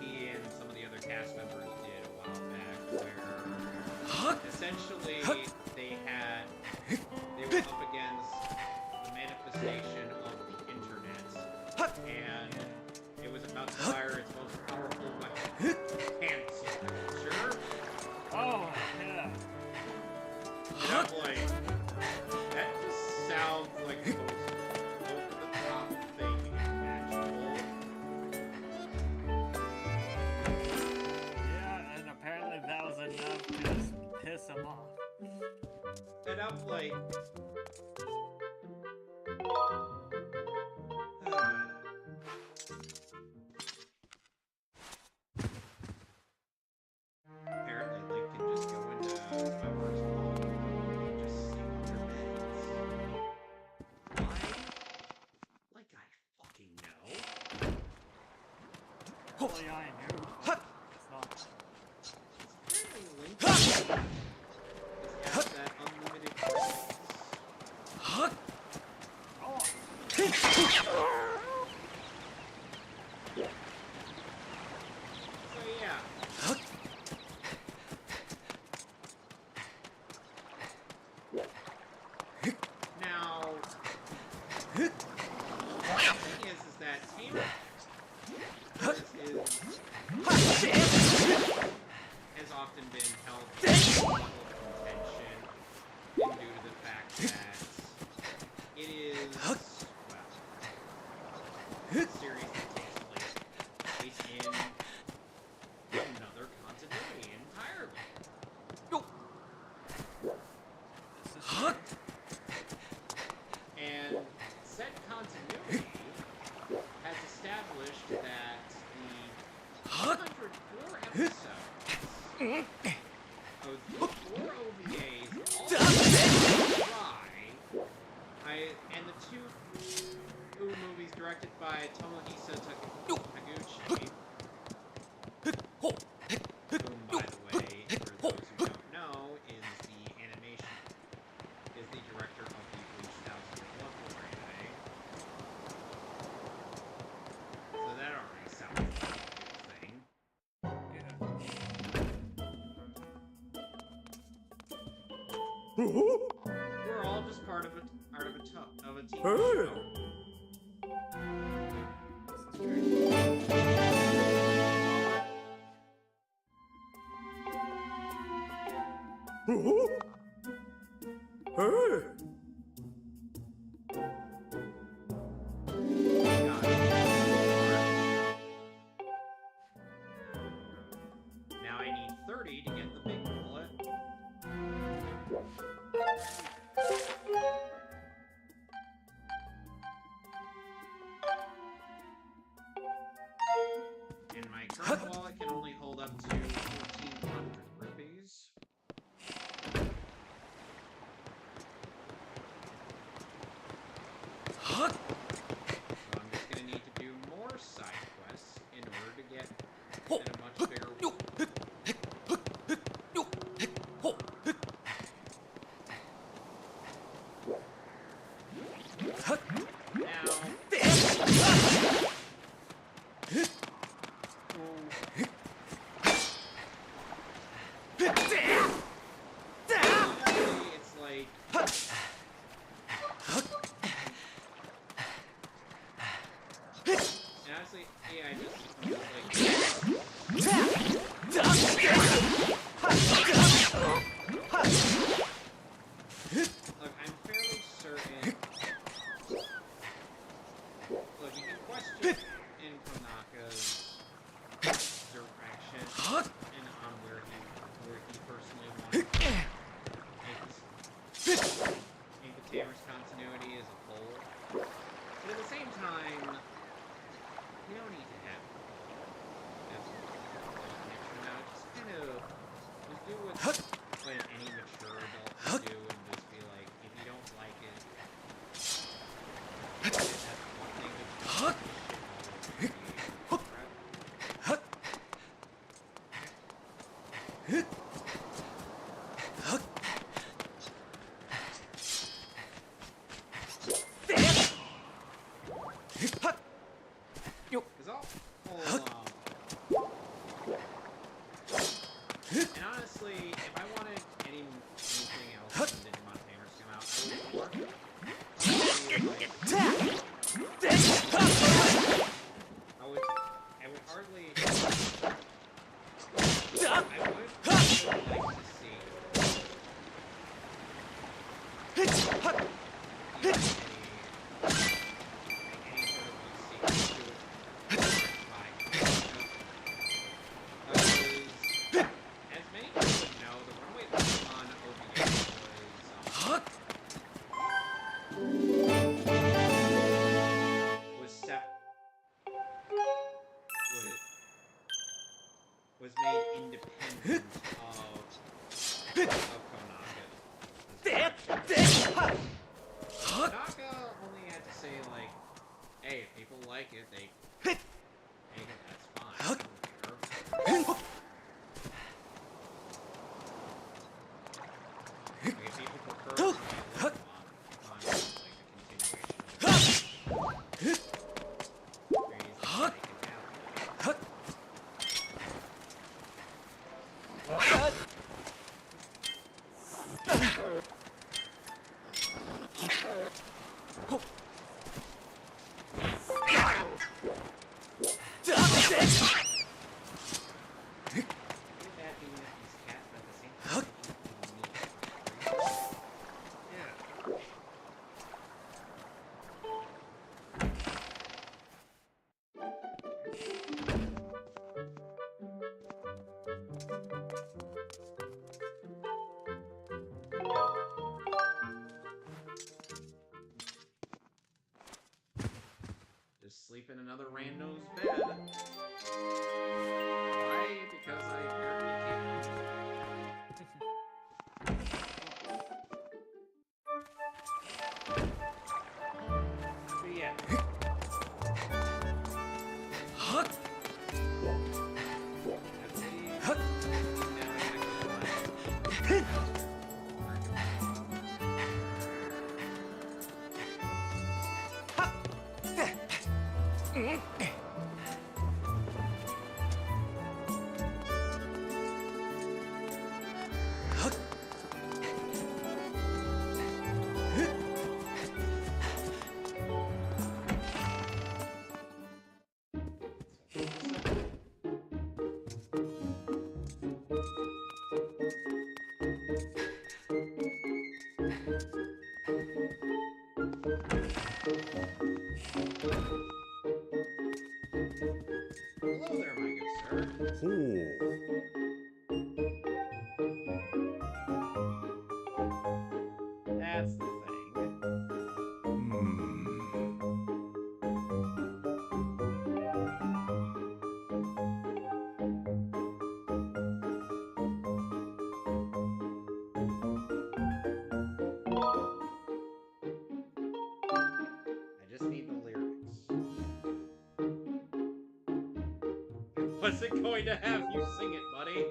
he and some of the other cast members did a while back where essentially they were up against the manifestation of the internet, and it was about to fire its most powerful weapon, cancel culture. Oh, yeah. And I'm like, that just sounds like the most over-the-top thing imaginable. Yeah, and apparently that was enough to just piss him off. And I'm like... Apparently, Link can just go into my work's phone and just sleep under beds. Why? Like I fucking know. Well, yeah, I knew. But it's not. Apparently, Link has that unlimited presence. Oh, So yeah. Now, the thing is that Tamer has often been held to a level of contention due to the fact that it is, well, seriously takes place in another continuity entirely. this is true. And said continuity has established that the 104 episodes of the 4 OVAs all and the 2 movies directed by Tomohisa Taguchi, whom, by the way, for those who don't know, is the director of the Bleach Thousand Year Blood anime. So that already sounds like a good thing. We're all just part of a TV show. This is true. Now I need 30 to get the big bullet. And my current wallet can only hold up to 1,400 rupees. So I'm just gonna need to do more side quests in order to get in a much bigger world. It's like me, I'm just look, I'm fairly certain. Look, you can question in Konaka's direction and on where he personally wants to make the Tamers continuity as a whole. But at the same time, we don't need to have that's connection now. Just kind of just do what any mature adult would do and just be like, if you don't like it, that's one thing to Because and honestly, if I wanted anything else than Digimon Tamers to come out, I would hardly. I would like to see. Any sort of as many people would know, the Runaway Pokemon OVA was made independent of Konaka. Konaka only had to say like, hey, if people like it, they make it, that's fine. I don't care. Like, if people prefer to on like the continuation of the series, they can have it. Just sleep in another rando's bed. Why? Because I apparently can. But yeah. Hello there, my good sir. That's the thing. I just need the lyrics. I wasn't going to have you sing it, buddy.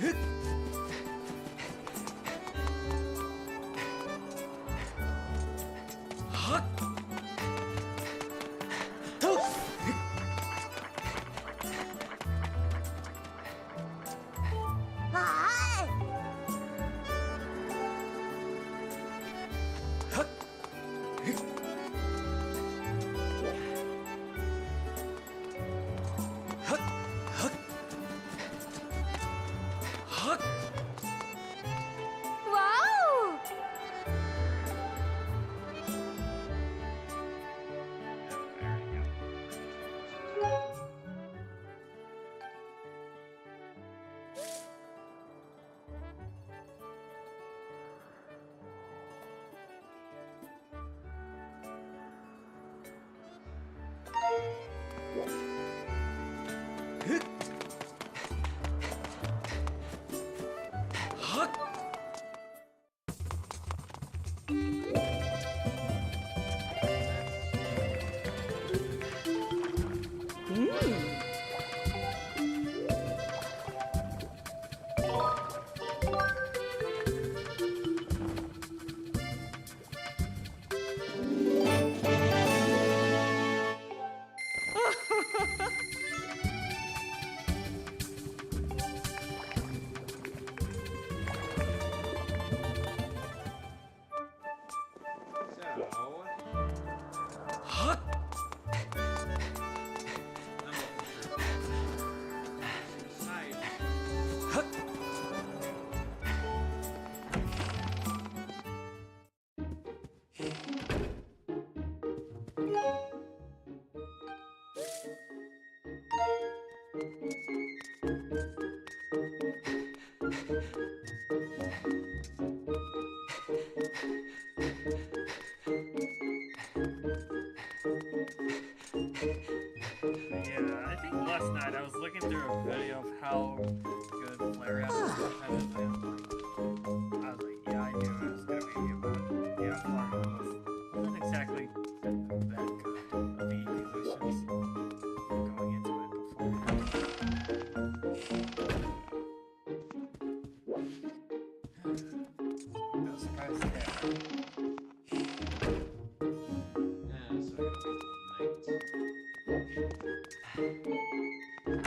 Wow! Yeah, I think last night I was looking through a video of how good Flare Out is competitively. I was like, yeah, I knew it was gonna be about, yeah, Flare wasn't exactly that good of the evolutions going into it beforehand. No surprise there.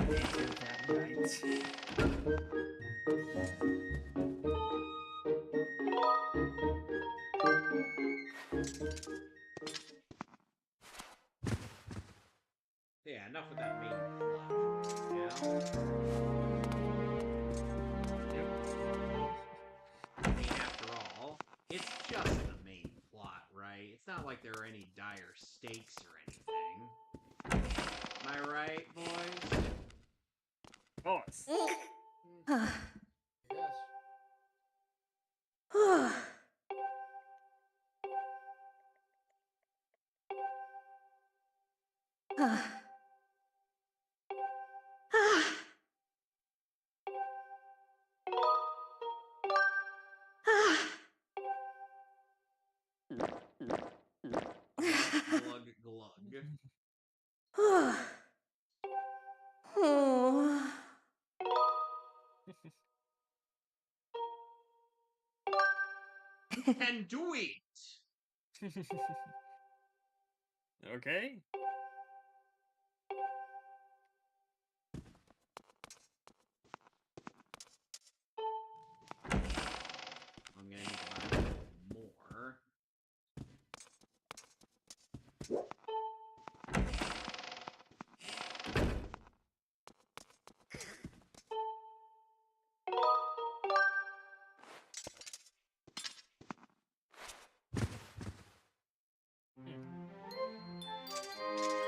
Later that night. Yeah, enough of that main plot. Yeah. I mean, after all, it's just the main plot, right? It's not like there are any dire stakes or anything. Am I right, boys? Boss. Yes. Glug glug. And do it! Okay. I'm gonna need to buy a little more.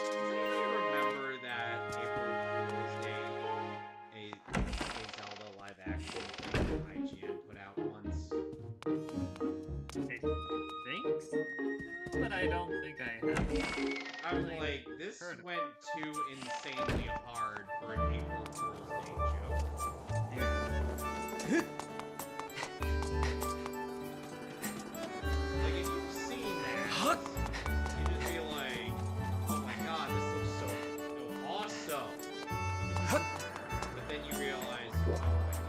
Does anybody remember that April Fool's Day, a Zelda live action thing that IGN put out once? I think so, but I don't think I have. I was like, this Heard of went too insanely hard for an April Fool's Day joke. Yeah. Like, if you've seen that, you'd just be like, oh my god, this looks so awesome. But then you realize, oh my god,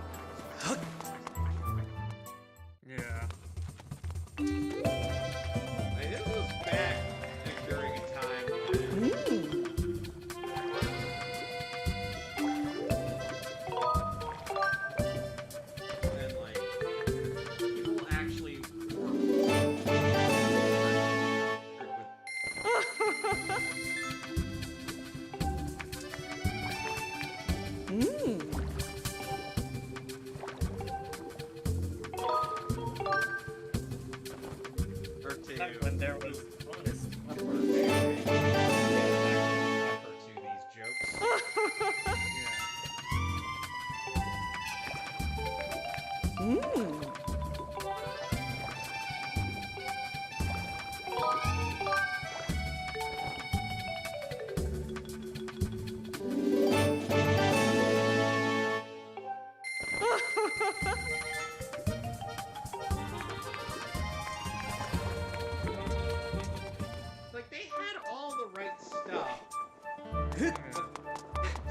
Like, they had all the right stuff. But it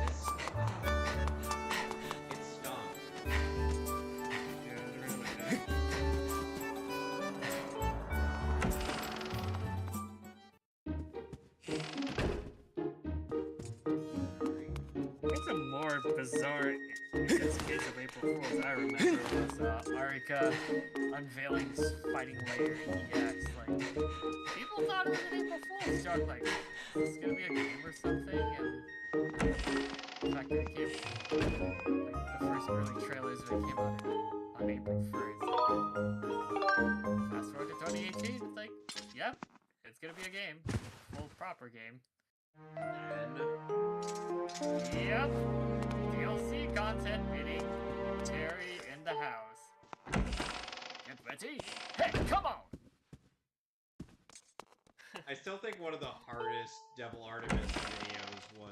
just... it stunk. Yeah, it really did. It's a more bizarre case of April Fools I remember was Arika unveiling Fighting Layer EX. Like, people thought it was an April Fool's joke. Like, is this gonna be a game or something? And the fact that it came, like, the first early trailers that came out on April 1st. Fast forward to 2018, it's like, yep, it's gonna be a game, full proper game. And... Yep. DLC content meeting Terry in the house. Get ready. Hey, come on! I still think one of the hardest Devil Artemis videos was...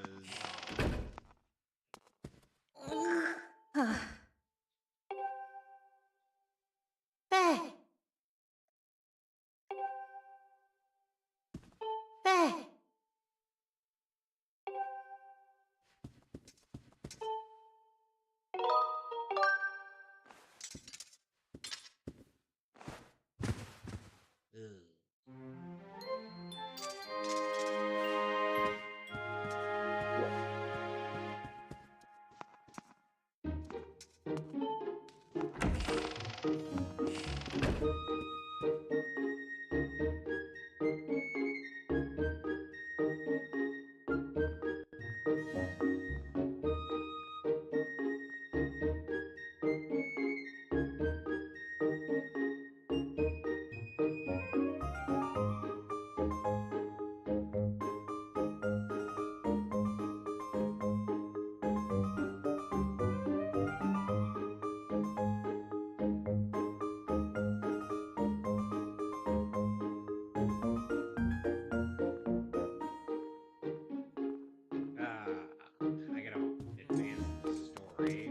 I gotta advance the story.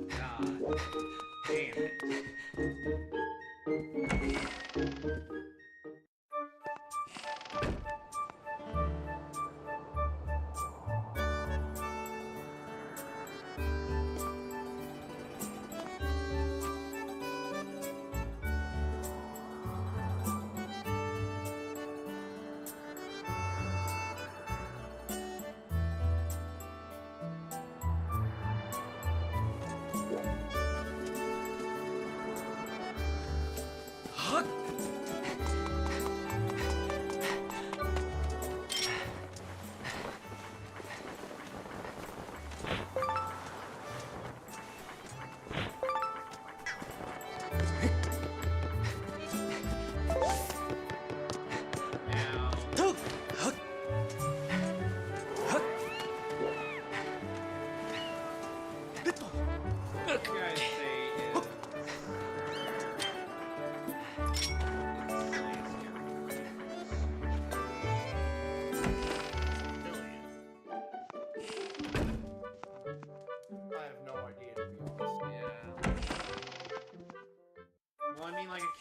God damn it.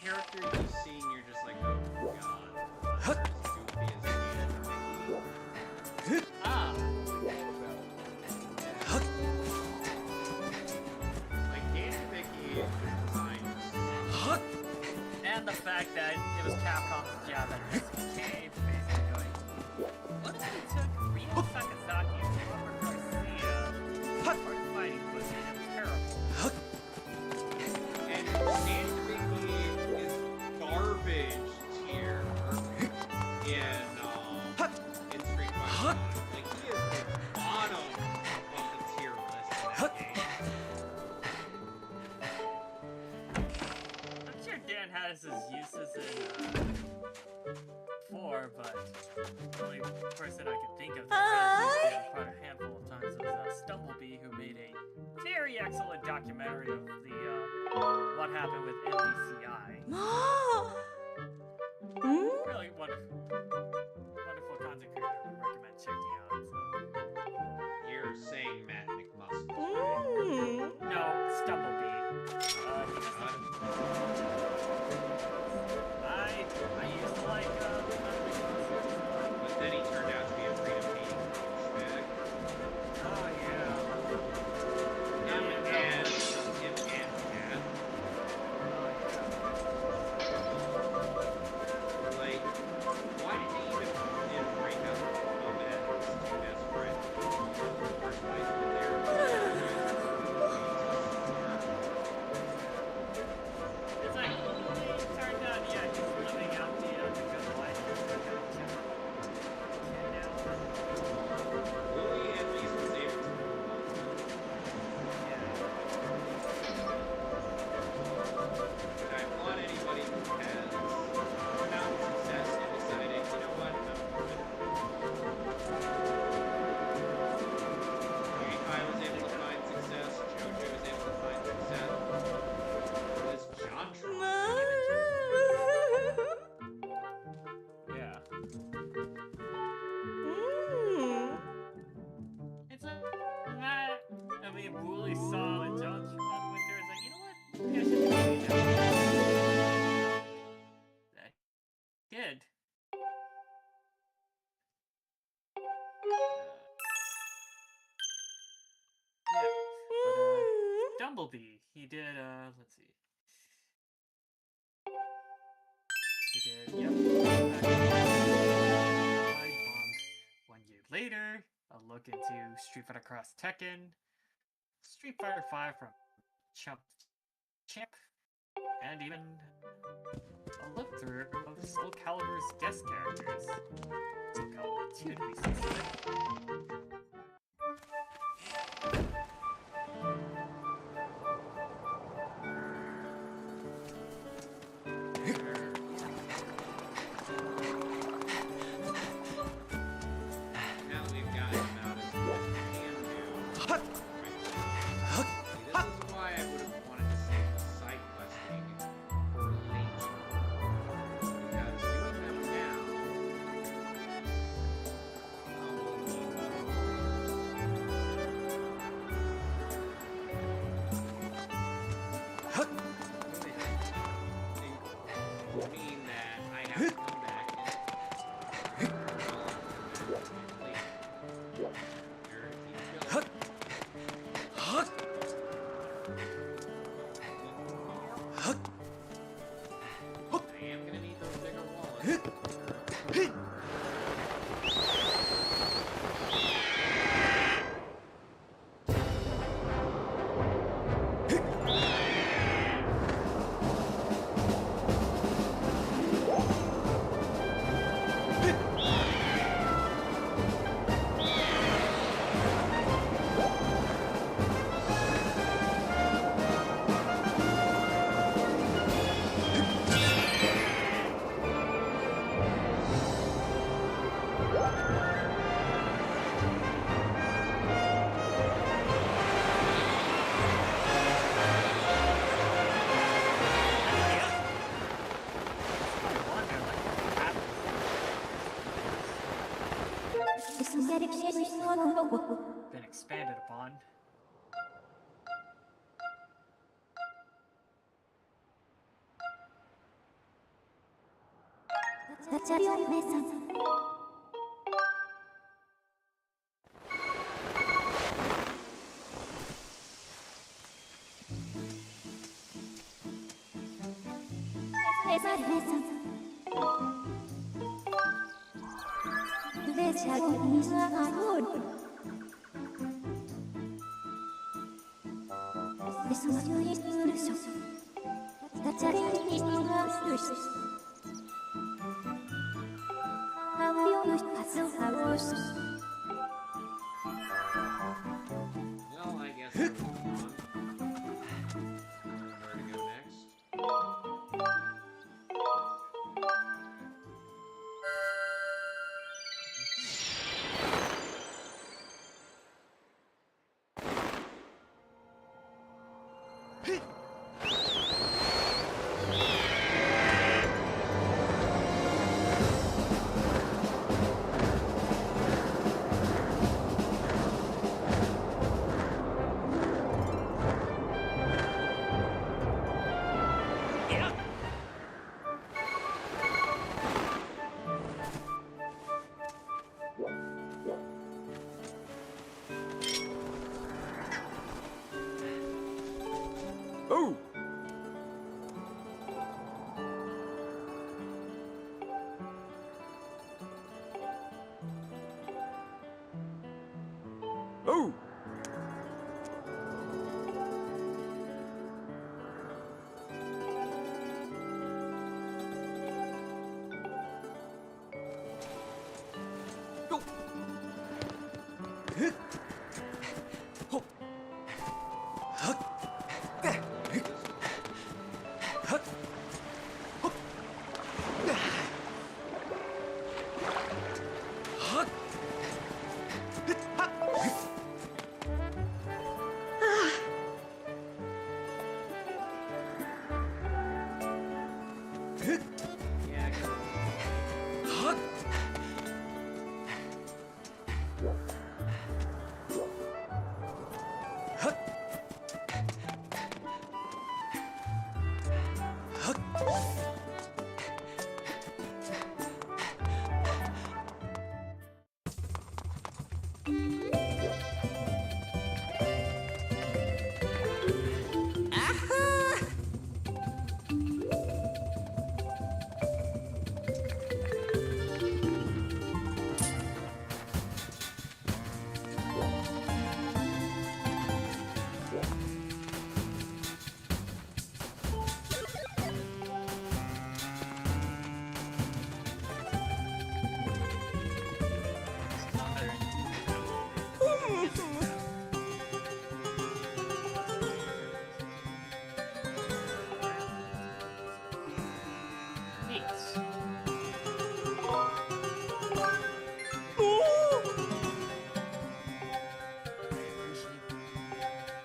character you see and you're just like, oh god. As goofy as Mickey. Ah! Like, Dan and Mickey is just designed. And the fact that it was Capcom's job at SK basically going, what if we took Ryo Sakazaki and Robert Garcia? Hard fighting was terrible. And Dan and Mickey is garbage tier in Street Fighter. Like, he is the bottom of the tier list in that game. I'm sure Dan has his uses in 4, but the only person I could think of that has used him quite a handful of times was Stumblebee, who made a very really excellent documentary of the what happened with NBCI. Really wonderful content creator. I would recommend checking out. You're saying Matt McMuscle. No, Stumblebee. I used to like But then he turned out to be a freedom hating douchebag. oh yeah. Him and Cat. Like, why did he even break up with his two best friends? First place, but they're It's like, it turned out, yeah, he's living out the good life. Louis at least was able to move on. And I applaud anybody who has found success and decided, you know what, I'm moving. I was able to find success, JoJo was able to find success. Was John Yeah. It's like that. I mean, Wooly saw that John Tron went there. It's like, you know what? Maybe I should do that. That did. Yeah. But, Dumblebee, he did, let's see. He did, yep. Mind Bombed. 1 year later, a look into Street Fighter Cross Tekken, Street Fighter V from Champ, and even a look through of Soul Calibur's guest characters. Soul Calibur 2 to be specific. Now that we've gotten about as much as we can do. See, this is why I would have wanted to save the side questing for later. Because doing them now will mean that I have to come back and I am gonna need those bigger wallets. Been expanded upon. Well, I guess we'll move on. Where to go next? Oh! Oh! Go! Ho! Huh? Huh? Ho! Huh? Yeah, Huh? Huh? Huh? Neat.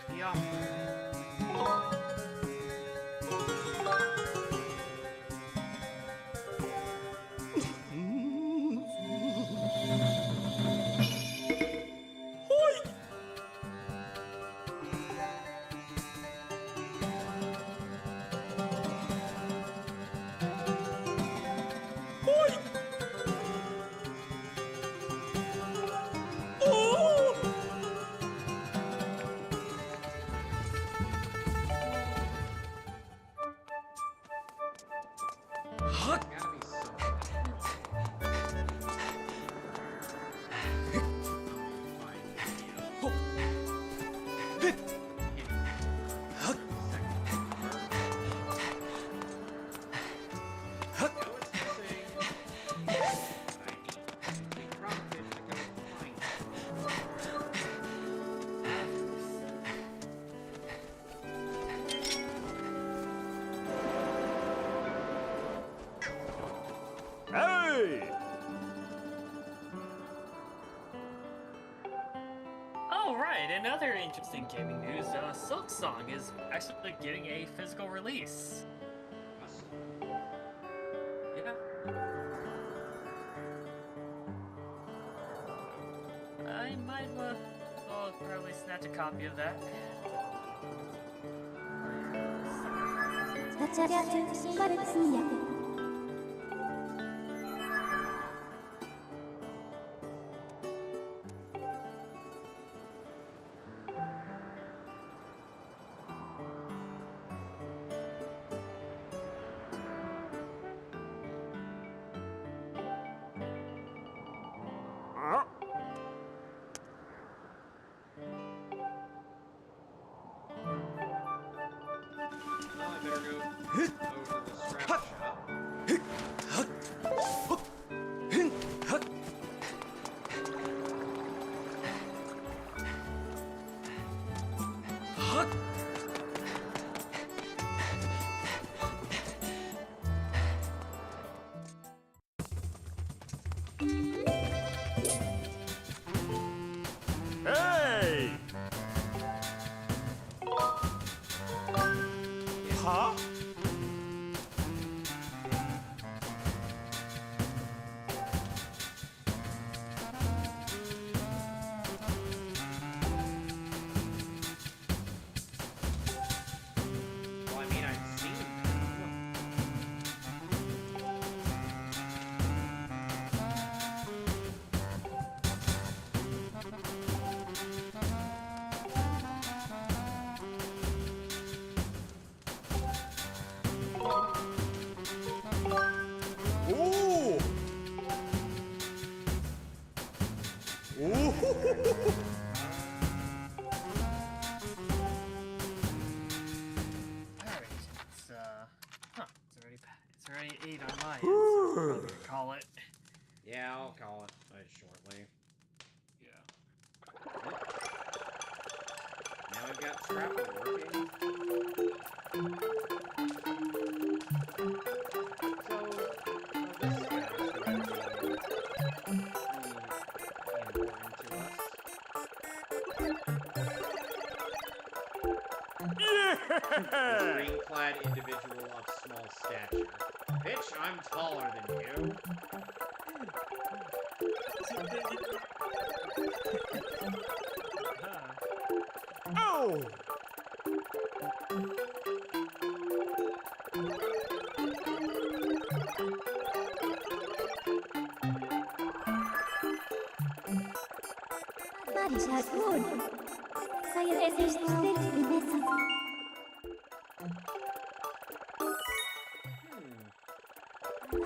The offer. Huh? gotta be something. Ho! Huh? Huh? Hey! All right, another interesting gaming news. Silk Song is actually getting a physical release. Yeah. I might well probably snatch a copy of that. Well, I better go over to the scrap shop. Hey! Huh? Well, I mean, I've seen them. gonna call it. Yeah, I'll call it shortly. Yeah. Now we've got Scrapple working. So, this guy's going to be important to us. Yeah! Green-clad individual of small stature. Bitch, I'm taller than you. Oh! Mari Skyward. Saya asistente di mesa.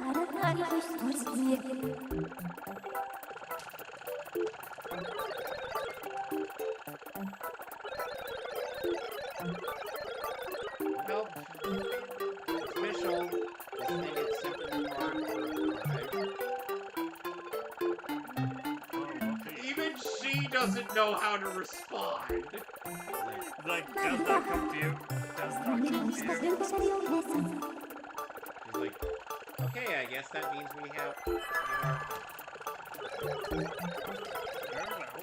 Harap Mari Skyward. Nope. Official. This thing is simply hard to reply. Even she doesn't know how to respond. Like, does not come to you. Does not come to you. She's like, okay, I guess that means we have Very well.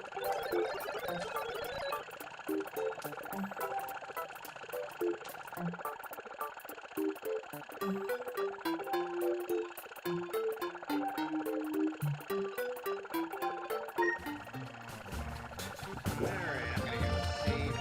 Alright, I'm gonna go save.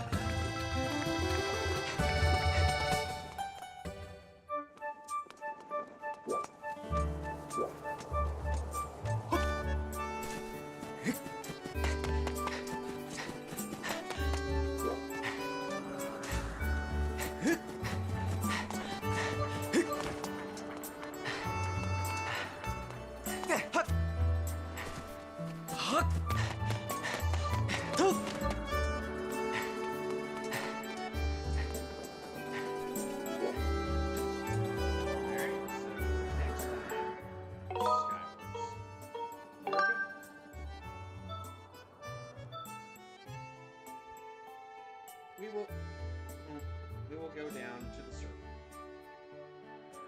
We will go down to the circle.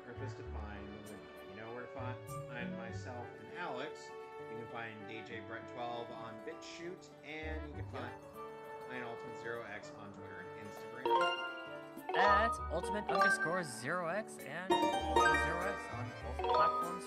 Purpose to find the window. You know where to find myself and Alex. You can find DJ Brett 12 on BitChute, and you can find Ultimate 0x on Twitter and Instagram. At Ultimate_0x and Ultimate 0x on both platforms,